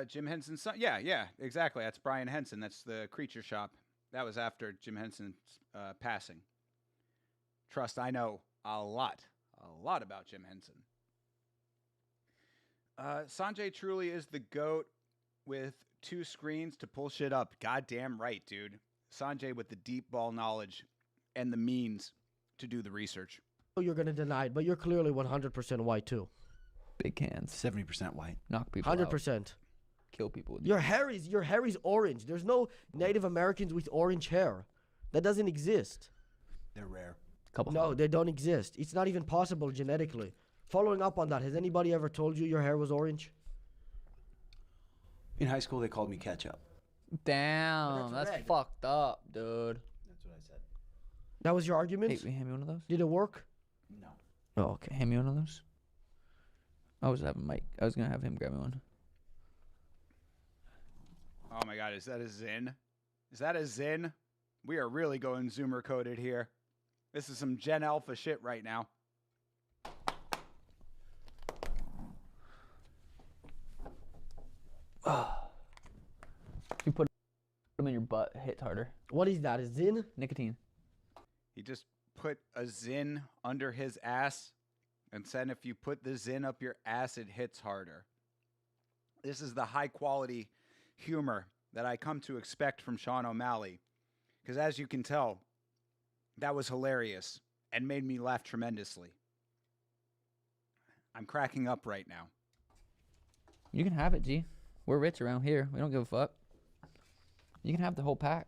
S1: Jim Henson's son. Yeah, exactly. That's Brian Henson. That's the Creature Shop. That was after Jim Henson's passing. Trust, I know a lot about Jim Henson. Sanjay truly is the GOAT with 2 screens to pull shit up. Goddamn right, dude. Sanjay with the deep ball knowledge and the means to do the research.
S2: You're going to deny it, but you're clearly 100% white too.
S3: Big hands.
S4: 70% white.
S3: Knock people
S2: 100%.
S3: out. Kill people with
S2: Your hair is orange. There's no Native Americans with orange hair. That doesn't exist.
S4: They're rare.
S2: No, they don't exist. It's not even possible genetically. Following up on that, has anybody ever told you your hair was orange?
S4: In high school, they called me ketchup.
S3: Damn, that's
S2: red.
S3: fucked up, dude.
S4: That's what I said.
S2: That was your argument?
S3: Hey, hand me one of those?
S2: Did it work?
S4: No.
S2: Oh, okay.
S3: Hand me one of those? I was having Mike. I was going to have him grab me one.
S1: Oh my God, is that a Zin? Is that a Zin? We are really going Zoomer coded here. This is some Gen Alpha shit right now.
S3: If you put them in your butt, it hits harder.
S2: What is that? Is Zin?
S3: Nicotine.
S1: He just put a Zin under his ass and said if you put the Zin up your ass, it hits harder. This is the high quality humor that I come to expect from Sean O'Malley. Because as you can tell, that was hilarious and made me laugh tremendously. I'm cracking up right now.
S3: You can have it, G. We're rich around here. We don't give a fuck. You can have the whole pack.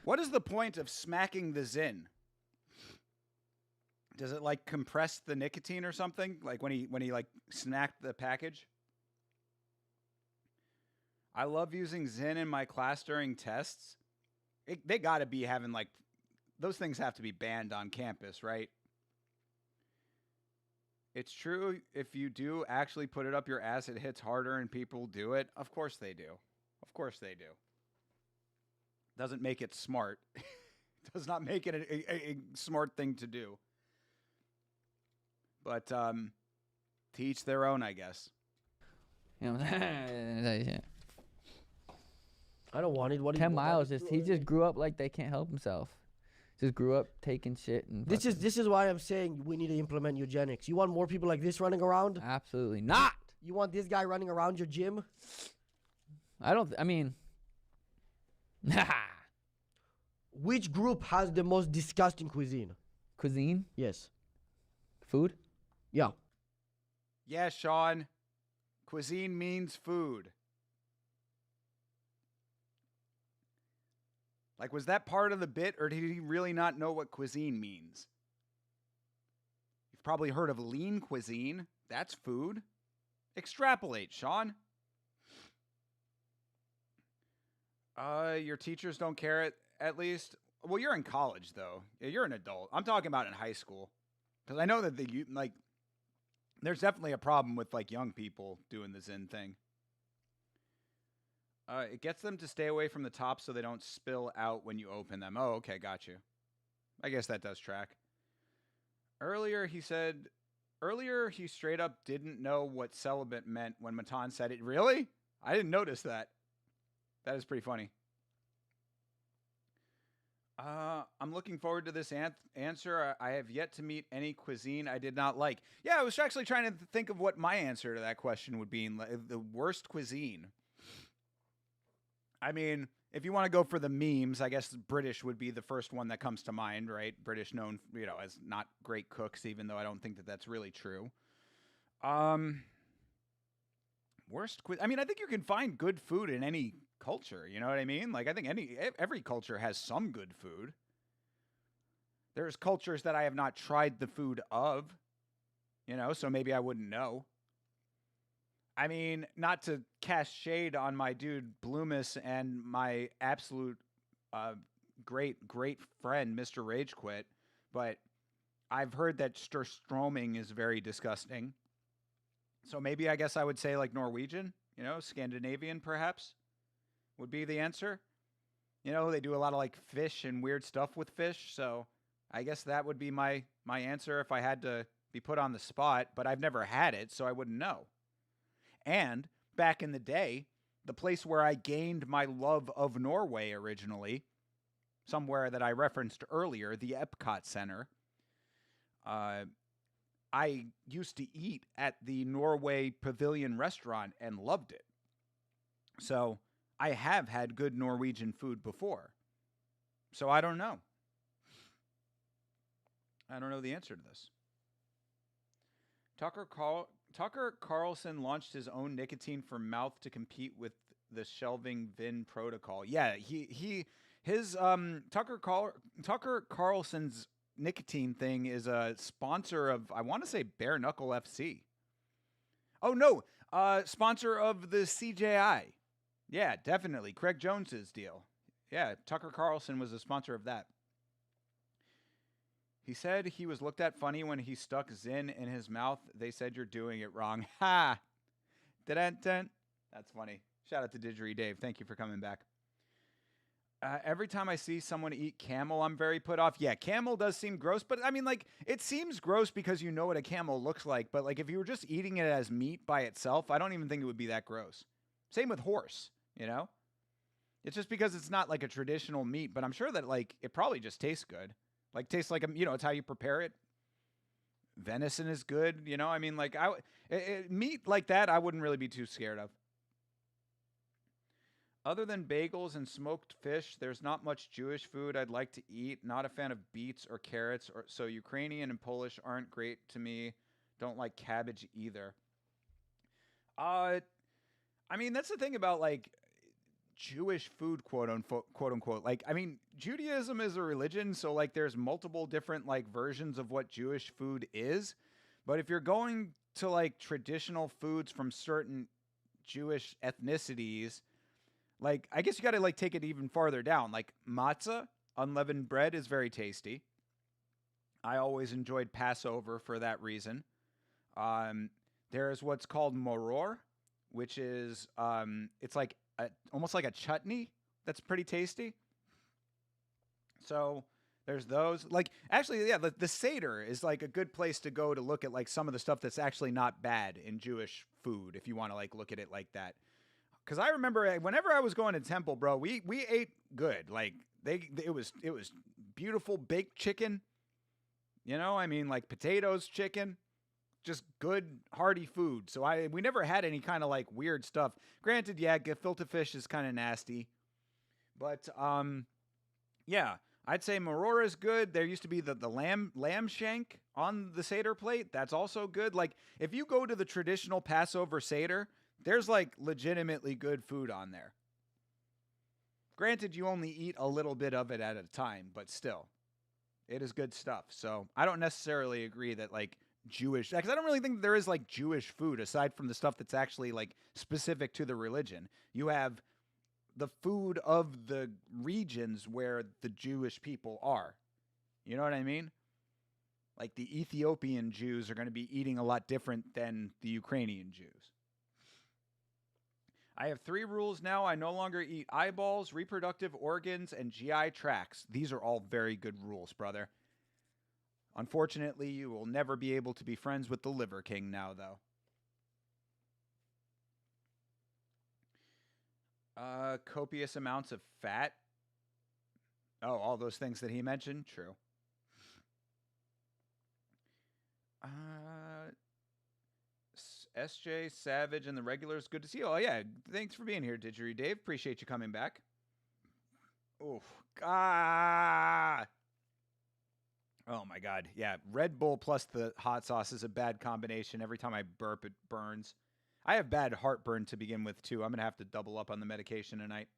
S1: What is the point of smacking the Zin? Does it like compress the nicotine or something? Like when he like snacked the package? I love using Zin in my class during tests. They got to be having like, those things have to be banned on campus, right? It's true. If you do actually put it up your ass, it hits harder and people do it. Of course they do. Of course they do. Doesn't make it smart. Does not make it a smart thing to do. But to each their own, I guess.
S3: You know,
S2: I don't want it. What
S3: 10 miles. He just grew up like they can't help himself. Just grew up taking shit and.
S2: This is why I'm saying we need to implement eugenics. You want more people like this running around?
S3: Absolutely not.
S2: You want this guy running around your gym?
S3: I mean.
S2: Which group has the most disgusting cuisine?
S3: Cuisine?
S2: Yes.
S3: Food?
S2: Yeah.
S1: Yeah, Sean. Cuisine means food. Like, was that part of the bit, or did he really not know what cuisine means? You've probably heard of lean cuisine. That's food. Extrapolate, Sean. Your teachers don't care at least. Well, you're in college, though. You're an adult. I'm talking about in high school. Because I know that there's definitely a problem with, like, young people doing the Zin thing. It gets them to stay away from the top so they don't spill out when you open them. Oh, okay, got you. I guess that does track. Earlier, he straight up didn't know what celibate meant when Matan said it. Really? I didn't notice that. That is pretty funny. I'm looking forward to this answer. I have yet to meet any cuisine I did not like. Yeah, I was actually trying to think of what my answer to that question would be. The worst cuisine. I mean, if you want to go for the memes, I guess British would be the first one that comes to mind, right? British known, as not great cooks, even though I don't think that that's really true. Worst cuisine. I mean, I think you can find good food in any culture. You know what I mean? Like, I think every culture has some good food. There's cultures that I have not tried the food of, so maybe I wouldn't know. I mean, not to cast shade on my dude Bloomis and my absolute great friend, Mr. Rage Quit, but I've heard that Sturstroming is very disgusting. So maybe I guess I would say like Norwegian, Scandinavian perhaps would be the answer. They do a lot of like fish and weird stuff with fish, so I guess that would be my answer if I had to be put on the spot, but I've never had it, so I wouldn't know. And back in the day, the place where I gained my love of Norway originally, somewhere that I referenced earlier, the Epcot Center, I used to eat at the Norway Pavilion restaurant and loved it. So I have had good Norwegian food before. So I don't know. I don't know the answer to this. Tucker Carlson launched his own nicotine for mouth to compete with the shelving VIN protocol. Yeah, Tucker Carlson's nicotine thing is a sponsor of, I want to say, Bare Knuckle FC. Oh no, sponsor of the CJI. Yeah, definitely Craig Jones's deal. Yeah, Tucker Carlson was a sponsor of that. He said he was looked at funny when he stuck Zin in his mouth. They said you're doing it wrong. Ha! Dun-dun-dun. That's funny. Shout out to Didgeridoo Dave. Thank you for coming back. Every time I see someone eat camel, I'm very put off. Yeah, camel does seem gross, but I mean, like, it seems gross because you know what a camel looks like. But like, if you were just eating it as meat by itself, I don't even think it would be that gross. Same with horse, you know? It's just because it's not like a traditional meat, but I'm sure that like it probably just tastes good. Like tastes like it's how you prepare it. Venison is good, you know? I mean, like meat like that I wouldn't really be too scared of. Other than bagels and smoked fish, there's not much Jewish food I'd like to eat. Not a fan of beets or carrots, so Ukrainian and Polish aren't great to me. Don't like cabbage either. I mean, that's the thing about like Jewish food, quote unquote. Like, I mean, Judaism is a religion, so like there's multiple different like versions of what Jewish food is. But if you're going to like traditional foods from certain Jewish ethnicities, like I guess you got to like take it even farther down. Like matzah, unleavened bread, is very tasty. I always enjoyed Passover for that reason. There is what's called moror, which is it's like almost like a chutney that's pretty tasty. So there's those. Like actually, yeah, the Seder is like a good place to go to look at like some of the stuff that's actually not bad in Jewish food if you want to like look at it like that. Because I remember whenever I was going to temple, bro, we ate good. Like it was beautiful baked chicken. You know, I mean, like potatoes, chicken, just good hearty food. So we never had any kind of like weird stuff. Granted, yeah, gefilte fish is kind of nasty, but yeah, I'd say marora is good. There used to be the lamb shank on the Seder plate. That's also good. Like if you go to the traditional Passover Seder, there's like legitimately good food on there. Granted, you only eat a little bit of it at a time, but still, it is good stuff. So I don't necessarily agree that like Jewish, because I don't really think there is like Jewish food aside from the stuff that's actually like specific to the religion. You have the food of the regions where the Jewish people are. You know what I mean? Like the Ethiopian Jews are going to be eating a lot different than the Ukrainian Jews. I have 3 rules now. I no longer eat eyeballs, reproductive organs, and GI tracts. These are all very good rules, brother. Unfortunately, you will never be able to be friends with the Liver King now, though. Copious amounts of fat. Oh, all those things that he mentioned? True. SJ, Savage, and the regulars, good to see you. Oh, yeah. Thanks for being here, Didgeridoo Dave. Appreciate you coming back. Oof. Ah! Oh, my God. Yeah, Red Bull plus the hot sauce is a bad combination. Every time I burp, it burns. I have bad heartburn to begin with, too. I'm going to have to double up on the medication tonight.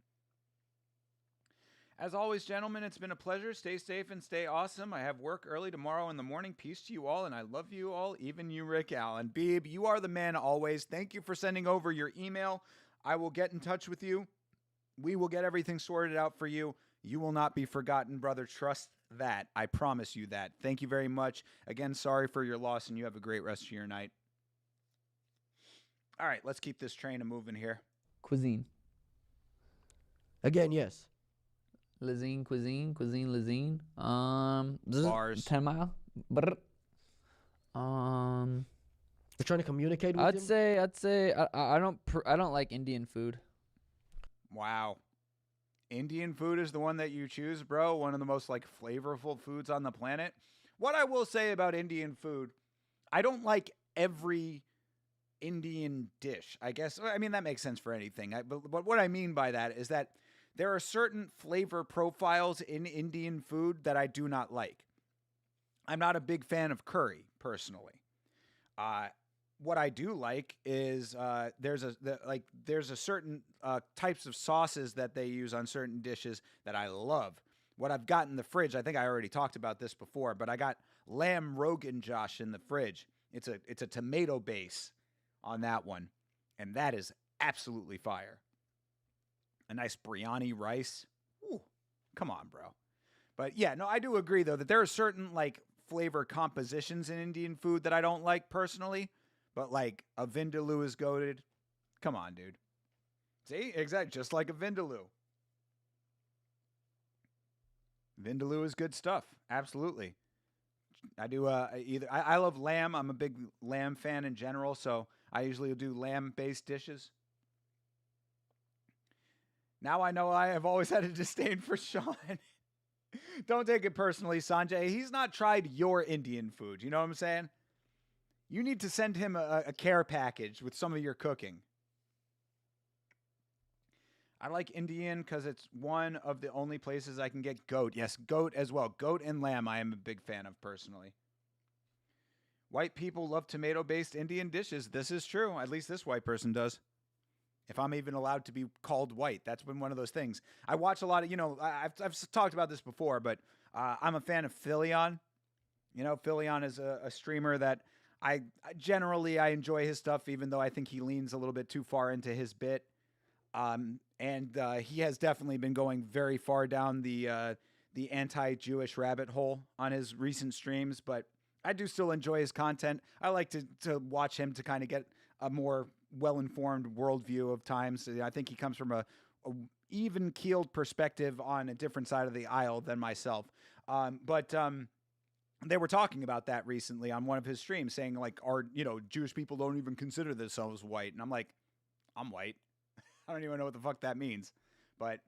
S1: As always, gentlemen, it's been a pleasure. Stay safe and stay awesome. I have work early tomorrow in the morning. Peace to you all, and I love you all, even you, Rick Allen. Beeb, you are the man always. Thank you for sending over your email. I will get in touch with you. We will get everything sorted out for you. You will not be forgotten, brother. Trust that. I promise you that. Thank you very much. Again, sorry for your loss, and you have a great rest of your night. All right, let's keep this train moving here.
S3: Cuisine.
S2: Again, yes.
S3: Cuisine, Lizine.
S1: Bars.
S3: 10 Mile.
S2: You're trying to communicate with him?
S3: I'd say I don't like Indian food.
S1: Wow. Indian food is the one that you choose, bro. One of the most like flavorful foods on the planet. What I will say about Indian food, I don't like every Indian dish. I guess, I mean, that makes sense for anything. But what I mean by that is that there are certain flavor profiles in Indian food that I do not like. I'm not a big fan of curry, personally. What I do like is there's a certain types of sauces that they use on certain dishes that I love. What I've got in the fridge, I think I already talked about this before, but I got lamb Rogan Josh in the fridge. It's a tomato base on that one, and that is absolutely fire. A nice biryani rice. Ooh, come on, bro. But yeah, no, I do agree though that there are certain like flavor compositions in Indian food that I don't like personally. But like a vindaloo is goated. Come on, dude. See, exactly, just like a vindaloo. Vindaloo is good stuff. Absolutely. I do I love lamb. I'm a big lamb fan in general, so I usually do lamb-based dishes. Now I know I have always had a disdain for Sean. Don't take it personally, Sanjay. He's not tried your Indian food. You know what I'm saying? You need to send him a care package with some of your cooking. I like Indian because it's one of the only places I can get goat. Yes, goat as well. Goat and lamb I am a big fan of personally. White people love tomato-based Indian dishes. This is true. At least this white person does. If I'm even allowed to be called white, that's been one of those things. I watch a lot of, I've talked about this before, but I'm a fan of Philion. Philion is a streamer that I generally enjoy his stuff, even though I think he leans a little bit too far into his bit. And he has definitely been going very far down the anti-Jewish rabbit hole on his recent streams, but I do still enjoy his content. I like to watch him to kind of get a more well-informed worldview of times. I think he comes from a even-keeled perspective on a different side of the aisle than myself. But they were talking about that recently on one of his streams, saying like, Jewish people don't even consider themselves white. And I'm like, I'm white. I don't even know what the fuck that means. But,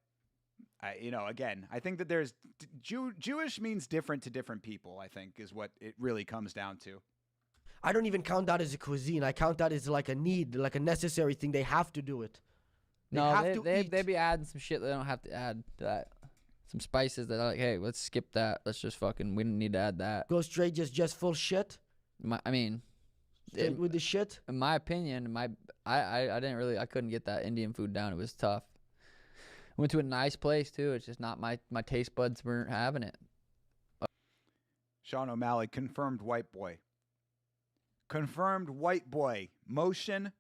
S1: again, I think that there's Jewish means different to different people, I think, is what it really comes down to.
S2: I don't even count that as a cuisine. I count that as like a need, like a necessary thing. They have to do it.
S3: They be adding some shit they don't have to add to that. Some spices that are like, hey, let's skip that. Let's just we don't need to add that.
S2: Go straight, just full shit.
S3: Straight
S2: with the shit.
S3: In my opinion, I couldn't get that Indian food down. It was tough. Went to a nice place too. It's just not my taste buds weren't having it.
S1: Sean O'Malley, confirmed white boy. Confirmed white boy. Motion,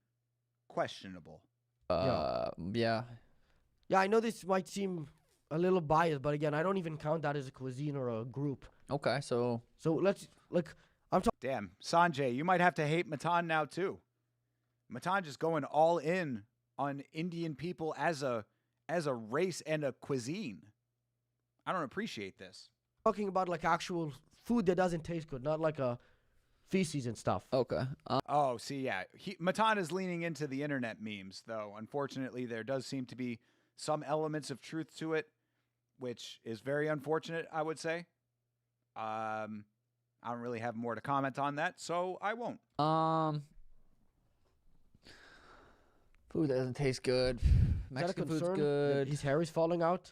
S1: questionable.
S3: Yeah.
S2: Yeah, I know this might seem a little biased, but again, I don't even count that as a cuisine or a group.
S3: Okay, so
S2: let's, I'm talking.
S1: Damn, Sanjay, you might have to hate Matan now too. Matan just going all in on Indian people as a race and a cuisine. I don't appreciate this.
S2: Talking about like actual food that doesn't taste good, not like a feces and stuff.
S3: Okay.
S1: Matan is leaning into the internet memes, though. Unfortunately, there does seem to be some elements of truth to it, which is very unfortunate, I would say. I don't really have more to comment on that, so I won't.
S3: Food that doesn't taste good. Mexican food's good.
S2: His hair is falling out.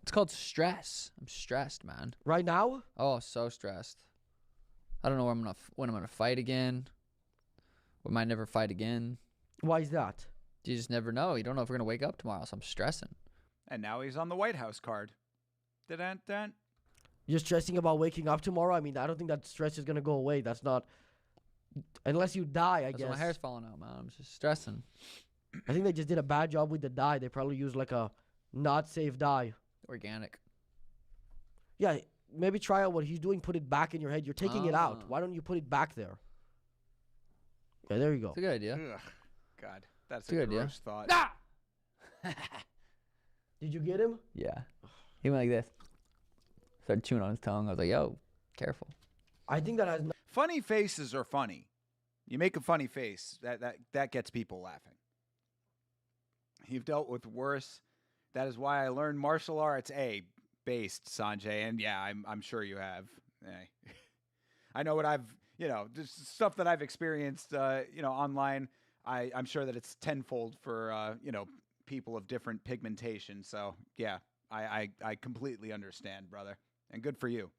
S3: It's called stress. I'm stressed, man.
S2: Right now?
S3: Oh, so stressed. I don't know when I'm gonna fight again. We might never fight again.
S2: Why is that?
S3: You just never know. You don't know if we're gonna wake up tomorrow, so I'm stressing.
S1: And now he's on the White House card. Dun-dun-dun.
S2: You're stressing about waking up tomorrow? I mean, I don't think that stress is gonna go away. That's not, unless you die, I guess.
S3: My hair's falling out, man. I'm just stressing.
S2: I think they just did a bad job with the dye. They probably used like a not safe dye.
S3: Organic.
S2: Yeah, maybe try out what he's doing. Put it back in your head. You're taking it out. Why don't you put it back there? Yeah, there you go.
S3: It's a good idea.
S1: Ugh, God, that's
S3: a good idea.
S1: gross thought.
S3: Ah!
S2: Did you get him?
S3: Yeah. He went like this. Started chewing on his tongue. I was like, yo, careful.
S2: I think that has.
S1: Funny faces are funny. You make a funny face, that gets people laughing. You've dealt with worse. That is why I learned martial arts based, Sanjay, and yeah, I'm sure you have. I know what I've, just stuff that I've experienced, online. I'm sure that it's tenfold for, people of different pigmentation. So yeah, I completely understand, brother, and good for you.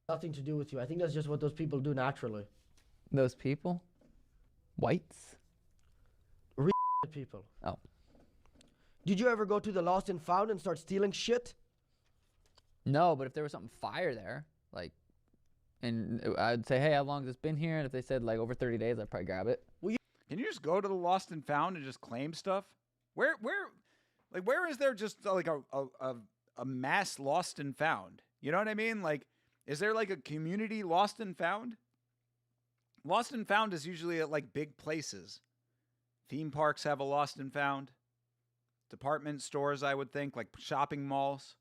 S2: Nothing to do with you. I think that's just what those people do naturally.
S3: Those people? Whites?
S2: People.
S3: Oh.
S2: Did you ever go to the Lost and Found and start stealing shit?
S3: No, but if there was something fire there, and I'd say, hey, how long has this been here? And if they said over 30 days, I'd probably grab it.
S1: Can you just go to the Lost and Found and just claim stuff? Where is there just a mass Lost and Found? You know what I mean? Is there a community Lost and Found? Lost and Found is usually at big places. Theme parks have a Lost and Found. Department stores, I would think, shopping malls.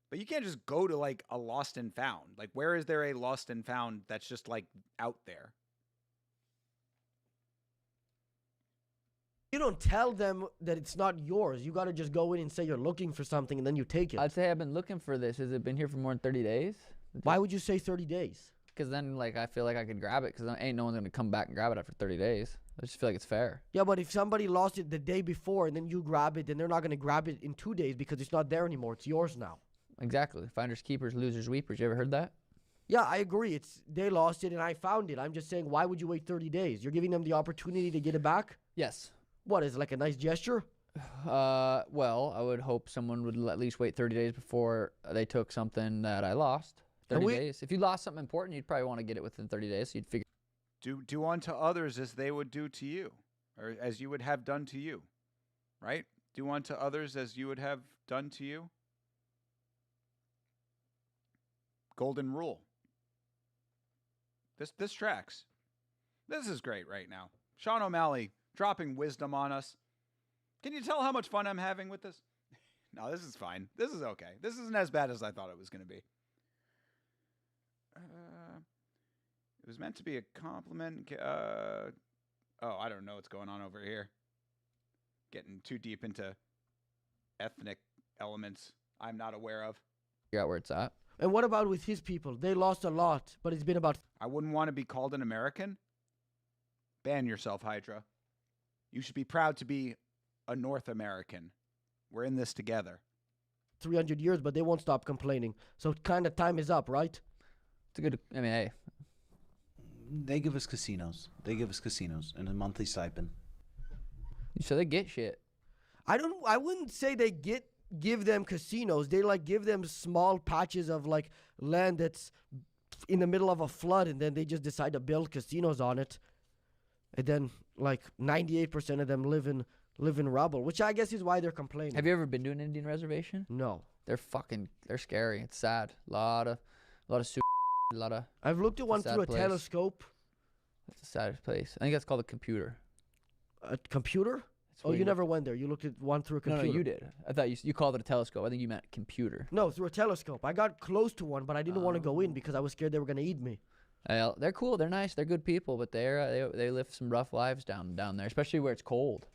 S1: But you can't just go to a Lost and Found. Where is there a Lost and Found that's just out there?
S2: You don't tell them that it's not yours. You got to just go in and say you're looking for something, and then you take it.
S3: I'd say I've been looking for this. Has it been here for more than 30 days?
S2: Why would you say 30 days?
S3: Because then, like, I feel like I could grab it because ain't no one's going to come back and grab it after 30 days. I just feel like it's fair.
S2: Yeah, but if somebody lost it the day before and then you grab it, then they're not going to grab it in 2 days because it's not there anymore. It's yours now.
S3: Exactly. Finders, keepers, losers, weepers. You ever heard that?
S2: Yeah, I agree. They lost it and I found it. I'm just saying, why would you wait 30 days? You're giving them the opportunity to get it back?
S3: Yes.
S2: What, is it like a nice gesture?
S3: Well, I would hope someone would at least wait 30 days before they took something that I lost. 30 days. If you lost something important, you'd probably want to get it within 30 days. So you'd figure.
S1: Do unto others as they would do to you, or as you would have done to you, right? Do unto others as you would have done to you. Golden rule. This tracks. This is great right now. Sean O'Malley dropping wisdom on us. Can you tell how much fun I'm having with this? No, this is fine. This is okay. This isn't as bad as I thought it was going to be. It was meant to be a compliment. Oh, I don't know what's going on over here. Getting too deep into ethnic elements I'm not aware of.
S3: Figure out where it's at.
S2: And what about with his people? They lost a lot, but it's been about...
S1: I wouldn't want to be called an American. Ban yourself, Hydra. You should be proud to be a North American. We're in this together.
S2: 300 years, but they won't stop complaining. So kind of time is up, right?
S3: It's a good. I mean, hey.
S4: They give us casinos. They give us casinos and a monthly stipend.
S3: So they get shit.
S2: I wouldn't say they give them casinos. They like give them small patches of like land that's in the middle of a flood, and then they just decide to build casinos on it. And then like 98% of them live in rubble, which I guess is why they're complaining.
S3: Have you ever been to an Indian reservation?
S2: No.
S3: They're scary. It's sad. A lot of
S2: I've looked at one
S3: sad
S2: through a
S3: place.
S2: telescope.
S3: It's a sad place. I think that's called a computer.
S2: A computer?
S3: It's
S2: Oh,
S3: where
S2: you never went there. You looked at one through a
S3: No,
S2: computer.
S3: you did. I thought you called it a telescope. I think you meant computer.
S2: No, through a telescope. I got close to one, but I didn't want to go in because I was scared they were going to eat me.
S3: They're cool. They're nice. They're good people, but they live some rough lives down there, especially where it's cold.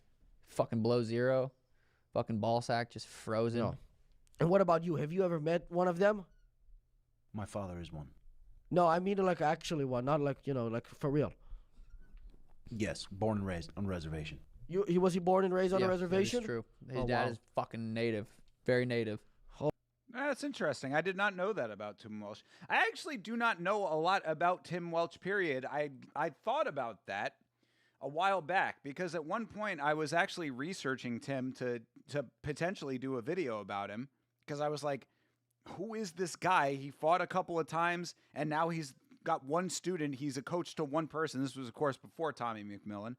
S3: Fucking below zero. Fucking ball sack just frozen.
S2: No. And what about you? Have you ever met one of them?
S4: My father is one.
S2: No, I mean like actually one, not like, like for real.
S4: Yes, born and raised on a reservation.
S2: Was he born and raised on a
S3: Yeah,
S2: reservation?
S3: That is true. His
S2: Oh,
S3: dad
S2: wow.
S3: is fucking native. Very native.
S1: That's interesting. I did not know that about Tim Welch. I actually do not know a lot about Tim Welch, period. I thought about that a while back because at one point I was actually researching Tim to potentially do a video about him because I was like, who is this guy? He fought a couple of times and now he's got one student. He's a coach to one person. This was, of course, before Tommy McMillan.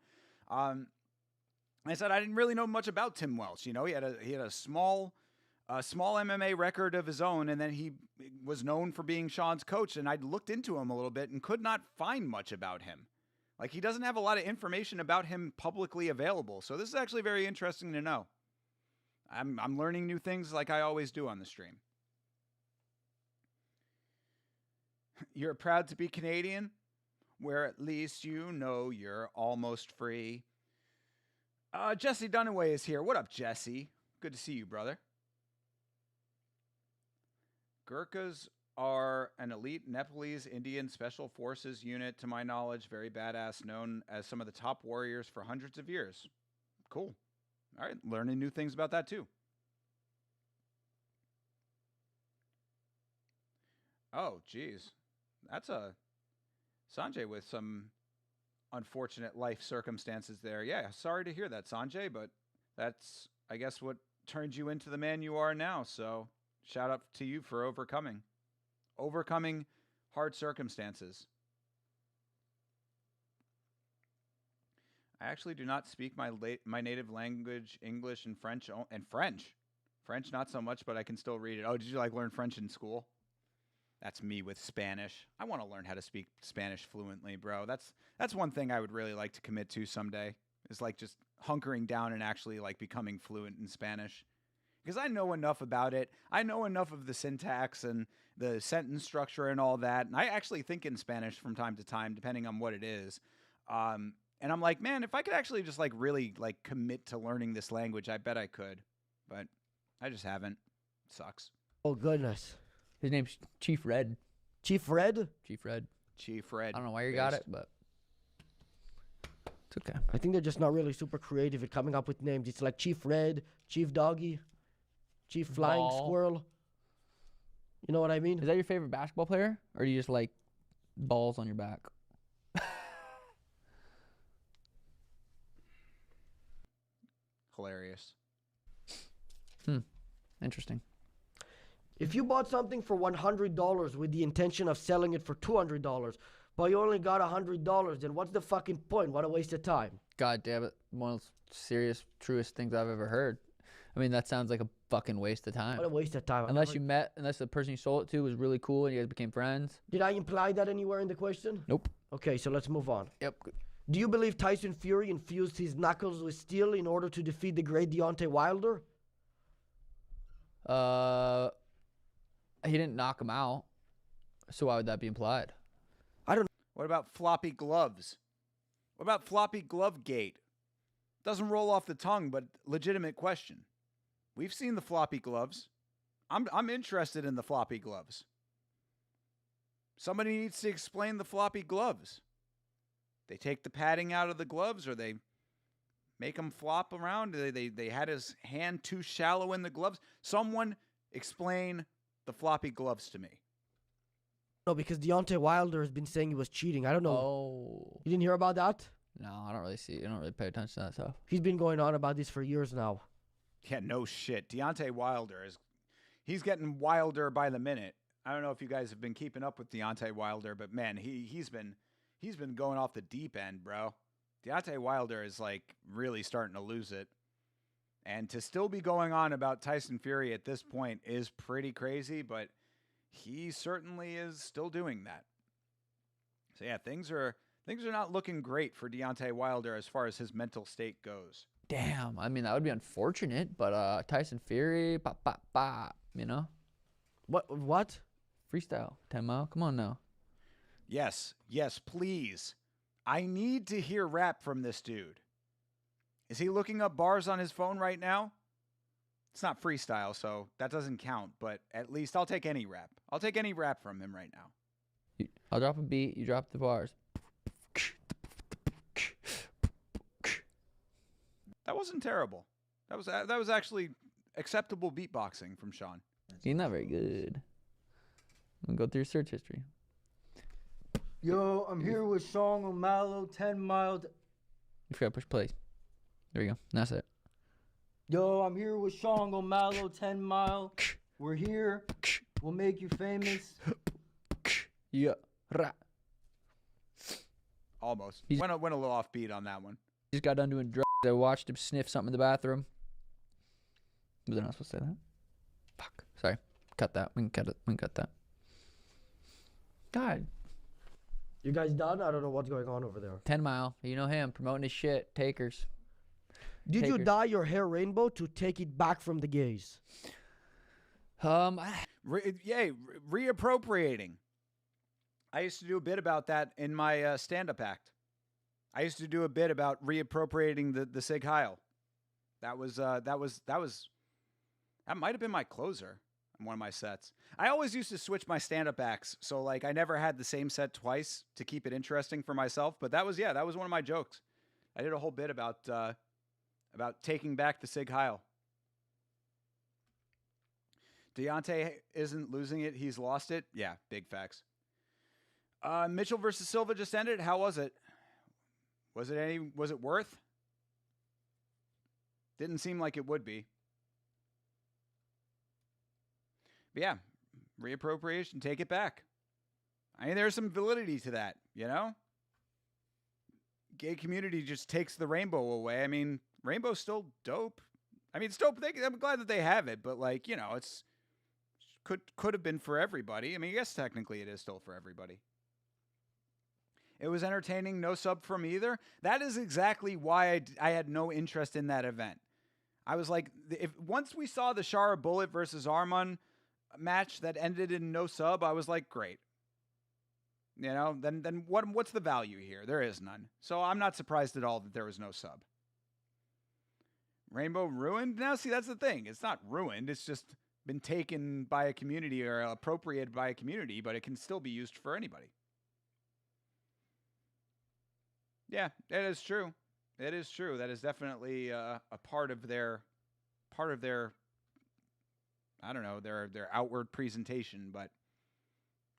S1: I said I didn't really know much about Tim Welch. He had a small MMA record of his own, and then he was known for being Sean's coach. And I looked into him a little bit and could not find much about him. Like, he doesn't have a lot of information about him publicly available. So this is actually very interesting to know. I'm learning new things like I always do on the stream. You're proud to be Canadian, where at least you know you're almost free. Jesse Dunaway is here. What up, Jesse? Good to see you, brother. Gurkhas are an elite Nepalese Indian Special Forces unit, to my knowledge, very badass, known as some of the top warriors for hundreds of years. Cool. All right, learning new things about that, too. Oh, geez. That's a Sanjay with some unfortunate life circumstances there. Yeah, sorry to hear that, Sanjay, but that's, I guess, what turned you into the man you are now. So shout out to you for overcoming hard circumstances. I actually do not speak my native language, English and French, French not so much, but I can still read it. Oh, did you learn French in school? That's me with Spanish. I want to learn how to speak Spanish fluently, bro. That's one thing I would really like to commit to someday. Is just hunkering down and actually becoming fluent in Spanish. Because I know enough about it. I know enough of the syntax and the sentence structure and all that. And I actually think in Spanish from time to time, depending on what it is. And I'm like, man, if I could actually just like really like commit to learning this language, I bet I could. But I just haven't. Sucks.
S2: Oh, goodness.
S3: His name's Chief Red.
S2: Chief Red?
S3: Chief Red.
S1: Chief Red.
S3: I don't know why you got it, but it's okay.
S2: I think they're just not really super creative at coming up with names. It's like Chief Red, Chief Doggy, Chief Flying
S3: Ball.
S2: Squirrel. You know what I mean?
S3: Is that your favorite basketball player, or do you just like balls on your back?
S1: Hilarious.
S3: Interesting.
S2: If you bought something for $100 with the intention of selling it for $200, but you only got $100, then what's the fucking point? What a waste of time.
S3: God damn it. One of the serious, truest things I've ever heard. I mean, that sounds like a fucking waste of time.
S2: What a waste of time.
S3: Unless the person you sold it to was really cool and you guys became friends.
S2: Did I imply that anywhere in the question?
S3: Nope.
S2: Okay, so let's move on.
S3: Yep.
S2: Do you believe Tyson Fury infused his knuckles with steel in order to defeat the great Deontay Wilder?
S3: He didn't knock him out. So why would that be implied?
S1: What about floppy gloves? What about floppy glove gate? Doesn't roll off the tongue, but legitimate question. We've seen the floppy gloves. I'm interested in the floppy gloves. Somebody needs to explain the floppy gloves. They take the padding out of the gloves, or they make him flop around. They had his hand too shallow in the gloves. Someone explain the floppy gloves to me.
S2: No, because Deontay Wilder has been saying he was cheating. I don't know.
S3: Oh.
S2: You didn't hear about that?
S3: No, I don't really pay attention to that stuff.
S2: He's been going on about this for years now.
S1: Yeah, no shit. Deontay Wilder he's getting wilder by the minute. I don't know if you guys have been keeping up with Deontay Wilder, but man, he's been going off the deep end, bro. Deontay Wilder is like really starting to lose it. And to still be going on about Tyson Fury at this point is pretty crazy, but he certainly is still doing that. So yeah, things are not looking great for Deontay Wilder as far as his mental state goes.
S3: Damn. I mean, that would be unfortunate, but Tyson Fury, you know?
S2: What?
S3: Freestyle, 10 Mile. Come on now.
S1: Yes, please. I need to hear rap from this dude. Is he looking up bars on his phone right now? It's not freestyle, so that doesn't count, but at least I'll take any rap. I'll take any rap from him right now.
S3: I'll drop a beat, you drop the bars.
S1: That wasn't terrible. That was actually acceptable beatboxing from Sean.
S3: He's not very good. I'm gonna go through your search history.
S5: Yo, I'm here with Sean O'Malley, 10 Mile.
S3: You forgot to push play. There you go. That's it.
S5: Yo, I'm here with Sean O'Malley, 10 Mile. We're here. We'll make you famous.
S3: Yeah.
S1: Almost. Went a little off beat on that one.
S3: He just got done doing drugs. I watched him sniff something in the bathroom. Was I not supposed to say that? Fuck. Sorry. Cut that. We can cut it. We can cut that. God.
S2: You guys done? I don't know what's going on over there.
S3: 10 Mile. You know him. Promoting his shit. Takers.
S2: Did you dye your hair rainbow to take it back from the gays?
S1: Reappropriating. I used to do a bit about that in my stand-up act. I used to do a bit about reappropriating the Sig Heil. That might have been my closer on one of my sets. I always used to switch my stand-up acts, so like I never had the same set twice to keep it interesting for myself. But that was one of my jokes. I did a whole bit about taking back the Sig Heil. Deontay isn't losing it; he's lost it. Yeah, big facts. Mitchell versus Silva just ended. How was it? Was it worth? Didn't seem like it would be. But yeah, reappropriation, take it back. I mean, there's some validity to that, you know? Gay community just takes the rainbow away. I mean, rainbow's still dope. I mean, it's dope. I'm glad that they have it, but like, you know, it's could have been for everybody. I mean, I guess technically it is still for everybody. It was entertaining, no sub from either. That is exactly why I had no interest in that event. I was like, once we saw the Shara Bullet versus Arman match that ended in no sub, I was like, great. then what's the value here? There is none. So I'm not surprised at all that there was no sub. Rainbow ruined? Now, see, that's the thing. It's not ruined. It's just been taken by a community or appropriated by a community, but it can still be used for anybody. Yeah, it is true. It is true. That is definitely a part of their, I don't know, their outward presentation. But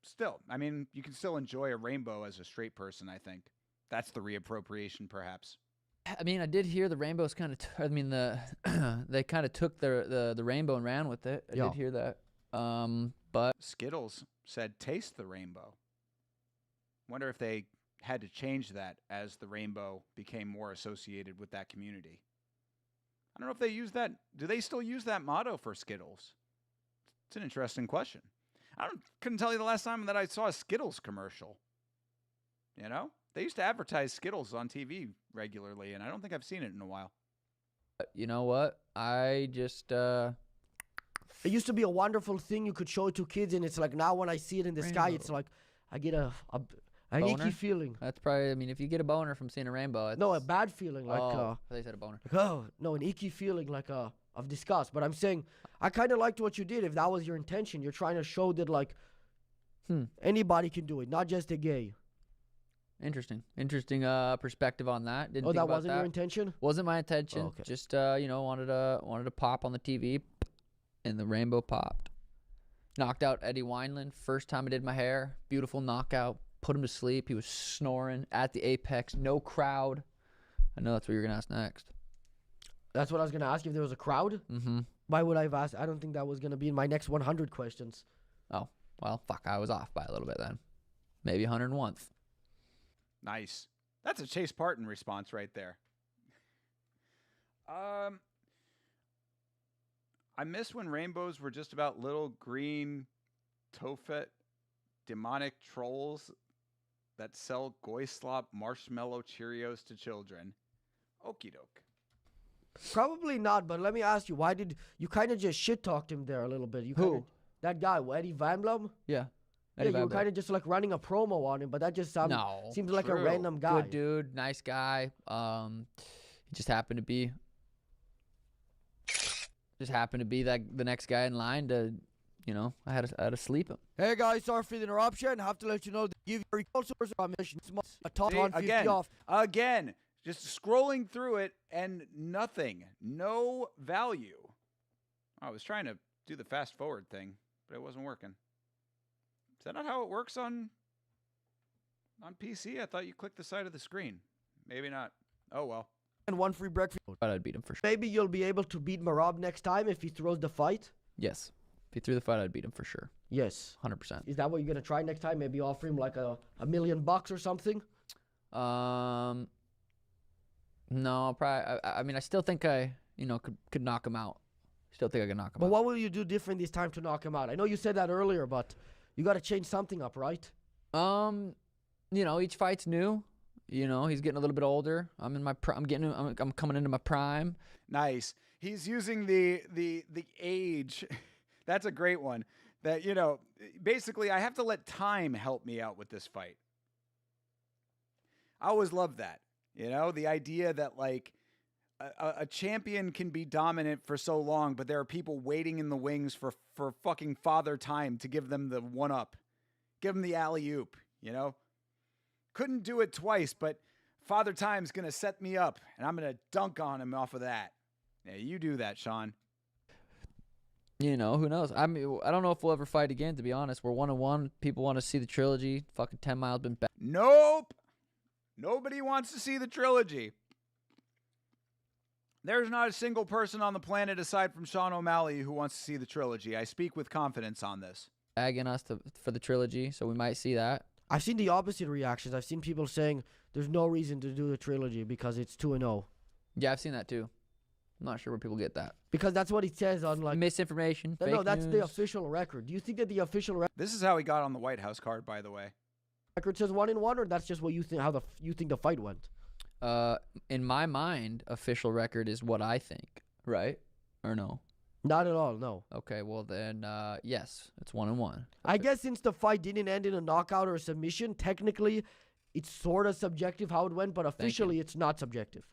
S1: still, I mean, you can still enjoy a rainbow as a straight person. I think that's the reappropriation, perhaps.
S3: I mean, I did hear the rainbows kind of. They kind of took the rainbow and ran with it. I did hear that. But
S1: Skittles said, "Taste the rainbow." Wonder if they had to change that as the rainbow became more associated with that community. I don't know if they use that. Do they still use that motto for Skittles? It's an interesting question. Couldn't tell you the last time that I saw a Skittles commercial. They used to advertise Skittles on TV regularly, and I don't think I've seen it in a while.
S3: You know what? I just
S2: It used to be a wonderful thing. You could show it to kids, and it's like now when I see it in the sky, it's like I get an icky feeling.
S3: That's probably. I mean, if you get a boner from seeing a rainbow,
S2: No, a bad feeling, like
S3: they said a boner.
S2: No, an icky feeling, like of disgust. But I'm saying I kind of liked what you did. If that was your intention, you're trying to show that like anybody can do it, not just a gay.
S3: Interesting perspective on that. Didn't think
S2: that
S3: about
S2: wasn't your intention?
S3: Wasn't my intention.
S2: Oh, okay.
S3: Just wanted to pop on the TV, and the rainbow popped. Knocked out Eddie Wineland. First time I did my hair. Beautiful knockout. Put him to sleep. He was snoring at the apex. No crowd. I know that's what you're gonna ask next.
S2: That's what I was gonna ask you, if there was a crowd.
S3: Mm-hmm.
S2: Why would I have asked? I don't think that was gonna be in my next 100 questions.
S3: Oh well, fuck. I was off by a little bit then. Maybe 101th.
S1: Nice. That's a Chase Parton response right there. I miss when rainbows were just about little green Tophet demonic trolls that sell Goyslop marshmallow Cheerios to children. Okie doke.
S2: Probably not, but let me ask you, why did you kind of just shit talked him there a little bit?
S3: Who?
S2: That guy, Eddie Van Blum?
S3: Yeah.
S2: Yeah, you were kind of just like running a promo on him, but that just seems like a random guy.
S3: Good dude, nice guy. He just happened to be that the next guy in line to, I had to sleep him.
S2: Hey guys, sorry for the interruption. I have to let you know that give your source of mission a top 150 off.
S1: Again, just scrolling through it and nothing, no value. I was trying to do the fast forward thing, but it wasn't working. Is that not how it works on PC? I thought you clicked the side of the screen. Maybe not. Oh, well.
S2: And one free breakfast.
S3: But I'd beat him for sure.
S2: Maybe you'll be able to beat Marab next time if he throws the fight?
S3: Yes. If he threw the fight, I'd beat him for sure.
S2: Yes.
S3: 100%.
S2: Is that what you're going to try next time? Maybe offer him like $1 million or something?
S3: No, probably. I mean, I still think I, could knock him out. Still think I can knock him out.
S2: But what will you do different this time to knock him out? I know you said that earlier, but you got to change something up, right?
S3: Each fight's new. He's getting a little bit older. I'm coming into my prime.
S1: Nice. He's using the age. That's a great one. That, basically I have to let time help me out with this fight. I always love that. The idea that like a champion can be dominant for so long, but there are people waiting in the wings for fucking Father Time to give them the one up, give them the alley-oop, Couldn't do it twice, but Father Time's going to set me up, and I'm going to dunk on him off of that. Yeah, you do that, Sean.
S3: Who knows? I mean, I don't know if we'll ever fight again, to be honest. We're 1-1. People want to see the trilogy. Fucking 10 Mile's been back.
S1: Nope. Nobody wants to see the trilogy. There's not a single person on the planet aside from Sean O'Malley who wants to see the trilogy. I speak with confidence on this.
S3: Bagging us for the trilogy, so we might see that.
S2: I've seen the opposite reactions. I've seen people saying there's no reason to do the trilogy because it's 2-0.
S3: Yeah, I've seen that too. I'm not sure where people get that.
S2: Because that's what it says on like
S3: misinformation.
S2: No, that's the official record. Do you think that the official record?
S1: This is how he got on the White House card, by the way.
S2: Record says 1-1, or that's just what you think? How you think the fight went?
S3: In my mind, official record is what I think, right? Or no?
S2: Not at all, no.
S3: Okay, well then, yes, it's 1-1.
S2: I guess since the fight didn't end in a knockout or a submission, technically it's sort of subjective how it went, but officially it's not subjective.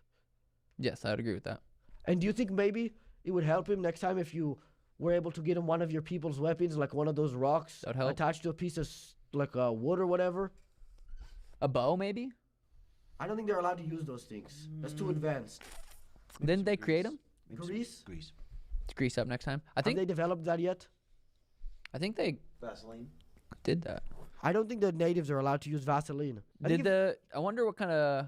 S3: Yes, I would agree with that.
S2: And do you think maybe it would help him next time if you were able to get him one of your people's weapons, like one of those rocks
S3: That would help.
S2: attached to a piece of like wood or whatever?
S3: A bow, maybe?
S2: I don't think they're allowed to use those things. That's too advanced.
S3: Didn't they create them?
S2: Grease?
S4: Grease.
S3: Grease up next time. I
S2: Have
S3: think
S2: they developed that yet?
S3: they
S4: Vaseline.
S3: did that.
S2: I don't think the natives are allowed to use Vaseline. I think
S3: I wonder what kind of.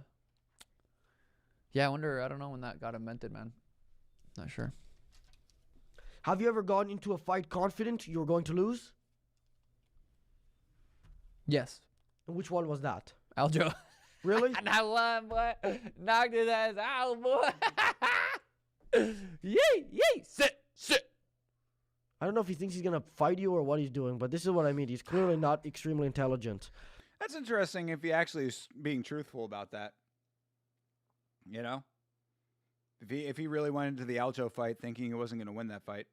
S3: Yeah, I don't know when that got invented, man. Not sure.
S2: have you ever gone into a fight confident you were going to lose?
S3: Yes.
S2: And which one was that?
S3: Aljo.
S2: Really?
S3: And I won, boy. Knocked his ass out, boy. Yay. Sit.
S2: I don't know if he thinks he's going to fight you or what he's doing, but this is what I mean. He's clearly not extremely intelligent.
S1: That's interesting if he actually is being truthful about that. You know? If he really went into the Aljo fight thinking he wasn't going to win that fight.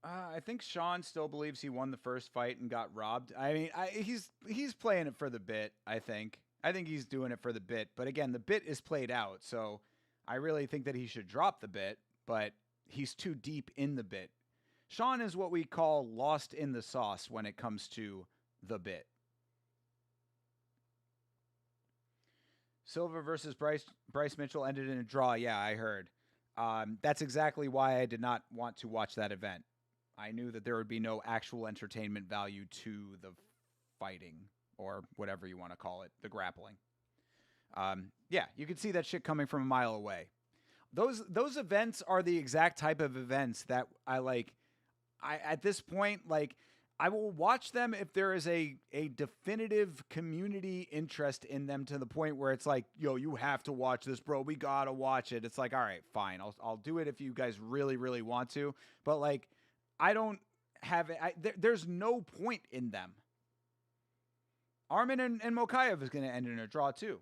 S1: I think Sean still believes he won the first fight and got robbed. I mean, he's playing it for the bit, I think. I think he's doing it for the bit. But again, the bit is played out, so I really think that he should drop the bit, but he's too deep in the bit. Sean is what we call lost in the sauce when it comes to the bit. Silva versus Bryce Mitchell ended in a draw. Yeah, I heard. That's exactly why I did not want to watch that event. I knew that there would be no actual entertainment value to the fighting, or whatever you want to call it, the grappling. Yeah, you could see that shit coming from a mile away. Those events are the exact type of events that I like. At this point, like, I will watch them if there is a definitive community interest in them, to the point where it's like, yo, you have to watch this, bro. We gotta watch it. It's like, all right, fine. I'll do it if you guys really, really want to. But like, I don't have it. There's no point in them. Armin and Mokaev is going to end in a draw too.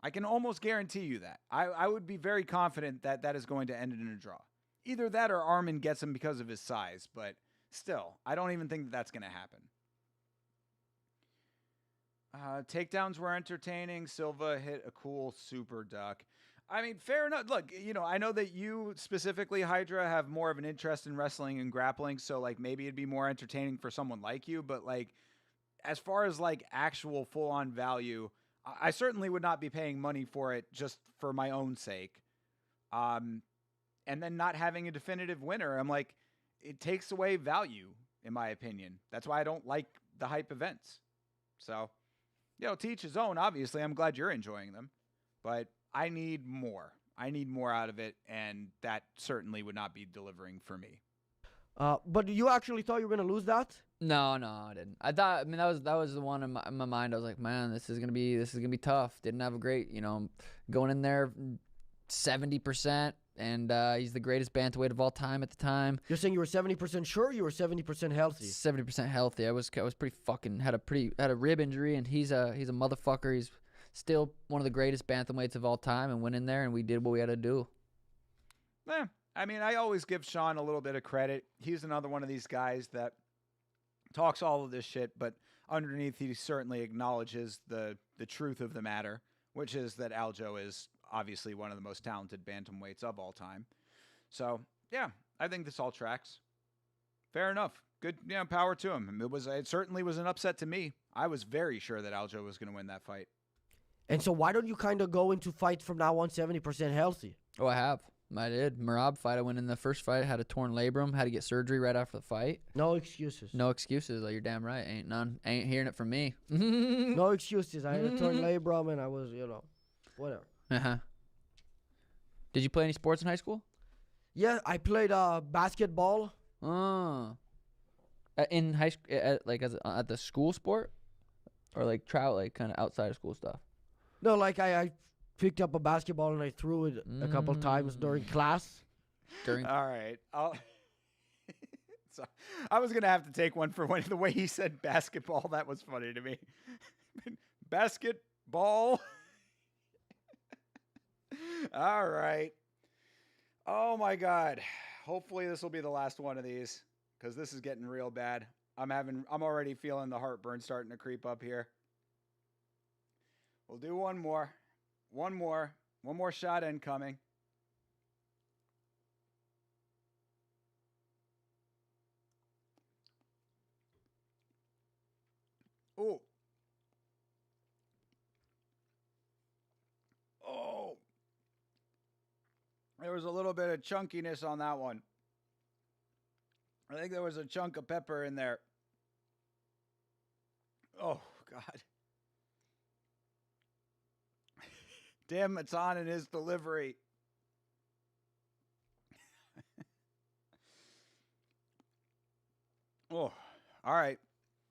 S1: I can almost guarantee you that. I would be very confident that that is going to end in a draw. Either that or Armin gets him because of his size, but still, I don't even think that that's going to happen. Takedowns were entertaining. Silva hit a cool super duck. I mean, fair enough. Look, you know, I know that you specifically, Hydra, have more of an interest in wrestling and grappling, so like maybe it'd be more entertaining for someone like you, but like as far as like actual full-on value, I certainly would not be paying money for it just for my own sake. And then not having a definitive winner, I'm like, it takes away value, in my opinion. That's why I don't like the hype events. So, you know, to each his own. Obviously, I'm glad you're enjoying them, but I need more. I need more out of it, and that certainly would not be delivering for me.
S2: But you actually thought you were going to lose that?
S3: No, I didn't. I mean, that was the one in my mind. I was like, man, this is gonna be tough. Didn't have a great, going in there 70%, and he's the greatest bantamweight of all time at the time.
S2: You're saying you were 70% sure, you were 70% healthy?
S3: 70% healthy. I was pretty fucking had a rib injury, and he's a motherfucker. He's still one of the greatest bantamweights of all time, and went in there and we did what we had to do.
S1: Yeah, I mean, I always give Sean a little bit of credit. He's another one of these guys that talks all of this shit, but underneath he certainly acknowledges the truth of the matter, which is that Aljo is obviously one of the most talented bantamweights of all time. So, yeah, I think this all tracks. Fair enough. Good, power to him. It certainly was an upset to me. I was very sure that Aljo was going to win that fight.
S2: And so why don't you kind of go into fights from now on 70% healthy?
S3: Oh, I did. Merab fight. I went in the first fight, had a torn labrum, had to get surgery right after the fight.
S2: No excuses.
S3: No excuses. Like, you're damn right. Ain't none. Ain't hearing it from me.
S2: No excuses. I had a torn labrum and I was, whatever.
S3: Uh-huh. Did you play any sports in high school?
S2: Yeah, I played basketball.
S3: Oh. In high school, like at the school sport? Or like trout, like kind of outside of school stuff?
S2: No, like I picked up a basketball and I threw it a couple times during class.
S1: All right. So, I was going to have to take one for the way he said basketball. That was funny to me. Basketball. All right. Oh my God. Hopefully this will be the last one of these because this is getting real bad. I'm already feeling the heartburn starting to creep up here. We'll do one more. One more shot incoming. Oh. Oh. There was a little bit of chunkiness on that one. I think there was a chunk of pepper in there. Oh, God. Damn, Matan and his delivery. Oh, all right.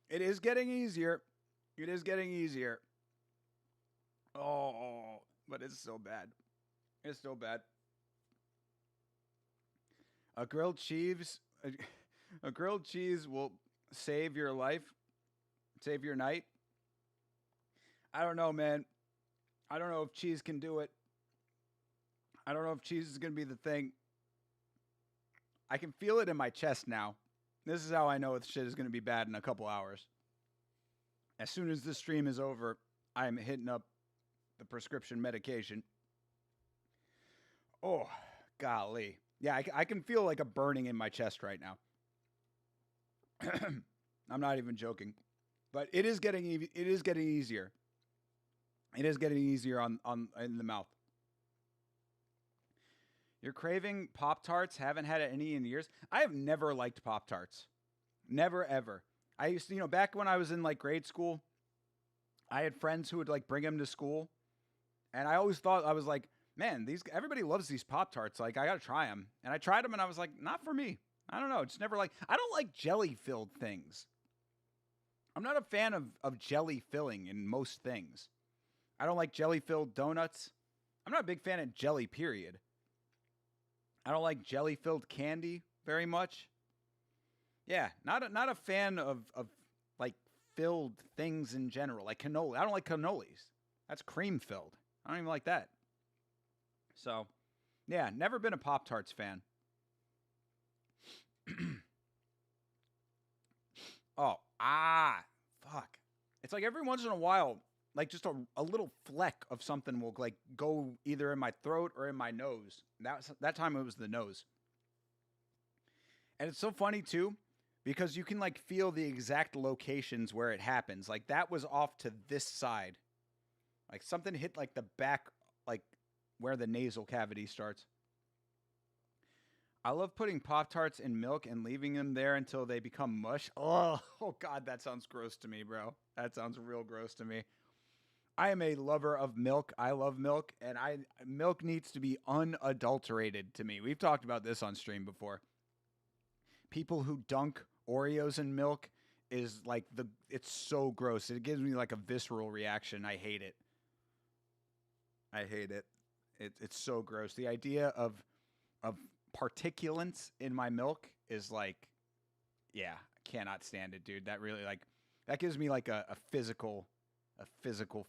S1: It is getting easier. It is getting easier. Oh, but it's so bad. It's so bad. A grilled cheese will save your life, save your night. I don't know, man. I don't know if cheese can do it. I don't know if cheese is going to be the thing. I can feel it in my chest now. This is how I know this shit is going to be bad in a couple hours. As soon as this stream is over, I'm hitting up the prescription medication. Oh, golly. Yeah, I can feel like a burning in my chest right now. I'm not even joking. But it is getting easier. It is getting easier on in the mouth. You're craving Pop-Tarts? Haven't had any in years? I have never liked Pop-Tarts. Never, ever. I used to, back when I was in like grade school, I had friends who would like bring them to school. And I always thought, I was like, man, everybody loves these Pop-Tarts. Like, I got to try them. And I tried them and I was like, not for me. I don't know. It's never like, I don't like jelly-filled things. I'm not a fan of jelly filling in most things. I don't like jelly-filled donuts. I'm not a big fan of jelly, period. I don't like jelly-filled candy very much. Yeah, not a fan of like filled things in general, like cannoli. I don't like cannolis. That's cream-filled. I don't even like that. So, yeah, never been a Pop-Tarts fan. Fuck. It's like every once in a while, like just a little fleck of something will like go either in my throat or in my nose. That time it was the nose. And it's so funny too, because you can like feel the exact locations where it happens. Like that was off to this side. Like something hit like the back, like where the nasal cavity starts. I love putting Pop-Tarts in milk and leaving them there until they become mush. Oh God, that sounds gross to me, bro. That sounds real gross to me. I am a lover of milk. I love milk, and milk needs to be unadulterated to me. We've talked about this on stream before. People who dunk Oreos in milk is like it's so gross. It gives me like a visceral reaction. I hate it. I hate it. It's so gross. The idea of particulates in my milk is like, yeah, I cannot stand it, dude. That really like that gives me like a physical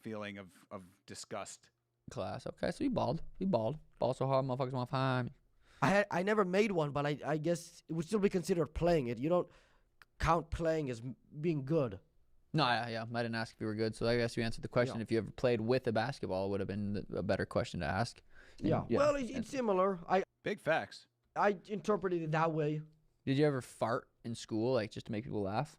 S1: feeling of disgust.
S3: Class. Okay, so you bald. Bald so hard, motherfuckers want to find me.
S2: I never made one, but I guess it would still be considered playing it. You don't count playing as being good.
S3: No, yeah. I didn't ask if you were good, so I guess you answered the question.
S2: Yeah.
S3: If you ever played with a basketball, it would have been a better question to ask.
S2: Yeah. Well, it's similar.
S1: Big facts.
S2: I interpreted it that way.
S3: Did you ever fart in school, like just to make people laugh?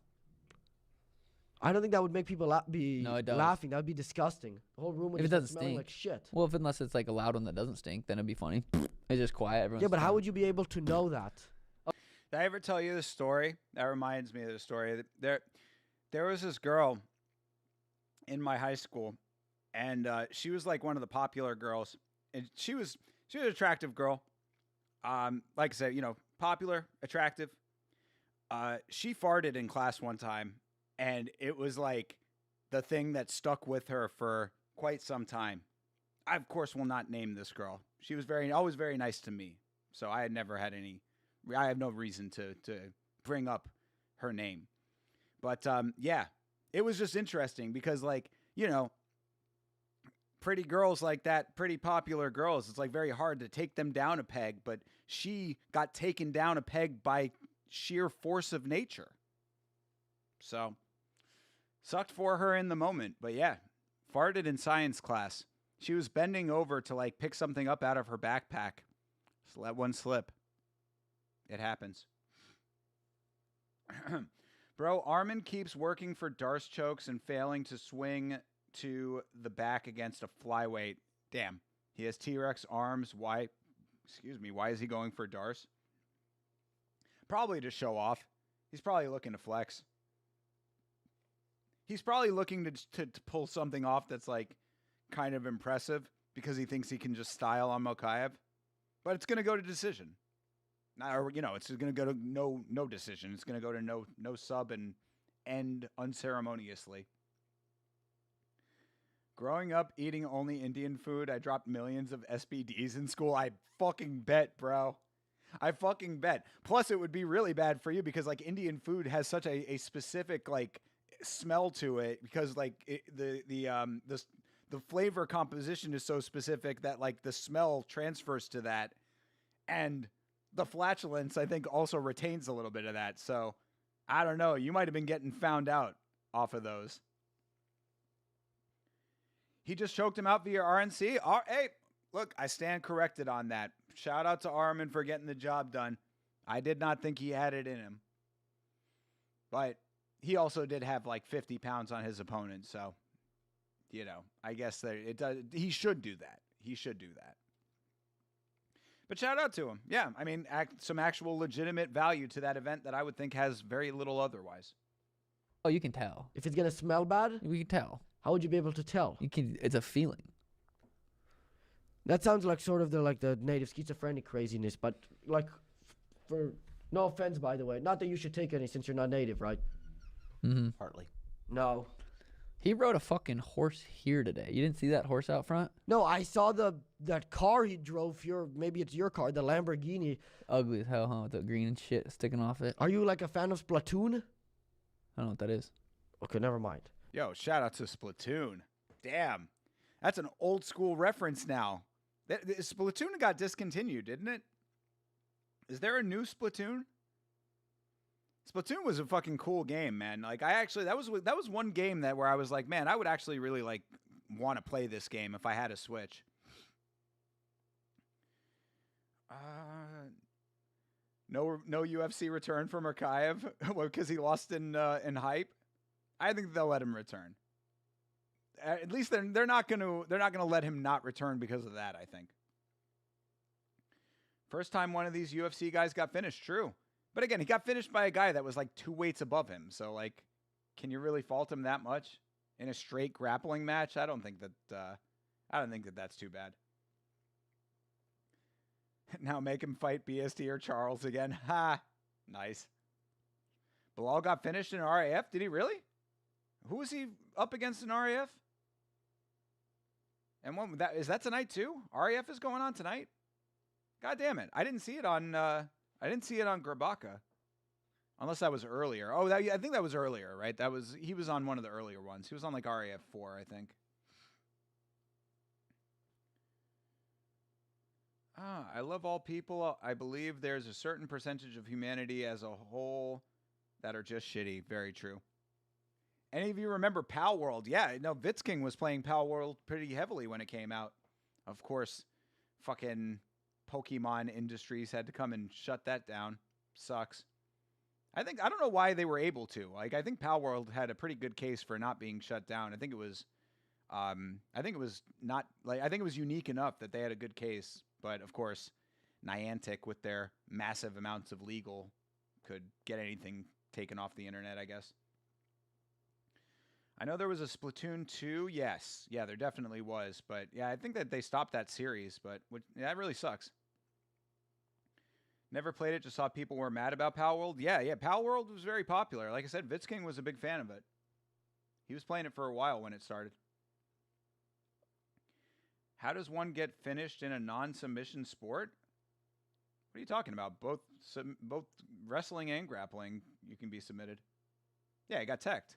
S2: I don't think that would make people
S3: No, it does.
S2: laughing. That would be disgusting. The whole room would
S3: If it
S2: just
S3: doesn't
S2: smell
S3: stink.
S2: like shit.
S3: Well, unless it's like a loud one that doesn't stink, then it'd be funny. It's just quiet. Everyone's
S2: Yeah, but how would you be able to know that?
S1: Did I ever tell you this story? That reminds me of the story. There was this girl in my high school, and she was like one of the popular girls, and she was an attractive girl. Like I said, popular, attractive. She farted in class one time, and it was like the thing that stuck with her for quite some time. I, of course, will not name this girl. She was always very nice to me, so I had never had I have no reason to bring up her name. But yeah, it was just interesting because, like, pretty girls like that, pretty popular girls, it's like very hard to take them down a peg, but she got taken down a peg by sheer force of nature. So, sucked for her in the moment, but yeah, farted in science class. She was bending over to like pick something up out of her backpack. Just let one slip. It happens. Bro, Armin keeps working for Darce chokes and failing to swing to the back against a flyweight. Damn. He has T-Rex arms. Why is he going for Darce? Probably to show off. He's probably looking to flex. He's probably looking to pull something off that's like kind of impressive because he thinks he can just style on Mokaev. But it's going to go to decision. Or, it's going to go to no decision. It's going to go to no sub and end unceremoniously. Growing up eating only Indian food, I dropped millions of SBDs in school. I fucking bet, bro. I fucking bet. Plus, it would be really bad for you because like Indian food has such a specific like smell to it because like the flavor composition is so specific that like the smell transfers to that, and the flatulence I think also retains a little bit of that. So I don't know. You might have been getting found out off of those. He just choked him out via RNC. Hey, look, I stand corrected on that. Shout out to Armin for getting the job done. I did not think he had it in him. But he also did have like 50 pounds on his opponent. So, I guess that it does. He should do that. He should do that. But shout out to him. Yeah, I mean, some actual legitimate value to that event that I would think has very little otherwise.
S3: Oh, you can tell.
S2: If it's gonna smell bad,
S3: We can tell.
S2: how would you be able to tell?
S3: It's a feeling.
S2: That sounds like sort of the native schizophrenic craziness, but like, for no offense, by the way, not that you should take any since you're not native, right?
S3: Mm-hmm.
S4: Partly.
S2: No.
S3: He rode a fucking horse here today. You didn't see that horse out front?
S2: No, I saw that car he drove. Maybe it's your car, the Lamborghini.
S3: Ugly as hell, huh? With the green and shit sticking off it.
S2: Are you like a fan of Splatoon?
S3: I don't know what that is.
S2: Okay, never mind.
S1: Yo, shout out to Splatoon. Damn. That's an old school reference now. Splatoon got discontinued, didn't it? Is there a new Splatoon? Splatoon was a fucking cool game, man. Like that was one game where I was like, man, I would actually really like want to play this game if I had a Switch. No UFC return for Mokaev because he lost in hype. I think they'll let him return. At least they're not gonna let him not return because of that. I think. First time one of these UFC guys got finished. True, but again, he got finished by a guy that was like 2 weights above him. So like, can you really fault him that much in a straight grappling match? I don't think that that's too bad. Now make him fight BSD or Charles again. Ha! Nice. Bilal got finished in RAF. Did he really? Who was he up against in RAF? And is that tonight too? RAF is going on tonight. God damn it! I didn't see it on Grabaka, unless that was earlier. Oh, I think that was earlier, right? He was on one of the earlier ones. He was on like RAF 4, I think. I love all people. I believe there's a certain percentage of humanity as a whole that are just shitty. Very true. Any of you remember Pal World? Yeah, no, Vitzking was playing Pal World pretty heavily when it came out. Of course, fucking Pokemon Industries had to come and shut that down. Sucks. I don't know why they were able to. Like, I think Pal World had a pretty good case for not being shut down. I think it was unique enough that they had a good case. But of course, Niantic with their massive amounts of legal could get anything taken off the internet, I guess. I know there was a Splatoon 2. Yes. Yeah, there definitely was. But yeah, I think that they stopped that series, but that really sucks. Never played it, just saw people were mad about Pal World. Yeah, Pal World was very popular. Like I said, Vitzking was a big fan of it. He was playing it for a while when it started. How does one get finished in a non-submission sport? What are you talking about? Both wrestling and grappling, you can be submitted. Yeah, I got teched.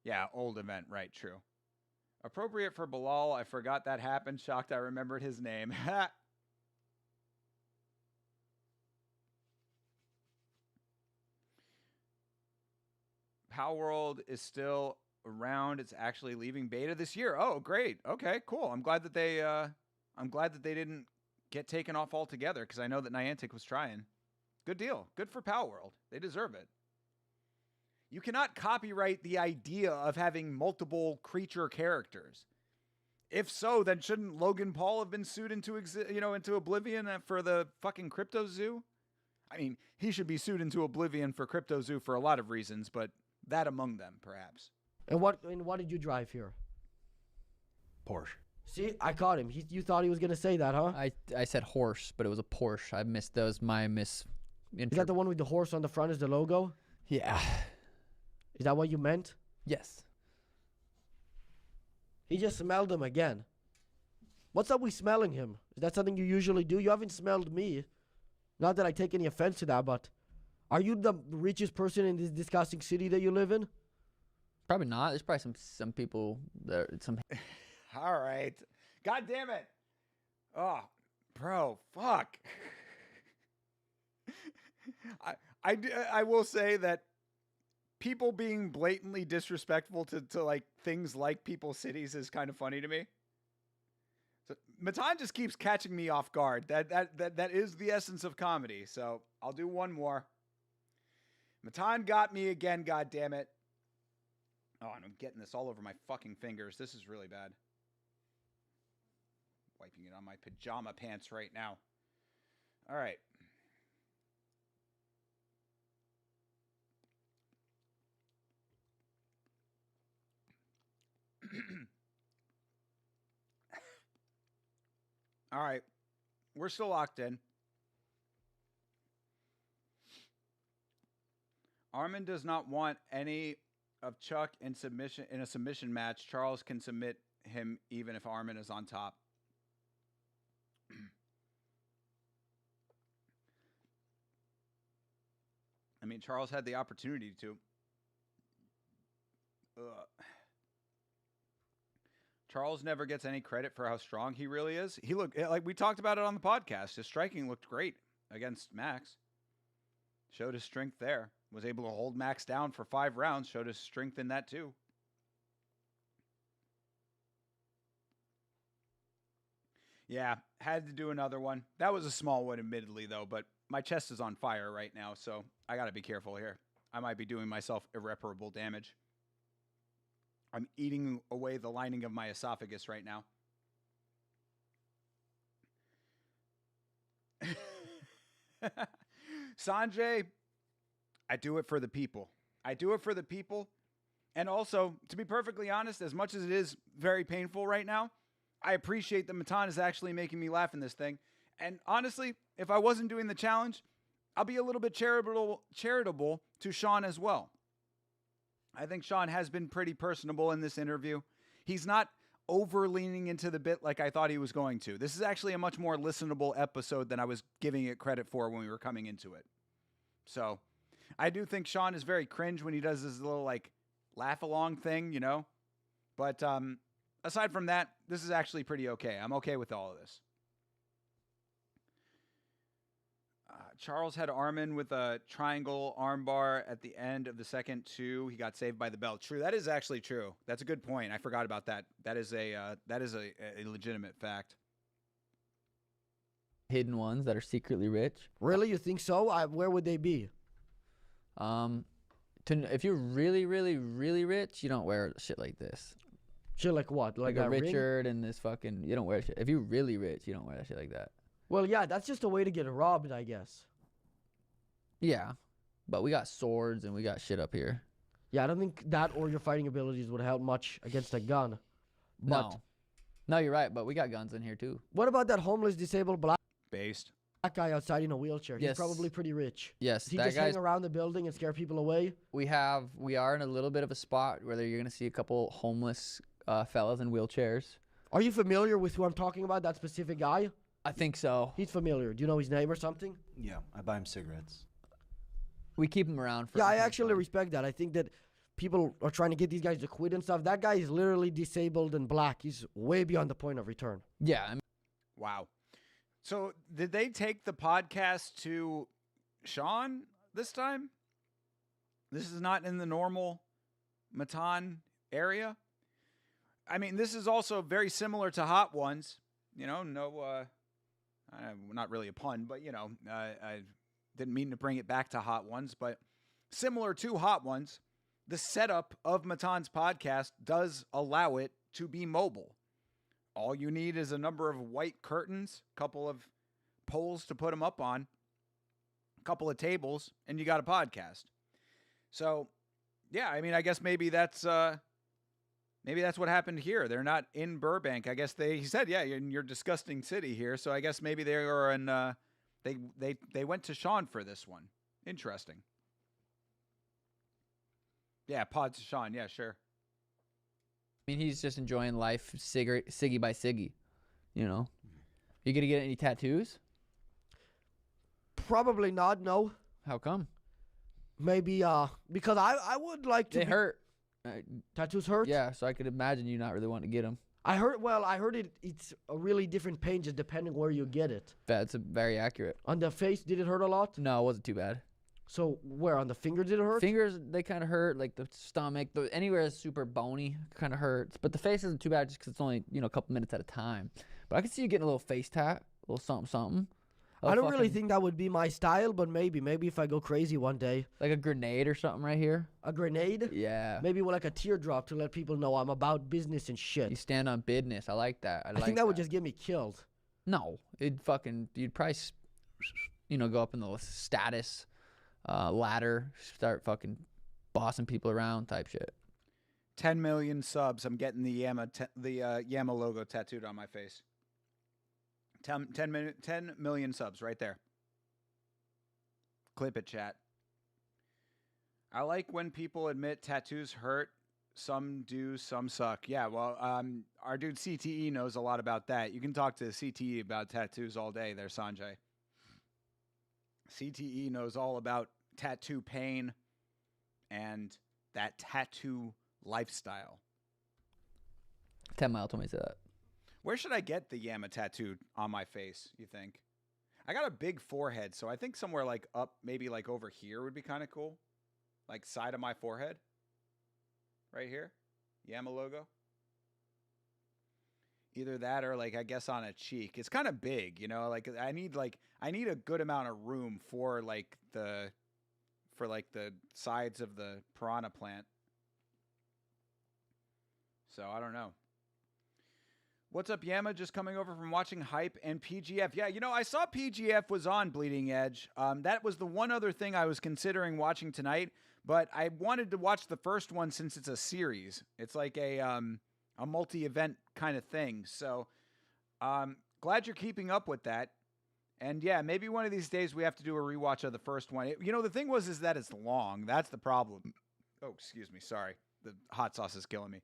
S1: Yeah, old event. Right, true. Appropriate for Bilal. I forgot that happened. Shocked I remembered his name. Power World is still around. It's actually leaving beta this year. Oh, great. Okay, cool. I'm glad that they didn't get taken off altogether because I know that Niantic was trying. Good deal. Good for Power World. They deserve it. You cannot copyright the idea of having multiple creature characters. If so, then shouldn't Logan Paul have been sued into into oblivion for the fucking Crypto Zoo? I mean, he should be sued into oblivion for Crypto Zoo for a lot of reasons, but that among them, perhaps.
S2: And what did you drive here?
S4: Porsche.
S2: See, I caught him. You thought he was gonna say that, huh?
S3: I said horse, but it was a Porsche. I missed. That was my miss.
S2: Is that the one with the horse on the front as the logo?
S3: Yeah.
S2: Is that what you meant?
S3: Yes.
S2: He just smelled him again. What's up with smelling him? Is that something you usually do? You haven't smelled me. Not that I take any offense to that, but are you the richest person in this disgusting city that you live in?
S3: Probably not. There's probably some people there. Some.
S1: All right. God damn it. Oh, bro, fuck. I will say that people being blatantly disrespectful to like things like people's cities is kind of funny to me. So Matan just keeps catching me off guard. That is the essence of comedy. So I'll do one more. Matan got me again, god damn it. Oh, and I'm getting this all over my fucking fingers. This is really bad. Wiping it on my pajama pants right now. All right. All right. We're still locked in. Armin does not want any of Chuck in a submission match. Charles can submit him even if Armin is on top. I mean, Charles had the opportunity to. Charles never gets any credit for how strong he really is. He looked like we talked about it on the podcast. His striking looked great against Max. Showed his strength there. Was able to hold Max down for 5 rounds. Showed his strength in that too. Yeah, had to do another one. That was a small one, admittedly, though, but my chest is on fire right now, so I got to be careful here. I might be doing myself irreparable damage. I'm eating away the lining of my esophagus right now. Sanjay, I do it for the people. I do it for the people. And also, to be perfectly honest, as much as it is very painful right now, I appreciate that Matan is actually making me laugh in this thing. And honestly, if I wasn't doing the challenge, I'll be a little bit charitable to Sean as well. I think Sean has been pretty personable in this interview. He's not over leaning into the bit like I thought he was going to. This is actually a much more listenable episode than I was giving it credit for when we were coming into it. So I do think Sean is very cringe when he does this little like laugh along thing, you know. But aside from that, this is actually pretty okay. I'm okay with all of this. Charles had Armin with a triangle armbar at the end of the second 2. He got saved by the bell. True, that is actually true. That's a good point. I forgot about that. That is a legitimate fact.
S3: Hidden ones that are secretly rich.
S2: Really, you think so? Where would they be?
S3: If you're really, really, really rich, you don't wear shit like this.
S2: Shit like what?
S3: Like a Richard and this fucking. You don't wear shit. If you're really rich, you don't wear that shit like that.
S2: Well, yeah, that's just a way to get robbed, I guess.
S3: Yeah, but we got swords and we got shit up here.
S2: Yeah, I don't think that or your fighting abilities would help much against a gun. But
S3: No, you're right, but we got guns in here too.
S2: What about that homeless, disabled black guy outside in a wheelchair?
S3: Yes.
S2: He's probably pretty rich.
S3: Yes,
S2: Does he just hang around the building and scare people away?
S3: We are in a little bit of a spot where you're going to see a couple homeless fellas in wheelchairs.
S2: Are you familiar with who I'm talking about, that specific guy?
S3: I think so.
S2: He's familiar. Do you know his name or something?
S4: Yeah, I buy him cigarettes.
S3: We keep him around for.
S2: Yeah, I actually respect that. I think that people are trying to get these guys to quit and stuff. That guy is literally disabled and black. He's way beyond the point of return.
S3: Yeah, I mean,
S1: Wow. So did they take the podcast to Sean this time? This is not in the normal Matan area. I mean, this is also very similar to Hot Ones. You know, not really a pun, but, I didn't mean to bring it back to Hot Ones, but similar to Hot Ones, the setup of Matan's podcast does allow it to be mobile. All you need is a number of white curtains, a couple of poles to put them up on, a couple of tables, and you got a podcast. So, yeah, I mean, I guess maybe that's what happened here. They're not in Burbank. I guess he said, yeah, you're in your disgusting city here. So I guess maybe they are in. They went to Sean for this one. Interesting. Yeah, pod to Sean. Yeah, sure.
S3: I mean, he's just enjoying life, Siggy by Siggy. You know, you gonna get any tattoos?
S2: Probably not. No.
S3: How come?
S2: Maybe because I would like to.
S3: They hurt.
S2: Tattoos hurt.
S3: Yeah, so I could imagine you not really wanting to get them.
S2: I heard it's a really different pain just depending where you get it.
S3: That's very accurate.
S2: On the face, did it hurt a lot?
S3: No, it wasn't too bad.
S2: So where on the finger did it hurt?
S3: Fingers, they kind of hurt, like the stomach. Anywhere that's super bony kind of hurts. But the face isn't too bad just because it's only, a couple minutes at a time. But I could see you getting a little face tat, a little something, something.
S2: I don't really think that would be my style, but maybe if I go crazy one day.
S3: Like a grenade or something right here?
S2: A grenade?
S3: Yeah.
S2: Maybe with like a teardrop to let people know I'm about business and shit.
S3: You stand on business. I like that.
S2: I think that would just get me killed.
S3: No. You'd probably, go up in the status ladder, start fucking bossing people around type shit.
S1: 10 million subs. I'm getting the Yama logo tattooed on my face. 10 million subs right there. Clip it, chat. I like when people admit tattoos hurt. Some do, some suck. Yeah, well, our dude CTE knows a lot about that. You can talk to CTE about tattoos all day there, Sanjay. CTE knows all about tattoo pain and that tattoo lifestyle.
S3: 10 Mile told me to say that.
S1: Where should I get the Yama tattooed on my face, you think? I got a big forehead, so I think somewhere like up, maybe like over here would be kind of cool. Like side of my forehead. Right here. Yama logo. Either that or like I guess on a cheek. It's kind of big, like I need a good amount of room for the sides of the piranha plant. So I don't know. What's up, Yama? Just coming over from watching Hype and PGF. Yeah, I saw PGF was on Bleeding Edge. That was the one other thing I was considering watching tonight, but I wanted to watch the first one since it's a series. It's like a multi-event kind of thing. So glad you're keeping up with that. And yeah, maybe one of these days we have to do a rewatch of the first one. The thing is that it's long. That's the problem. Oh, excuse me. Sorry. The hot sauce is killing me.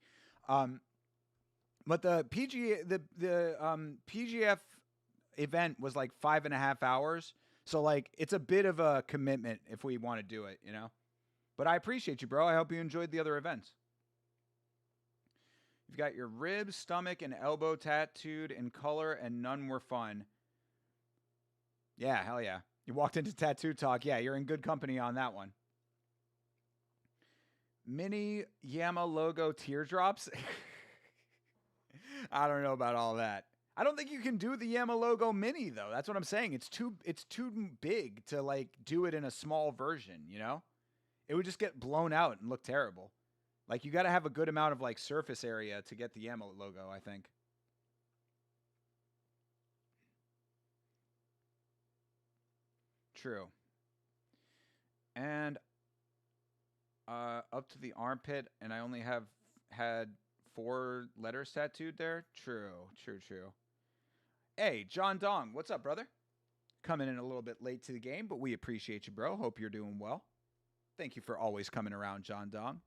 S1: But the PGF event was like 5.5 hours. So it's a bit of a commitment if we want to do it, But I appreciate you, bro. I hope you enjoyed the other events. You've got your ribs, stomach, and elbow tattooed in color, and none were fun. Yeah, hell yeah. You walked into Tattoo Talk. Yeah, you're in good company on that one. Mini Yama logo teardrops. I don't know about all that. I don't think you can do the Yama logo mini though. That's what I'm saying. It's too big to do it in a small version, It would just get blown out and look terrible. You got to have a good amount of surface area to get the Yama logo, I think. True. And up to the armpit, and I only have had 4 letters tattooed there. True. Hey, John Dong, what's up, brother? Coming in a little bit late to the game, but we appreciate you, bro. Hope you're doing well. Thank you for always coming around, John Dong.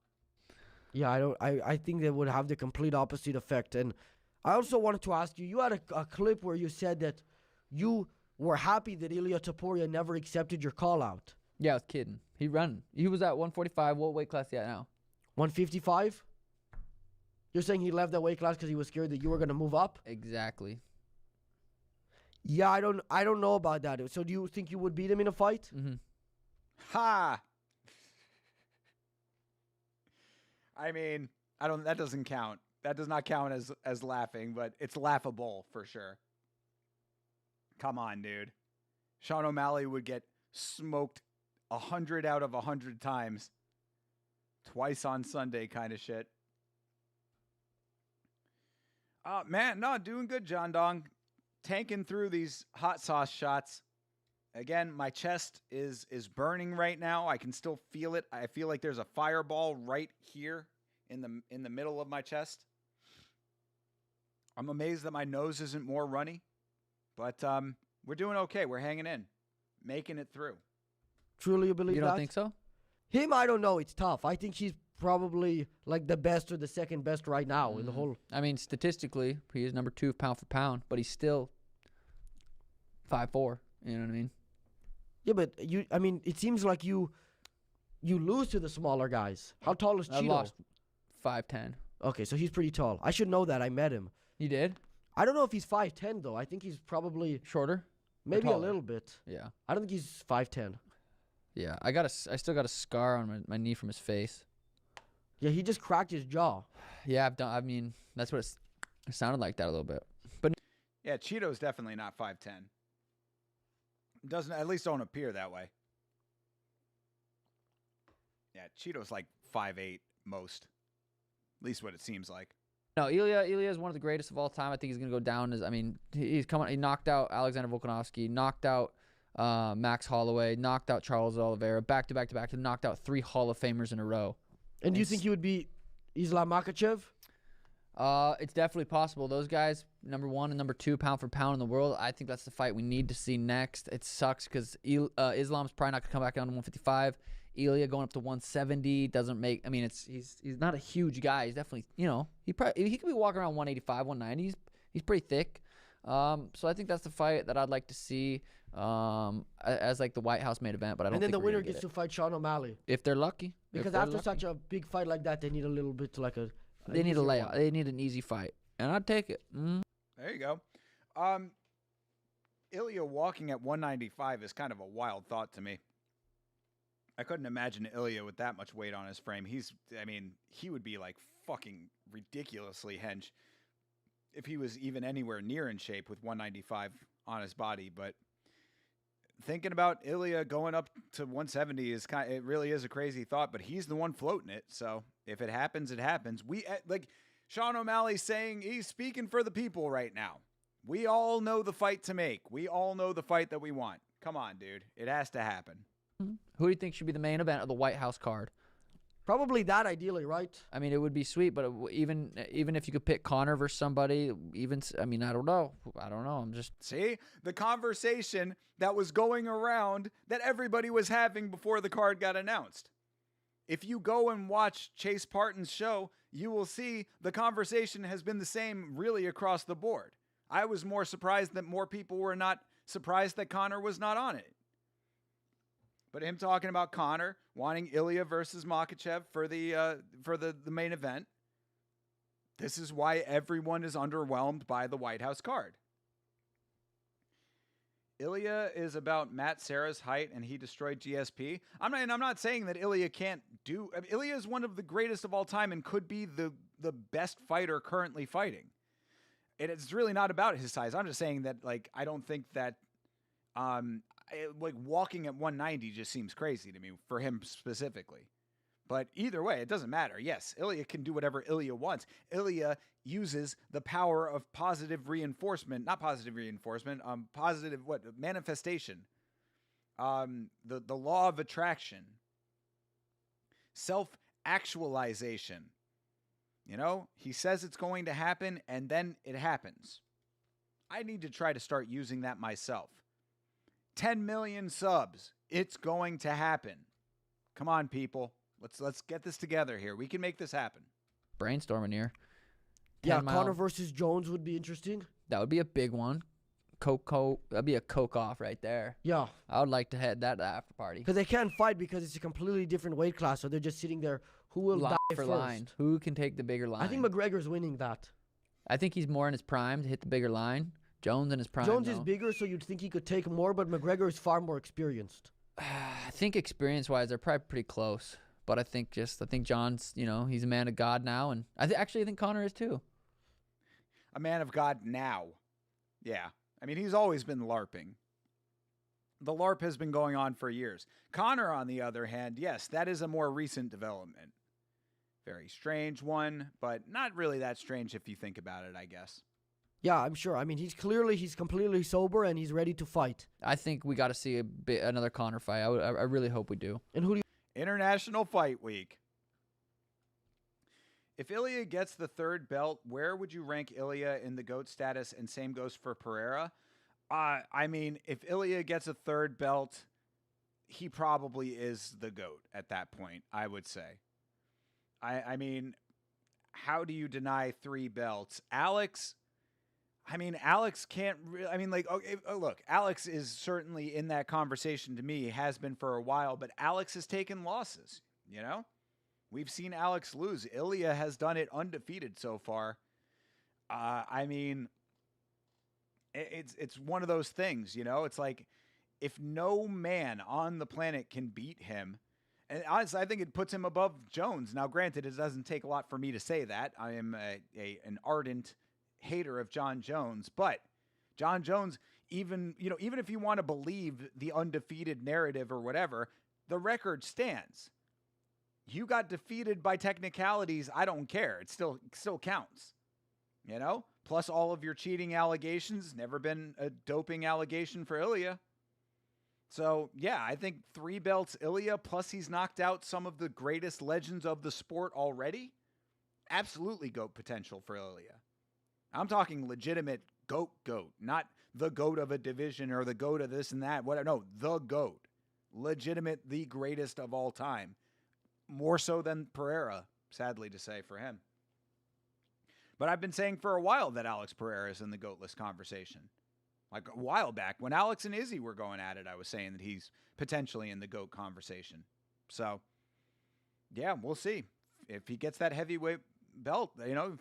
S2: Yeah, I think that would have the complete opposite effect. And I also wanted to ask you, you had a clip where you said that you were happy that Ilia Topuria never accepted your call out.
S3: Yeah, I was kidding. He was at 145. What weight class he at now?
S2: 155? You're saying he left that weight class because he was scared that you were going to move up?
S3: Exactly.
S2: Yeah, I don't know about that. So do you think you would beat him in a fight?
S3: Mm-hmm.
S1: Ha! I mean, that doesn't count. That does not count as laughing, but it's laughable for sure. Come on, dude. Sean O'Malley would get smoked 100 out of 100 times. Twice on Sunday kind of shit. Man, no, doing good, John Dong. Tanking through these hot sauce shots. Again, my chest is burning right now. I can still feel it. I feel like there's a fireball right here in the middle of my chest. I'm amazed that my nose isn't more runny, but we're doing okay. We're hanging in, making it through.
S2: Truly you believe that?
S3: You don't think so?
S2: Him, I don't know. It's tough. I think she's probably like the best or the second best right now in the whole.
S3: I mean, statistically, he is number 2 pound for pound, but he's still 5'4". You know what I mean?
S2: Yeah, but it seems like you lose to the smaller guys. How tall is Cheeto?
S3: I lost 5'10".
S2: Okay, so he's pretty tall. I should know that. I met him.
S3: You did?
S2: I don't know if he's 5'10", though. I think he's probably
S3: Shorter?
S2: maybe a
S3: taller?
S2: little bit.
S3: Yeah.
S2: I don't think he's 5'10".
S3: Yeah. I still got a scar on my knee from his face.
S2: Yeah, he just cracked his jaw.
S3: Yeah, I mean, that's what it sounded like that a little bit. But
S1: Yeah, Cheeto's definitely not 5'10". Doesn't, at least don't appear that way. Yeah, Cheeto's like 5'8" most. At least what it seems like.
S3: no, Ilya is one of the greatest of all time. I think he's going to go down as, I mean, he knocked out Alexander Volkanovski, knocked out Max Holloway, knocked out Charles Oliveira, back to back to back, and knocked out 3 Hall of Famers in a row.
S2: And do you think he would beat Islam Makhachev?
S3: It's definitely possible. Those guys, number 1 and number 2 pound for pound in the world, I think that's the fight we need to see next. It sucks because Islam's probably not going to come back down to 155. Ilya going up to 170 doesn't make. I mean, he's not a huge guy. He's definitely, he could be walking around 185, 190. He's pretty thick. So I think that's the fight that I'd like to see as like the White House main event. But I don't.
S2: And then
S3: think
S2: the
S3: we're
S2: winner
S3: gonna
S2: gets
S3: get
S2: to fight Sean O'Malley.
S3: if they're lucky.
S2: Because after such a big fight like that, they need a little bit like a.
S3: They need a
S2: easier
S3: layout.
S2: one.
S3: They need an easy fight, and I'd take it.
S1: There you go. Ilya walking at 195 is kind of a wild thought to me. I couldn't imagine Ilya with that much weight on his frame. He would be like fucking ridiculously hench if he was even anywhere near in shape with 195 on his body. But thinking about Ilya going up to 170 it really is a crazy thought, but he's the one floating it. So if it happens, it happens. We like Sean O'Malley saying he's speaking for the people right now. We all know the fight to make. We all know the fight that we want. Come on, dude. It has to happen.
S3: Who do you think should be the main event of the White House card?
S2: Probably that ideally, right?
S3: I mean, it would be sweet, but even if you could pick Conor versus somebody, I don't know. I'm just
S1: See the conversation that was going around that everybody was having before the card got announced. If you go and watch Chase Parton's show, you will see the conversation has been the same really across the board. I was more surprised that more people were not surprised that Conor was not on it. But him talking about Conor wanting Ilya versus Makhachev for the main event. This is why everyone is underwhelmed by the White House card. Ilya is about Matt Serra's height, and he destroyed GSP. I'm not saying that Ilya can't do. Ilya is one of the greatest of all time and could be the best fighter currently fighting. And it's really not about his size. I'm just saying that I don't think that walking at 190 just seems crazy to me for him specifically. But either way, it doesn't matter. Yes, Ilya can do whatever Ilya wants. Ilya uses the power of positive reinforcement, not positive reinforcement, positive manifestation. The law of attraction. Self-actualization. He says it's going to happen and then it happens. I need to try to start using that myself. 10 million subs. It's going to happen. Come on, people. Let's get this together here. We can make this happen.
S3: brainstorming here.
S2: Yeah,
S3: 10 mile.
S2: Conor versus Jones would be interesting.
S3: That would be a big one. That'd be a coke off right there.
S2: Yeah.
S3: I would like to head that after party.
S2: Because they can't fight because it's a completely different weight class. So they're just sitting there. Who will
S3: Line
S2: die
S3: for
S2: first?
S3: line. Who can take the bigger line?
S2: I think McGregor's winning that.
S3: I think he's more in his prime to hit the bigger line. Jones in his prime.
S2: Jones is
S3: though.
S2: bigger, so you'd think he could take more, but McGregor is far more experienced.
S3: I think experience-wise, they're probably pretty close. But I think John's, he's a man of God now, and I think Connor is too.
S1: A man of God now. Yeah. I mean, he's always been LARPing. The LARP has been going on for years. Connor, on the other hand, yes, that is a more recent development. Very strange one, but not really that strange if you think about it, I guess.
S2: Yeah, I'm sure. I mean, he's completely sober and he's ready to fight.
S3: I think we got to see another Connor fight. I really hope we do.
S2: And who do you...
S1: International Fight Week. If Ilya gets the third belt, where would you rank Ilya in the GOAT status? And same goes for Pereira. I mean, if Ilya gets a third belt, he probably is the GOAT at that point, I would say. I mean, how do you deny 3 belts? Alex can't really, okay, look, Alex is certainly in that conversation to me, has been for a while, but Alex has taken losses, We've seen Alex lose. Ilya has done it undefeated so far. I mean, it's one of those things, It's like, if no man on the planet can beat him, and honestly, I think it puts him above Jones. Now, granted, it doesn't take a lot for me to say that. I am an ardent hater of John Jones, but John Jones, even if you want to believe the undefeated narrative or whatever, the record stands. You got defeated by technicalities. I don't care. It still counts. Plus all of your cheating allegations. Never been a doping allegation for Ilya. So, yeah, I think 3 belts Ilya, plus he's knocked out some of the greatest legends of the sport already. Absolutely GOAT potential for Ilya. I'm talking legitimate GOAT, not the GOAT of a division or the GOAT of this and that. Whatever. No, the GOAT. Legitimate, the greatest of all time. More so than Pereira, sadly to say for him. But I've been saying for a while that Alex Pereira is in the GOAT-less conversation. Like a while back, when Alex and Izzy were going at it, I was saying that he's potentially in the GOAT conversation. So, yeah, we'll see. If he gets that heavyweight belt,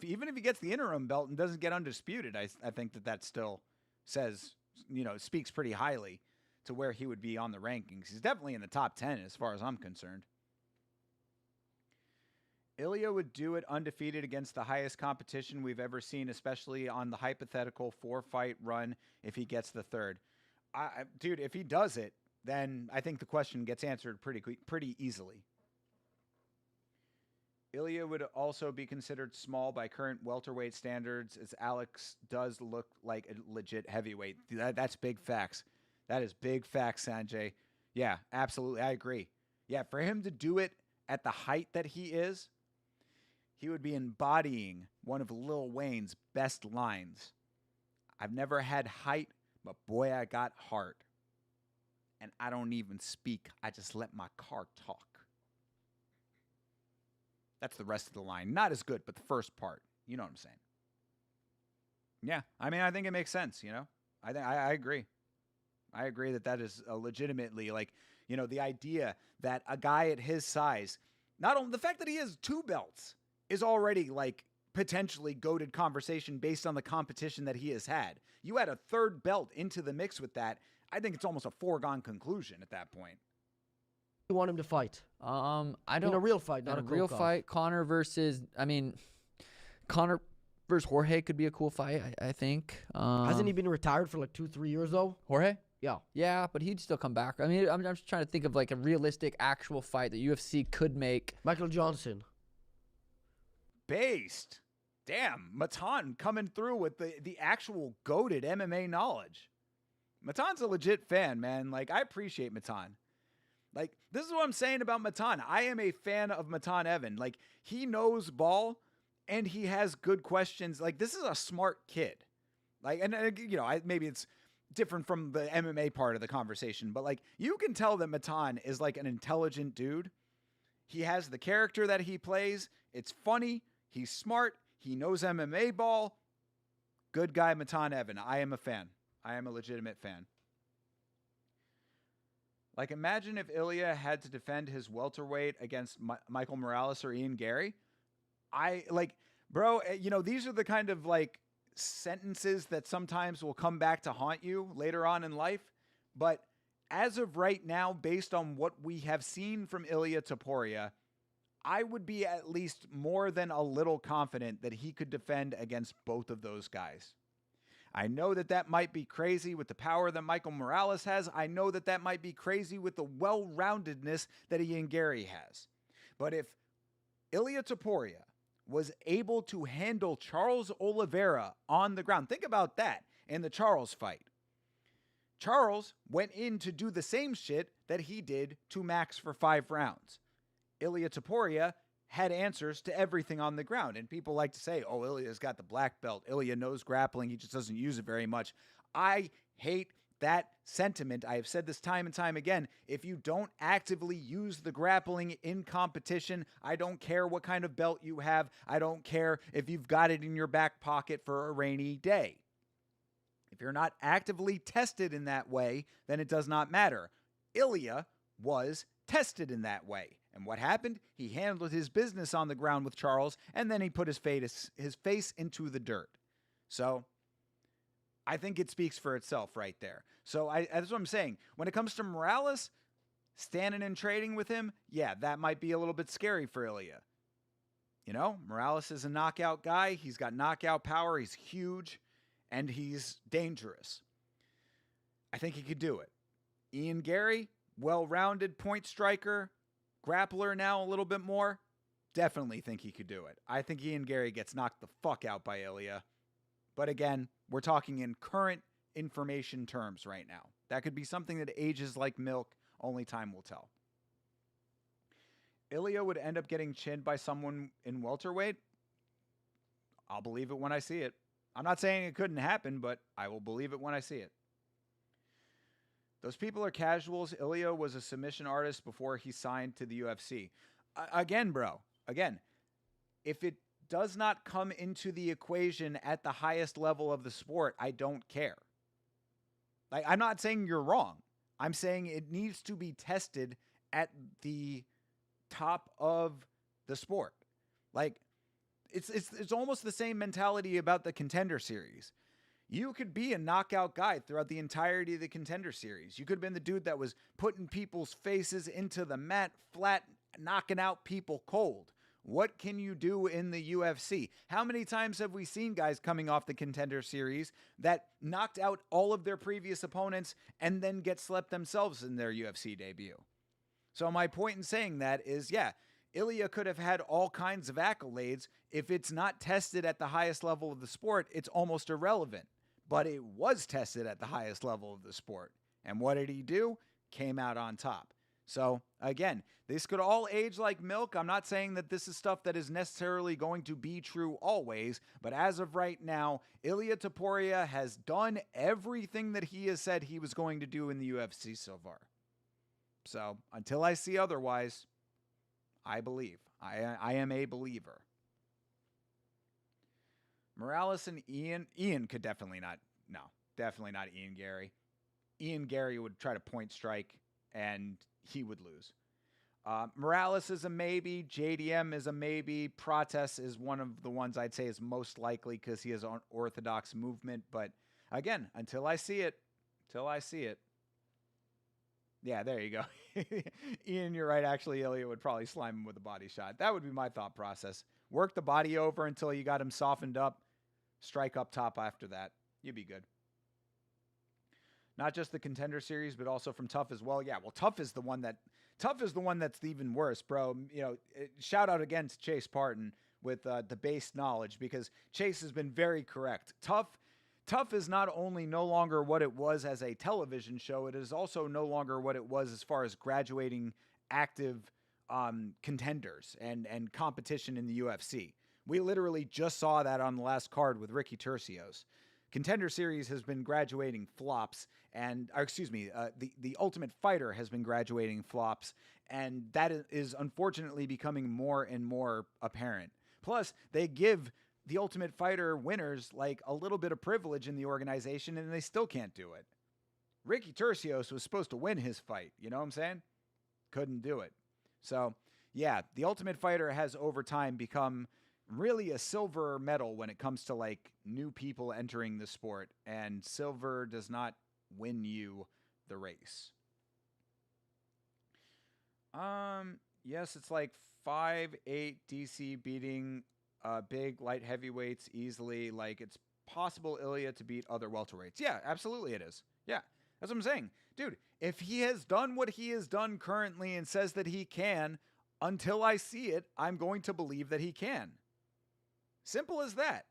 S1: even if he gets the interim belt and doesn't get undisputed, I think that still says, speaks pretty highly to where he would be on the rankings. He's definitely in the top 10 as far as I'm concerned. Ilya would do it undefeated against the highest competition we've ever seen, especially on the hypothetical 4-fight run if he gets the third. Dude, if he does it, then I think the question gets answered pretty easily. Ilya would also be considered small by current welterweight standards, as Alex does look like a legit heavyweight. That's big facts. That is big facts, Sanjay. Yeah, absolutely. I agree. Yeah, for him to do it at the height that he is, he would be embodying one of Lil Wayne's best lines. I've never had height, but boy, I got heart. And I don't even speak. I just let my car talk. That's the rest of the line. Not as good, but the first part. You know what I'm saying? Yeah, I think it makes sense, I agree. I agree that is legitimately, the idea that a guy at his size, not only the fact that he has 2 belts, is already potentially goated conversation based on the competition that he has had. You add a 3rd belt into the mix with that, I think it's almost a foregone conclusion at that point.
S2: You want him to fight?
S3: I don't.
S2: In a real fight, not
S3: in
S2: a
S3: a real
S2: coke-off.
S3: fight. Connor versus Jorge could be a cool fight. I think.
S2: Hasn't he been retired for 2-3 years though?
S3: Jorge?
S2: Yeah.
S3: Yeah, but he'd still come back. I'm just trying to think of a realistic, actual fight that UFC could make.
S2: Michael Johnson.
S1: Based. Damn, Matan coming through with the actual goated MMA knowledge. Matan's a legit fan, man. I appreciate Matan. This is what I'm saying about Matan. I am a fan of Matan Even. He knows ball, and he has good questions. This is a smart kid. Maybe it's different from the MMA part of the conversation, but you can tell that Matan is an intelligent dude. He has the character that he plays. It's funny. He's smart. He knows MMA ball. Good guy, Matan Even. I am a fan. I am a legitimate fan. Like, imagine if Ilya had to defend his welterweight against Michael Morales or Ian Gary. Bro, these are the kind of, like, sentences that sometimes will come back to haunt you later on in life. But as of right now, based on what we have seen from Ilya Topuria, I would be at least more than a little confident that he could defend against both of those guys. I know that might be crazy with the power that Michael Morales has. I know that might be crazy with the well-roundedness that Ian Gary has. But if Ilya Topuria was able to handle Charles Oliveira on the ground, think about that in the Charles fight. Charles went in to do the same shit that he did to Max for 5 rounds. Ilya Topuria had answers to everything on the ground. And people like to say, oh, Ilya's got the black belt. Ilya knows grappling. He just doesn't use it very much. I hate that sentiment. I have said this time and time again. If you don't actively use the grappling in competition, I don't care what kind of belt you have. I don't care if you've got it in your back pocket for a rainy day. If you're not actively tested in that way, then it does not matter. Ilya was tested in that way. And what happened? He handled his business on the ground with Charles, and then he put his face into the dirt. So I think it speaks for itself right there. So that's what I'm saying. When it comes to Morales, standing and trading with him, yeah, that might be a little bit scary for Ilya. Morales is a knockout guy. He's got knockout power. He's huge, and he's dangerous. I think he could do it. Ian Gary, well-rounded point striker, grappler now a little bit more. Definitely think he could do it. I think Ian Gary gets knocked the fuck out by Ilya. But again, we're talking in current information terms right now. That could be something that ages like milk. Only time will tell. Ilya would end up getting chinned by someone in welterweight. I'll believe it when I see it. I'm not saying it couldn't happen, but I will believe it when I see it. Those people are casuals. Ilya was a submission artist before he signed to the UFC. Again, bro. Again, if it does not come into the equation at the highest level of the sport, I don't care. Like, I'm not saying you're wrong. I'm saying it needs to be tested at the top of the sport. Like, it's almost the same mentality about the Contender Series. You could be a knockout guy throughout the entirety of the Contender Series. You could have been the dude that was putting people's faces into the mat flat, knocking out people cold. What can you do in the UFC? How many times have we seen guys coming off the Contender Series that knocked out all of their previous opponents and then get slept themselves in their UFC debut? So my point in saying that is, yeah, Ilya could have had all kinds of accolades. If it's not tested at the highest level of the sport, it's almost irrelevant. But it was tested at the highest level of the sport. And what did he do? Came out on top. So, again, this could all age like milk. I'm not saying that this is stuff that is necessarily going to be true always, but as of right now, Ilya Topuria has done everything that he has said he was going to do in the UFC so far. So, until I see otherwise, I believe. I am a believer. Morales and Ian could definitely not Ian Gary. Ian Gary would try to point strike, and he would lose. Morales is a maybe. JDM is a maybe. Protes is one of the ones I'd say is most likely because he has an orthodox movement. But again, until I see it. Yeah, there you go. Ian, you're right. Actually, Ilya would probably slime him with a body shot. That would be my thought process. Work the body over until you got him softened up. Strike up top after that. You'd be good. Not just the Contender Series, but also from Tough as well. Yeah, well, Tough is the one that's even worse, bro. Shout out again to Chase Parton with the base knowledge, because Chase has been very correct. Tough is not only no longer what it was as a television show, it is also no longer what it was as far as graduating active contenders and competition in the UFC. We literally just saw that on the last card with Ricky Tercios. Contender Series has been graduating flops, the Ultimate Fighter has been graduating flops, and that is unfortunately becoming more and more apparent. Plus, they give the Ultimate Fighter winners like a little bit of privilege in the organization, and they still can't do it. Ricky Tercios was supposed to win his fight. You know what I'm saying? Couldn't do it. So, yeah, the Ultimate Fighter has over time become really a silver medal when it comes to like new people entering the sport, and silver does not win you the race. Yes, it's like 5'8" DC beating big light heavyweights easily. Like, it's possible Ilya to beat other welterweights. Yeah, absolutely it is. Yeah, that's what I'm saying. Dude, if he has done what he has done currently and says that he can, until I see it, I'm going to believe that he can. Simple as that.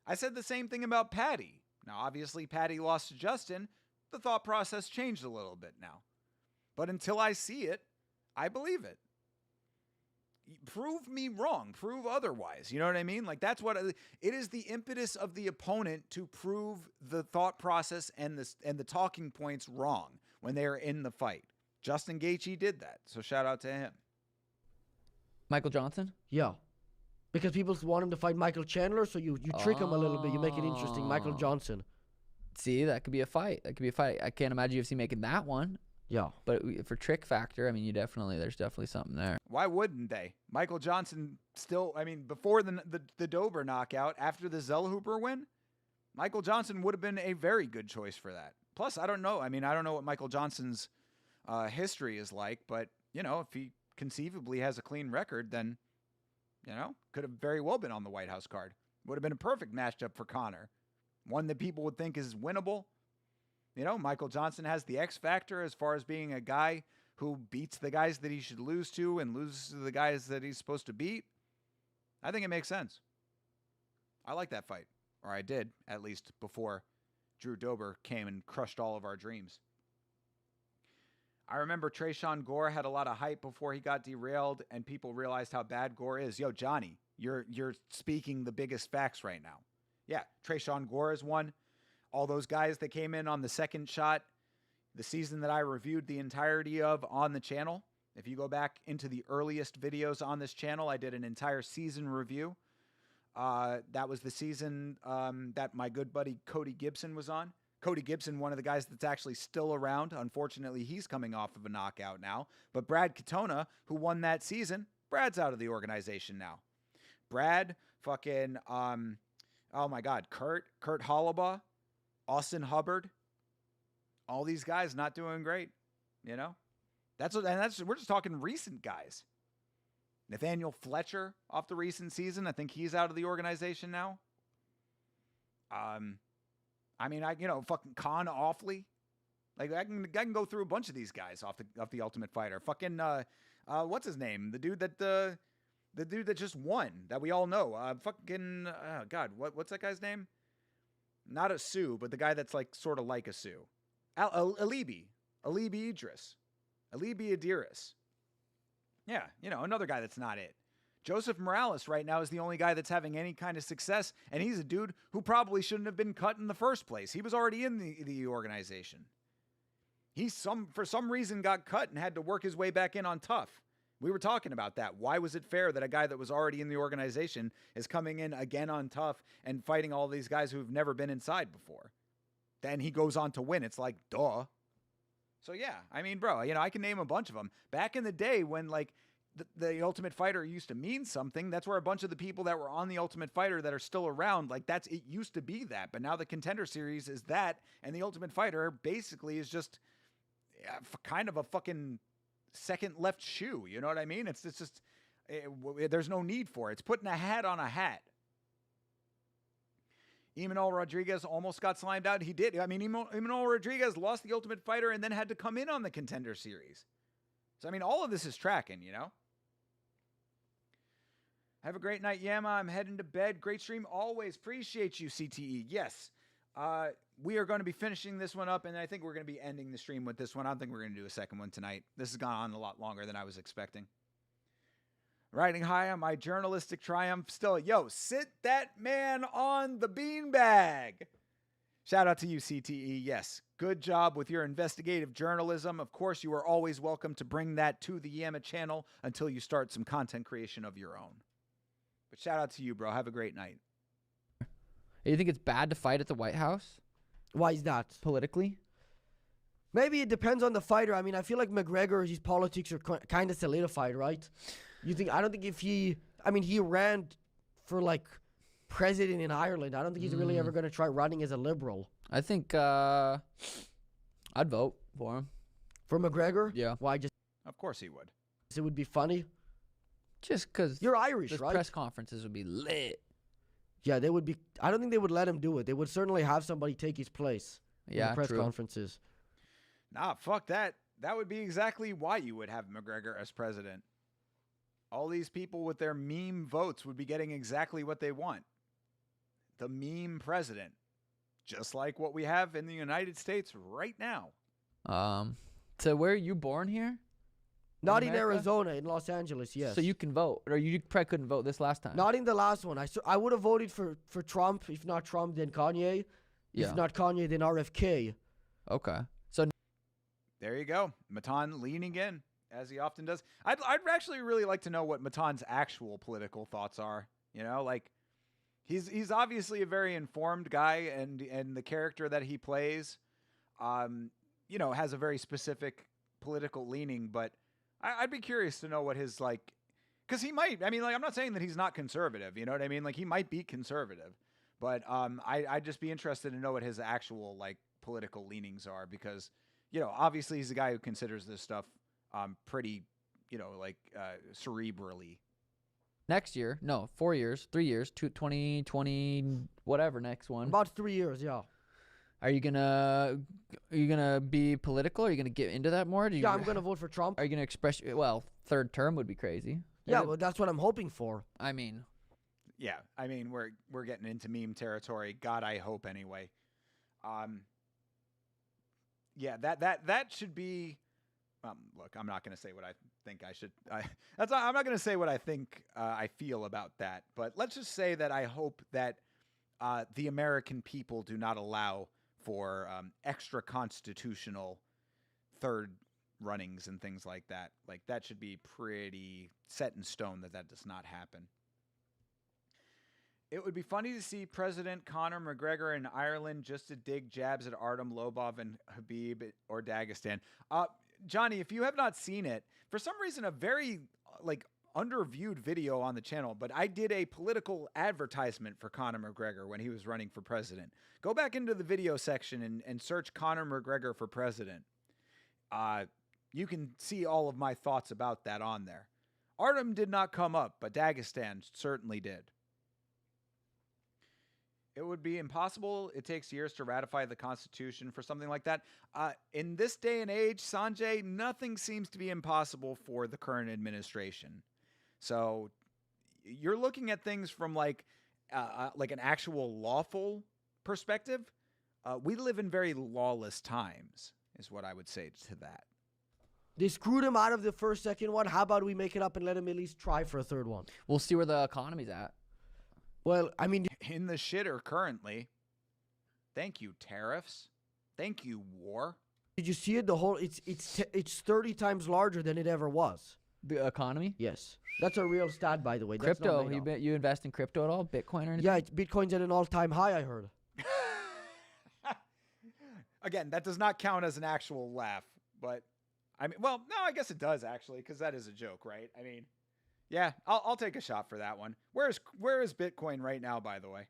S1: I said the same thing about Patty. Now, obviously, Patty lost to Justin. The thought process changed a little bit now. But until I see it, I believe it. Prove me wrong. Prove otherwise. You know what I mean? Like, that's what it is, the impetus of the opponent to prove the thought process and the talking points wrong when they are in the fight. Justin Gaethje did that, so shout out to him.
S3: Michael Johnson?
S2: Yeah. Because people want him to fight Michael Chandler, so you trick him a little bit. You make it interesting. Michael Johnson.
S3: See, that could be a fight. I can't imagine UFC making that one.
S2: Yeah.
S3: But for trick factor, I mean, there's definitely something there.
S1: Why wouldn't they? Michael Johnson still, I mean, before the Dober knockout, after the Zellhuber win, Michael Johnson would have been a very good choice for that. Plus, I don't know. I mean, I don't know what Michael Johnson's history is like, but, you know, if he conceivably has a clean record, then, you know, could have very well been on the White House card. Would have been a perfect matchup for Conor. One that people would think is winnable. You know, Michael Johnson has the X factor as far as being a guy who beats the guys that he should lose to and loses to the guys that he's supposed to beat. I think it makes sense. I like that fight. Or I did, at least before Drew Dober came and crushed all of our dreams. I remember Tresean Gore had a lot of hype before he got derailed, and people realized how bad Gore is. Yo, Johnny, you're speaking the biggest facts right now. Yeah, Tresean Gore is one. All those guys that came in on the second shot, the season that I reviewed the entirety of on the channel. If you go back into the earliest videos on this channel, I did an entire season review. That was the season that my good buddy Cody Gibson was on. Cody Gibson, one of the guys that's actually still around. Unfortunately, he's coming off of a knockout now. But Brad Katona, who won that season, Brad's out of the organization now. Brad, fucking, oh my God, Kurt Hollabaugh, Austin Hubbard, all these guys not doing great, you know? We're just talking recent guys. Nathaniel Fletcher off the recent season, I think he's out of the organization now. I mean, fucking Con Offley. Like, I can go through a bunch of these guys off the Ultimate Fighter. Fucking what's his name? The dude that just won, that we all know. God, what's that guy's name? Not a Sue, but the guy that's like sort of like a Sue. Alibi Idris. Alibi Adiris. Yeah, you know, another guy that's not it. Joseph Morales right now is the only guy that's having any kind of success, and he's a dude who probably shouldn't have been cut in the first place. He was already in the organization. He for some reason got cut and had to work his way back in on Tough. We were talking about that. Why was it fair that a guy that was already in the organization is coming in again on Tough and fighting all these guys who've never been inside before? Then he goes on to win. It's like, duh. So yeah, I mean, bro, you know, I can name a bunch of them. Back in the day when like the Ultimate Fighter used to mean something, that's where a bunch of the people that were on the Ultimate Fighter that are still around, like it used to be that. But now the Contender Series is that, and the Ultimate Fighter basically is just kind of a fucking second left shoe. You know what I mean? It's just, there's no need for it. It's putting a hat on a hat. Emanuel Rodriguez almost got slimed out. He did. I mean, Emanuel Rodriguez lost the Ultimate Fighter and then had to come in on the Contender Series. So, I mean, all of this is tracking, you know? Have a great night, Yama. I'm heading to bed. Great stream always. Appreciate you, CTE. Yes. We are going to be finishing this one up, and I think we're going to be ending the stream with this one. I don't think we're going to do a second one tonight. This has gone on a lot longer than I was expecting. Riding high on my journalistic triumph still. Yo, sit that man on the beanbag. Shout out to you, CTE. Yes, good job with your investigative journalism. Of course, you are always welcome to bring that to the Yama channel until you start some content creation of your own. But shout out to you, bro. Have a great night.
S3: You think it's bad to fight at the White House
S2: Why is that?
S3: politically?
S2: Maybe it depends on the fighter. I mean, I feel like McGregor, his politics are kind of solidified, right? I don't think if he ran for like president in Ireland. I don't think he's really ever going to try running as a liberal.
S3: I think I'd vote for him.
S2: For McGregor?
S3: Yeah.
S2: Why? Just
S1: Of course he would.
S2: it would be funny.
S3: Just because
S2: You're Irish,
S3: those
S2: right?
S3: press conferences would be lit.
S2: Yeah, they would be. I don't think they would let him do it. They would certainly have somebody take his place in
S3: Yeah,
S2: the press
S3: true.
S2: conferences.
S1: Nah, fuck that. That would be exactly why you would have McGregor as president. All these people with their meme votes would be getting exactly what they want. The meme president. Just like what we have in the United States right now.
S3: So where are you born here?
S2: Not in
S3: America?
S2: Arizona, in Los Angeles, yes.
S3: So you can vote, or you probably couldn't vote this last time.
S2: Not in the last one. I would have voted for Trump. If not Trump, then Kanye.
S3: Yeah.
S2: If not Kanye, then RFK.
S3: Okay. So
S1: There you go. Matan leaning in, as he often does. I'd actually really like to know what Matan's actual political thoughts are. You know, like he's obviously a very informed guy, and the character that he plays, you know, has a very specific political leaning. But I'd be curious to know what his like, because he might. I mean, like I'm not saying that he's not conservative. You know what I mean? Like he might be conservative, but I'd just be interested to know what his actual like political leanings are, because you know, obviously he's a guy who considers this stuff pretty, you know, like cerebrally.
S3: next year, no, 4 years, 3 years, 2020, whatever next one.
S2: About 3 years, yeah.
S3: Are you gonna be political? Are you gonna get into that more?
S2: Yeah, I'm gonna vote for Trump.
S3: Are you gonna express? Well, third term would be crazy.
S2: Yeah, well, that's what I'm hoping for.
S3: I mean,
S1: Yeah, I mean we're getting into meme territory. God, I hope anyway. Yeah, that should be. Look, I'm not going to say what I think I should. I'm not going to say what I think I feel about that. But let's just say that I hope that the American people do not allow for extra constitutional third runnings and things like that. Like that should be pretty set in stone that does not happen. It would be funny to see President Conor McGregor in Ireland just to dig jabs at Artem Lobov and Habib or Dagestan. Johnny, if you have not seen it, for some reason a very like underviewed video on the channel, but I did a political advertisement for Conor McGregor when he was running for president. Go back into the video section and search Conor McGregor for president. You can see all of my thoughts about that on there. Artem did not come up, but Dagestan certainly did. It would be impossible. It takes years to ratify the Constitution for something like that. In this day and age, Sanjay, nothing seems to be impossible for the current administration. So you're looking at things from like an actual lawful perspective. We live in very lawless times, is what I would say to that.
S2: They screwed him out of the first, second one. How about we make it up and let him at least try for a third one?
S3: we'll see where the economy's at.
S2: Well, I mean,
S1: In the shitter currently. Thank you, tariffs. Thank you, war.
S2: did you see it? The whole it's 30 times larger than it ever was.
S3: The economy,
S2: Yes, that's a real stat, by the way. That's not
S3: crypto.
S2: made up.
S3: You invest in crypto at all? Bitcoin or anything?
S2: Yeah, Bitcoin's at an all-time high. I heard.
S1: Again, that does not count as an actual laugh, but I mean, well, no, I guess it does actually, because that is a joke, right? I mean, yeah, I'll take a shot for that one. Where is Bitcoin right now, by the way?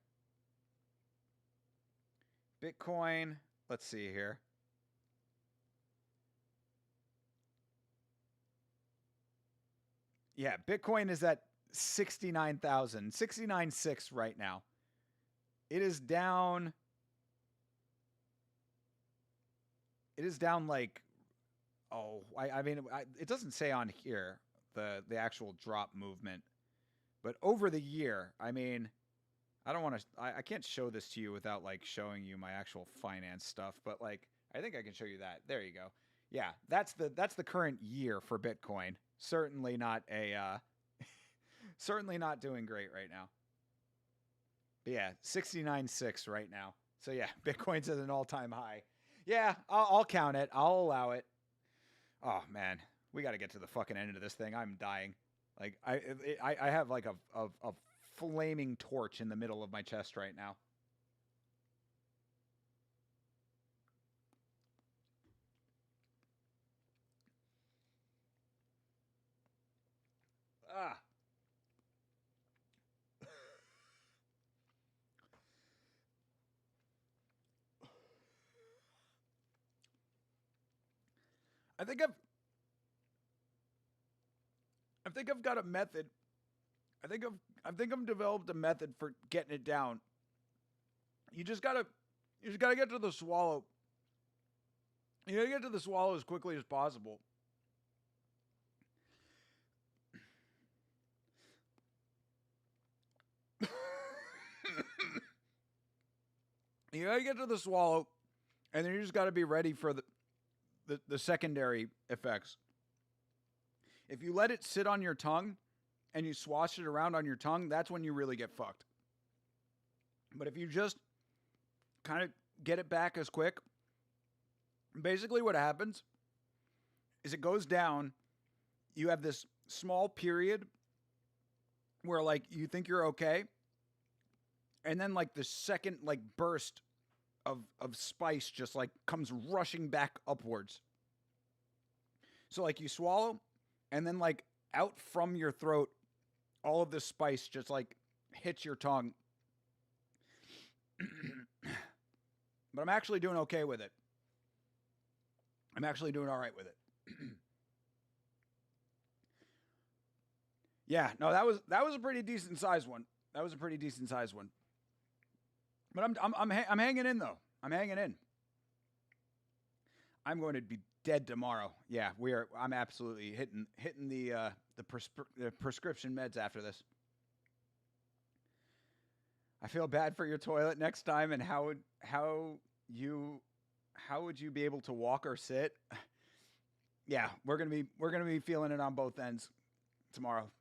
S1: Bitcoin, let's see here. Yeah, Bitcoin is at 69,000, 69.6 right now. It is down. It is down like, I mean, it doesn't say on here the actual drop movement, but over the year, I mean, I don't want to, I can't show this to you without like showing you my actual finance stuff, but like, I think I can show you that. There you go. Yeah, that's the current year for Bitcoin. Certainly not certainly not doing great right now. But yeah, 69.6 right now. So yeah, Bitcoin's at an all-time high. Yeah, I'll count it. I'll allow it. Oh man, we got to get to the fucking end of this thing. I'm dying. Like I have like a flaming torch in the middle of my chest right now. Ah. I think I've got a method. I think I've developed a method for getting it down. You just gotta get to the swallow. You gotta get to the swallow as quickly as possible. You gotta get to the swallow, and then you just gotta be ready for the secondary effects. If you let it sit on your tongue and you swash it around on your tongue, that's when you really get fucked. But if you just kind of get it back as quick, basically what happens is it goes down. You have this small period where like you think you're okay, and then like the second like burst of spice just like comes rushing back upwards. So like you swallow, and then like out from your throat, all of this spice just like hits your tongue. But I'm actually doing okay with it. I'm actually doing all right with it. Yeah, no, that was a pretty decent sized one. That was a pretty decent sized one. But I'm hanging in though. I'm hanging in. I'm going to be dead tomorrow. Yeah, I'm absolutely hitting the prescription meds after this. I feel bad for your toilet next time, and how would you be able to walk or sit? Yeah, we're gonna be feeling it on both ends tomorrow.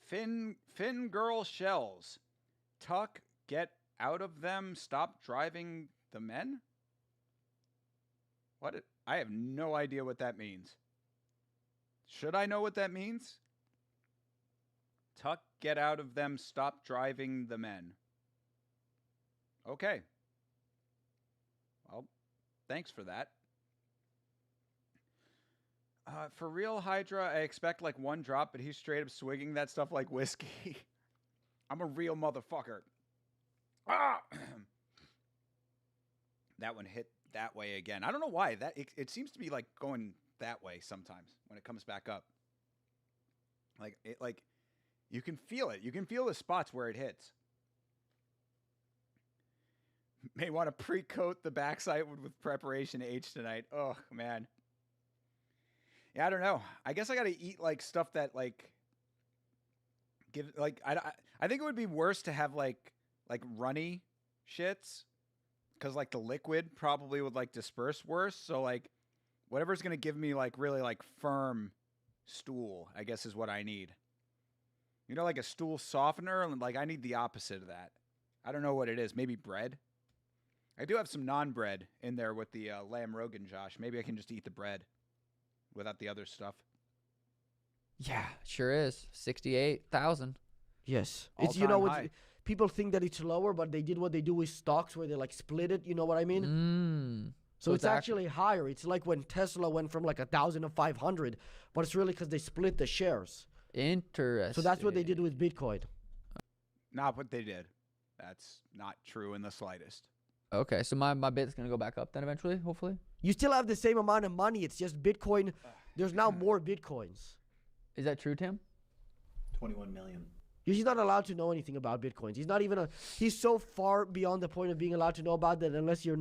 S1: Fin girl shells. Tuck, get out of them. Stop driving the men. What? I have no idea what that means. Should I know what that means? Tuck, get out of them. Stop driving the men. Okay. Well, thanks for that. For real, Hydra, I expect like one drop, but he's straight up swigging that stuff like whiskey. I'm a real motherfucker. Ah! That one hit that way again. I don't know why. It seems to be like going that way sometimes when it comes back up. Like you can feel it. You can feel the spots where it hits. May want to pre-coat the backside with preparation H tonight. Oh man. Yeah, I don't know. I guess I got to eat like stuff that like give like I think it would be worse to have like runny shits, because like the liquid probably would like disperse worse. So like whatever's gonna give me like really like firm stool, I guess is what I need. You know, like a stool softener, and like I need the opposite of that. I don't know what it is. Maybe bread. I do have some non-bread in there with the lamb Rogan Josh. Maybe I can just eat the bread without the other stuff.
S3: Yeah, sure is. 68,000.
S2: Yes.
S1: It's
S2: People think that it's lower, but they did what they do with stocks where they like split it. You know what I mean? So it's actually higher. It's like when Tesla went from like 1,000 to 500, but it's really because they split the shares.
S3: Interesting.
S2: So that's what they did with Bitcoin.
S1: Not what they did. That's not true in the slightest.
S3: Okay, so my bit's going to go back up then eventually, hopefully?
S2: You still have the same amount of money. It's just Bitcoin. There's now more Bitcoins.
S3: Is that true, Tim?
S4: 21 million.
S2: He's not allowed to know anything about Bitcoins. He's not even he's so far beyond the point of being allowed to know about that unless you're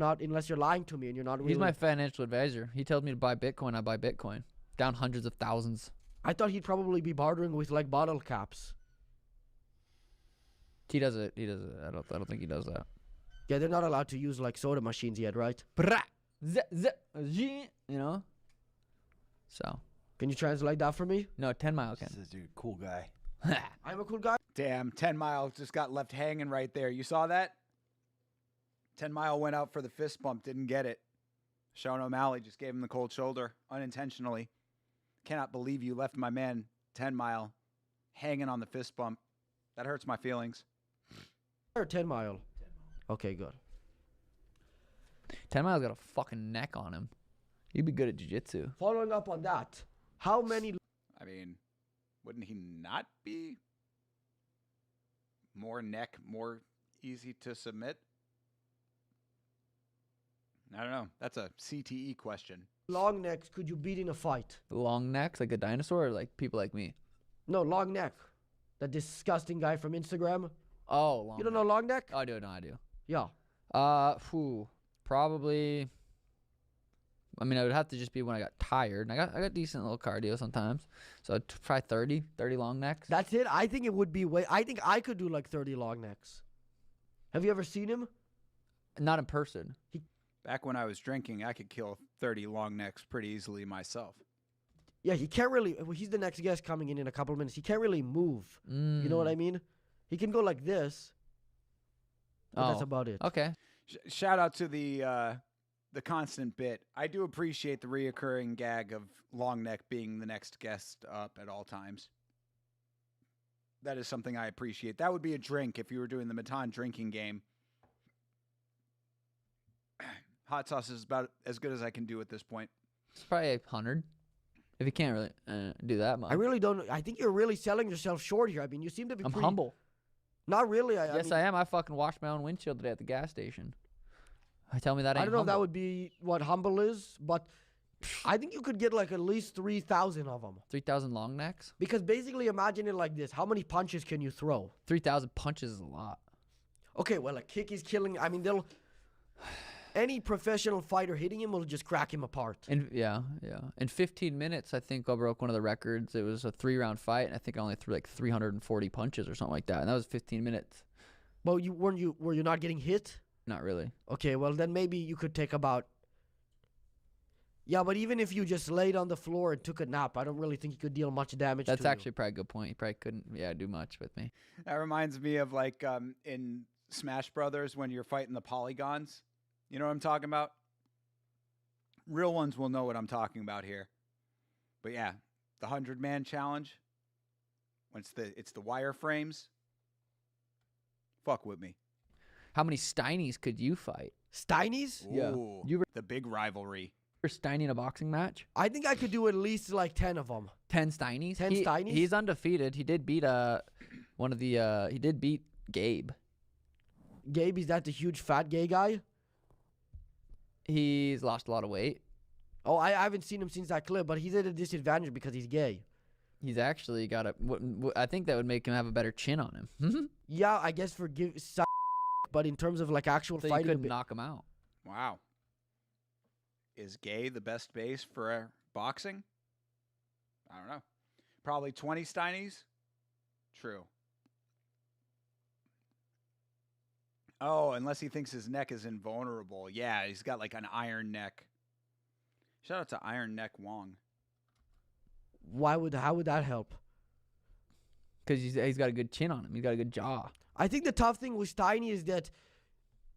S2: lying to me and you're not really.
S3: He's my financial advisor. He tells me to buy Bitcoin, I buy Bitcoin. Down hundreds of thousands.
S2: I thought he'd probably be bartering with like bottle caps.
S3: He does it. I don't think he does that.
S2: Yeah, they're not allowed to use like soda machines yet, right?
S3: You know? So.
S2: Can you translate that for me?
S3: No, 10 Mile can.
S4: This is a cool guy.
S2: I'm a cool guy.
S1: Damn, 10 Mile just got left hanging right there. You saw that? 10 Mile went out for the fist bump, didn't get it. Sean O'Malley just gave him the cold shoulder unintentionally. Cannot believe you left my man 10 Mile hanging on the fist bump. That hurts my feelings.
S2: Or 10 Mile? Okay, good.
S3: 10 Mile's got a fucking neck on him. He'd be good at jiu-jitsu.
S2: Following up on that, how many
S1: I mean, wouldn't he not be more neck, more easy to submit? I don't know. That's a CTE question.
S2: Long necks could you beat in a fight?
S3: Long necks like a dinosaur or like people like me?
S2: No, long neck. That disgusting guy from Instagram.
S3: Oh, long
S2: You don't
S3: neck.
S2: know long neck?
S3: Oh, I do. No, I do.
S2: Yeah.
S3: Probably. I mean, it would have to just be when I got tired. And I got decent little cardio sometimes. So I'd try 30 long necks.
S2: That's it. I think it would be I think I could do like 30 long necks. Have you ever seen him?
S3: Not in person.
S1: Back when I was drinking, I could kill 30 long necks pretty easily myself.
S2: Yeah, he can't really. Well, he's the next guest coming in a couple of minutes. He can't really move. You know what I mean? He can go like this. But that's about it.
S3: Okay.
S1: Shout out to the constant bit. I do appreciate the reoccurring gag of long neck being the next guest up at all times. That is something I appreciate. That would be a drink if you were doing the Matan drinking game. Hot sauce is about as good as I can do at this point.
S3: It's probably 100. If you can't really do that much.
S2: I really don't. I think you're really selling yourself short here. I mean, you seem to be.
S3: I'm
S2: pretty,
S3: humble.
S2: Not really.
S3: Yes, I am. I fucking washed my own windshield today at the gas station. Tell me that ain't
S2: I don't know if that
S3: humble.
S2: would be what humble is, but I think you could get like at least 3,000 of them.
S3: 3,000 long necks?
S2: Because basically, imagine it like this: how many punches can you throw?
S3: 3,000 punches is a lot.
S2: Okay, well, a kick is killing. I mean, any professional fighter hitting him will just crack him apart.
S3: And yeah. In 15 minutes, I think I broke one of the records. It was a 3-round fight, and I think I only threw like 340 punches or something like that. And that was 15 minutes.
S2: But were you not getting hit?
S3: Not really.
S2: Okay, well then maybe you could take about. Yeah, but even if you just laid on the floor and took a nap, I don't really think you could deal much damage.
S3: That's
S2: to
S3: actually probably a good point. You probably couldn't, do much with me.
S1: That reminds me of like in Smash Brothers when you're fighting the polygons. You know what I'm talking about? Real ones will know what I'm talking about here. But yeah, the 100-man challenge. When it's the wireframes. Fuck with me.
S3: How many Steinies could you fight?
S2: Steinies?
S3: Yeah.
S1: Ooh,
S3: You were
S1: the big rivalry.
S3: Steiny in a boxing match?
S2: I think I could do at least like 10 of them.
S3: 10 Steinies?
S2: 10 Steinies?
S3: He's undefeated. He did beat he did beat Gabe.
S2: Gabe, is that the huge fat gay guy?
S3: He's lost a lot of weight.
S2: Oh, I haven't seen him since that clip, but he's at a disadvantage because he's gay.
S3: He's actually got I think that would make him have a better chin on him.
S2: Yeah, I guess but in terms of like actual
S3: So you
S2: fighting,
S3: couldn't knock him out.
S1: Wow. Is gay the best base for boxing? I don't know. Probably 20 Steinies? True. Oh, unless he thinks his neck is invulnerable. Yeah, he's got like an iron neck. Shout out to Iron Neck Wong.
S2: how would that help?
S3: Because he's got a good chin on him. He's got a good jaw.
S2: I think the tough thing with Steiny is that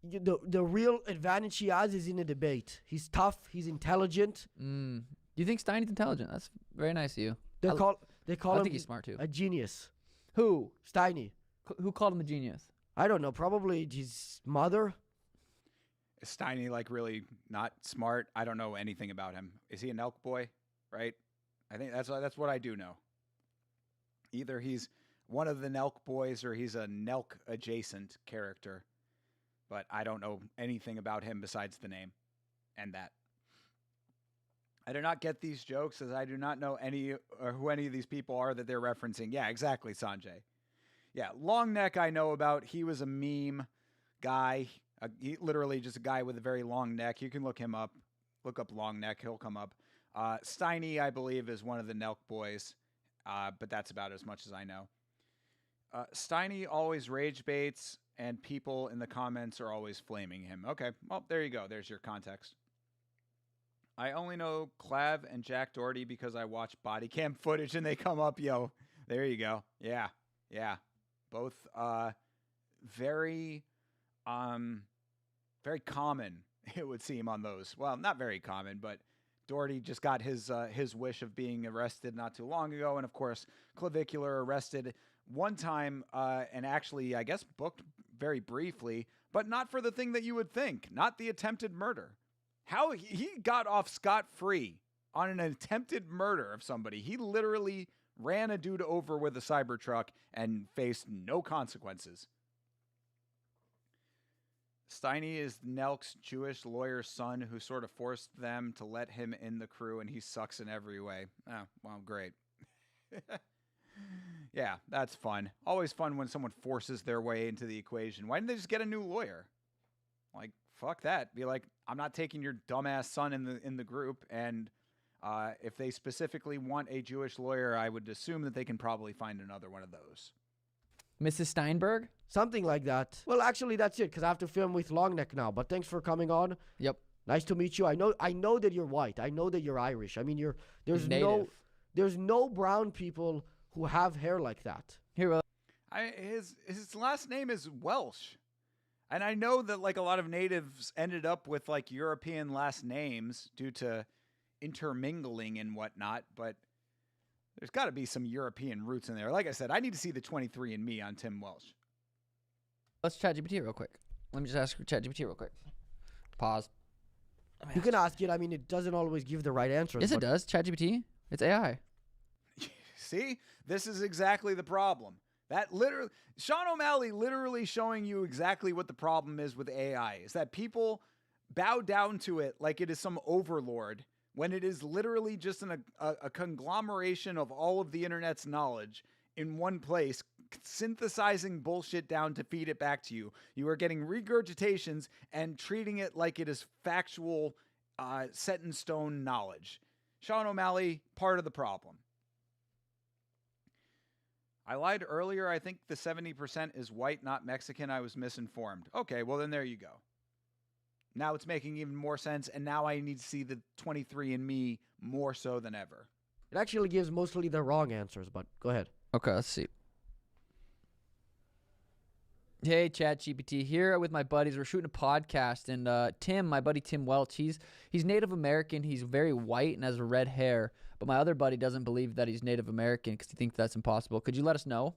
S2: the real advantage he has is in a debate. He's tough. He's intelligent.
S3: Do you think Steiny's intelligent? That's very nice of you.
S2: They call
S3: I
S2: him
S3: think he's smart too.
S2: a genius.
S3: Who?
S2: Steiny.
S3: Who called him a genius?
S2: I don't know. Probably his mother.
S1: Is Steiny like really not smart? I don't know anything about him. Is he an elk boy? Right? I think that's what I do know. Either he's one of the Nelk boys or he's a Nelk adjacent character. But I don't know anything about him besides the name and that. I do not get these jokes as I do not know who any of these people are that they're referencing. Yeah, exactly, Sanjay. Yeah, long neck I know about. He was a meme guy. He literally just a guy with a very long neck. You can look him up. Look up long neck. He'll come up. Steiny, I believe, is one of the Nelk boys. But that's about as much as I know. Steiny always rage baits, and people in the comments are always flaming him. Okay, well, there you go. There's your context. I only know Clav and Jack Doherty because I watch body cam footage and they come up. Yo, there you go. Yeah. Both very common, it would seem, on those. Well, not very common, but Doherty just got his wish of being arrested not too long ago. And, of course, Clavicular arrested one time and actually, I guess, booked very briefly, but not for the thing that you would think, not the attempted murder. How he got off scot-free on an attempted murder of somebody. He literally ran a dude over with a Cybertruck and faced no consequences. Steiny is Nelk's Jewish lawyer's son who sort of forced them to let him in the crew, and he sucks in every way. Oh, well, great. Yeah, that's fun. Always fun when someone forces their way into the equation. Why didn't they just get a new lawyer? Like, fuck that. Be like, I'm not taking your dumbass son in the group, and if they specifically want a Jewish lawyer, I would assume that they can probably find another one of those.
S3: Mrs. Steinberg?
S2: Something like that. Well, actually, that's it, because I have to film with Longneck now. But thanks for coming on.
S3: Yep.
S2: Nice to meet you. I know that you're white. I know that you're Irish. I mean, there's no brown people who have hair like that.
S3: Here, well,
S1: His last name is Welsh. And I know that like a lot of natives ended up with like European last names due to intermingling and whatnot, but there's got to be some European roots in there. Like I said, I need to see the 23andMe on Tim Welsh.
S3: let's ChatGPT real quick. Let me just ask ChatGPT real quick. Pause.
S2: You can ask it. I mean, it doesn't always give the right answers.
S3: Yes, it does. ChatGPT. It's AI.
S1: See? This is exactly the problem. That literally, Sean O'Malley literally showing you exactly what the problem is with AI is that people bow down to it like it is some overlord when it is literally just a conglomeration of all of the internet's knowledge in one place, synthesizing bullshit down to feed it back to you. You are getting regurgitations and treating it like it is factual, set in stone knowledge. Sean O'Malley, part of the problem. I lied earlier. I think the 70% is white, not Mexican. I was misinformed. Okay, well then there you go. Now it's making even more sense, and now I need to see the 23andMe more so than ever.
S2: It actually gives mostly the wrong answers, but go ahead.
S3: Okay, let's see. Hey, ChatGPT, here with my buddies. We're shooting a podcast, and Tim, my buddy Tim Welch, he's Native American. He's very white and has red hair, but my other buddy doesn't believe that he's Native American because he thinks that's impossible. Could you let us know?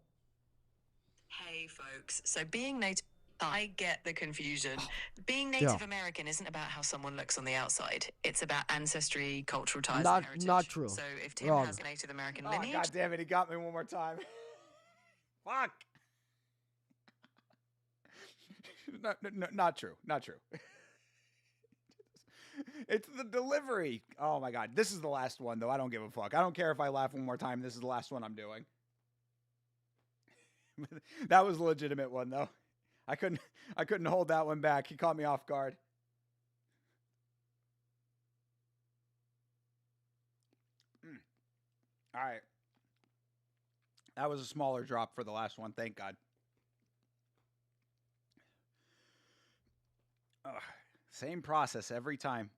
S6: Hey, folks. So being Native... I get the confusion. Being Native American isn't about how someone looks on the outside. It's about ancestry, cultural ties, and heritage.
S2: Not true.
S6: So if Tim
S2: Wrong.
S6: has Native American
S1: Oh,
S6: lineage...
S1: God damn it. He got me one more time. Fuck. No, not true. Not true. It's the delivery. Oh, my God. This is the last one, though. I don't give a fuck. I don't care if I laugh one more time. This is the last one I'm doing. That was a legitimate one, though. I couldn't hold that one back. He caught me off guard. All right. That was a smaller drop for the last one. Thank God. Same process every time.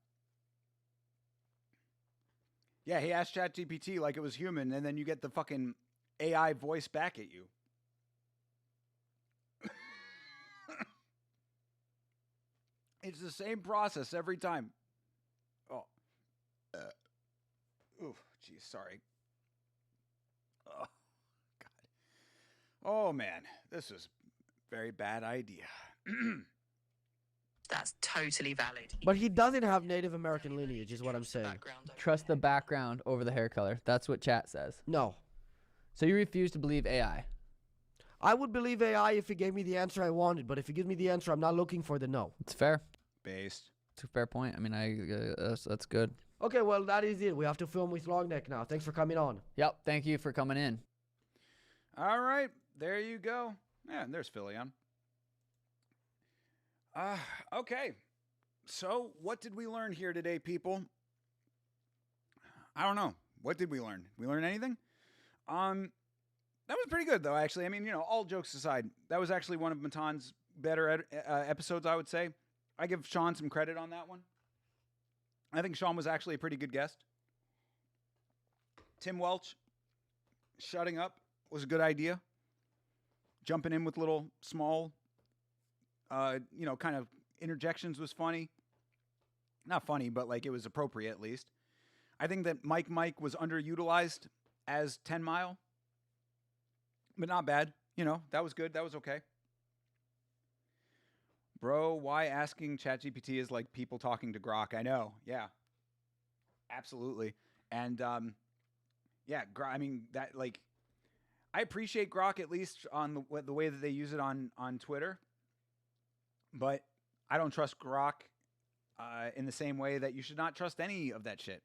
S1: Yeah, he asked ChatGPT like it was human, and then you get the fucking AI voice back at you. It's the same process every time. Oh. Oof. Geez, sorry. Oh, God. Oh, man. This is a very bad idea.
S6: That's totally valid.
S2: But he doesn't have Native American lineage, is what I'm saying.
S3: Trust the background over the hair color. That's what chat says.
S2: No.
S3: So you refuse to believe AI?
S2: I would believe AI if it gave me the answer I wanted, but if it gives me the answer I'm not looking for, then no.
S3: It's fair.
S1: Based.
S3: It's a fair point. I mean, that's good.
S2: Okay, well, that is it. We have to film with Longneck now. Thanks for coming on.
S3: Yep. Thank you for coming in.
S1: All right. There you go. Yeah, and there's Philion. Okay. So, what did we learn here today, people? I don't know. What did we learn? We learn anything? That was pretty good, though, actually. I mean, all jokes aside, that was actually one of Matan's better episodes, I would say. I give Sean some credit on that one. I think Sean was actually a pretty good guest. Tim Welch, shutting up was a good idea. Jumping in with little small, kind of interjections was funny. Not funny, but like it was appropriate at least. I think that Mike was underutilized as 10 Mile. But not bad. That was good. That was okay. Bro, why asking ChatGPT is like people talking to Grok? I know. Yeah. Absolutely. And yeah, I mean that like I appreciate Grok at least on the way that they use it on Twitter, but I don't trust Grok in the same way that you should not trust any of that shit.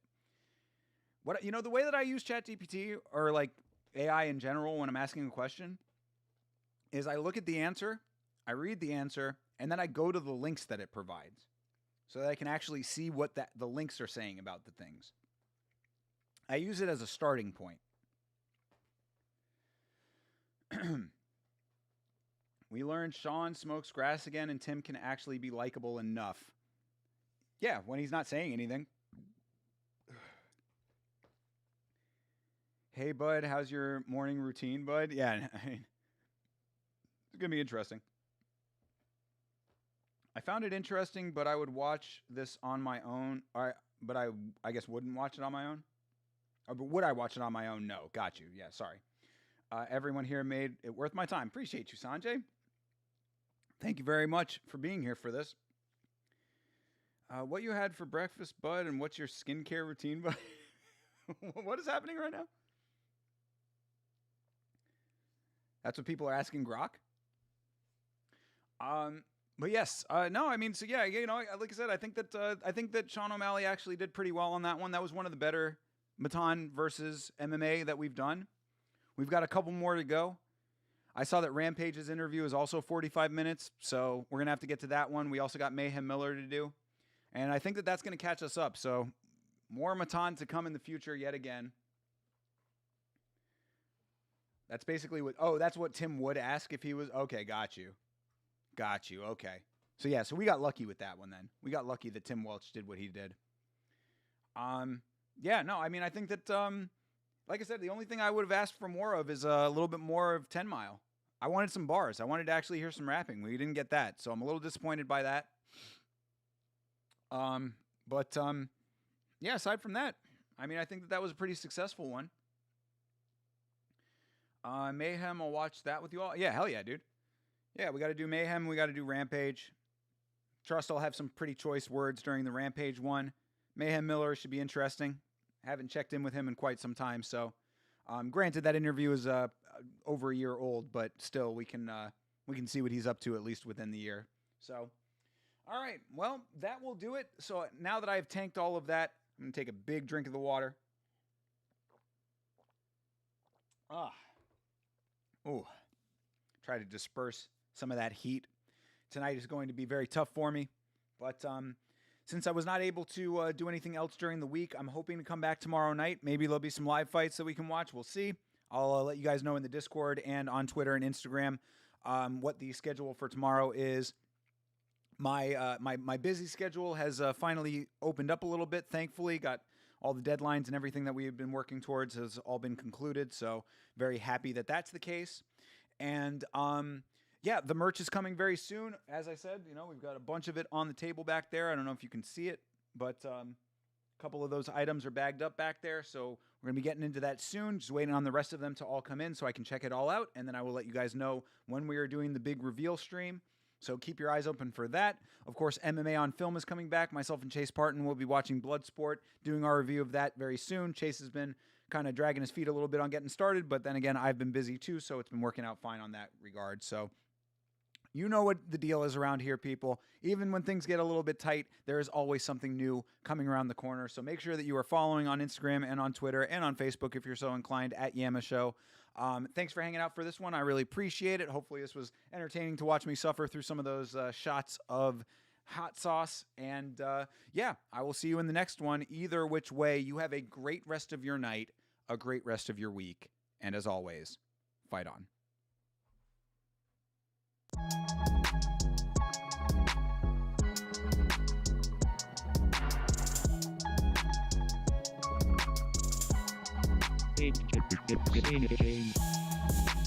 S1: What the way that I use ChatGPT or like AI in general when I'm asking a question is I look at the answer, I read the answer, and then I go to the links that it provides so that I can actually see what the links are saying about the things. I use it as a starting point. We learned Sean smokes grass again and Tim can actually be likable enough. Yeah, when he's not saying anything. Hey, bud, how's your morning routine, bud? Yeah, I mean, it's going to be interesting. I found it interesting, but I would watch this on my own. But I guess wouldn't watch it on my own. But would I watch it on my own? No. Got you. Yeah, sorry. Everyone here made it worth my time. Appreciate you, Sanjay. Thank you very much for being here for this. What you had for breakfast, bud, and what's your skincare routine, bud? What is happening right now? That's what people are asking Grok. But yes, no, I mean, so yeah, like I said, I think that Sean O'Malley actually did pretty well on that one. That was one of the better Matan versus MMA that we've done. We've got a couple more to go. I saw that Rampage's interview is also 45 minutes, so we're gonna have to get to that one. We also got Mayhem Miller to do, and I think that that's gonna catch us up. So more Matan to come in the future yet again. That's basically that's what Tim would ask if he was, okay, got you. Okay. So yeah, so we got lucky with that one then. We got lucky that Tim Welch did what he did. Yeah, no, I mean, I think that, like I said, the only thing I would have asked for more of is a little bit more of 10 Mile. I wanted some bars. I wanted to actually hear some rapping. We didn't get that, so I'm a little disappointed by that. But yeah, aside from that, I mean, I think that was a pretty successful one. Mayhem, I'll watch that with you all. Yeah, hell yeah, dude. Yeah, we got to do Mayhem. We got to do Rampage. Trust I'll have some pretty choice words during the Rampage one. Mayhem Miller should be interesting. Haven't checked in with him in quite some time. So, granted, that interview is over a year old, but still, we can see what he's up to at least within the year. So, all right. Well, that will do it. So now that I've tanked all of that, I'm gonna take a big drink of the water. Try to disperse some of that heat. Tonight is going to be very tough for me, but since I was not able to do anything else during the week, I'm hoping to come back tomorrow night. Maybe there'll be some live fights that we can watch. We'll see. I'll let you guys know in the Discord and on Twitter and Instagram what the schedule for tomorrow is. My busy schedule has finally opened up a little bit, thankfully. Got all the deadlines and everything that we have been working towards has all been concluded, so very happy that that's the case. And yeah, the merch is coming very soon. As I said, we've got a bunch of it on the table back there. I don't know if you can see it, but a couple of those items are bagged up back there, so we're going to be getting into that soon. Just waiting on the rest of them to all come in so I can check it all out, and then I will let you guys know when we are doing the big reveal stream. So keep your eyes open for that. Of course, MMA on Film is coming back. Myself and Chase Parton will be watching Bloodsport, doing our review of that very soon. Chase has been kind of dragging his feet a little bit on getting started, but then again, I've been busy too, so it's been working out fine on that regard. So you know what the deal is around here, people. Even when things get a little bit tight, there is always something new coming around the corner. So make sure that you are following on Instagram and on Twitter and on Facebook if you're so inclined at Yama Show. Thanks for hanging out for this one. I really appreciate it. Hopefully this was entertaining to watch me suffer through some of those shots of hot sauce. And yeah, I will see you in the next one. Either which way, you have a great rest of your night, a great rest of your week. And as always, fight on.
S7: It's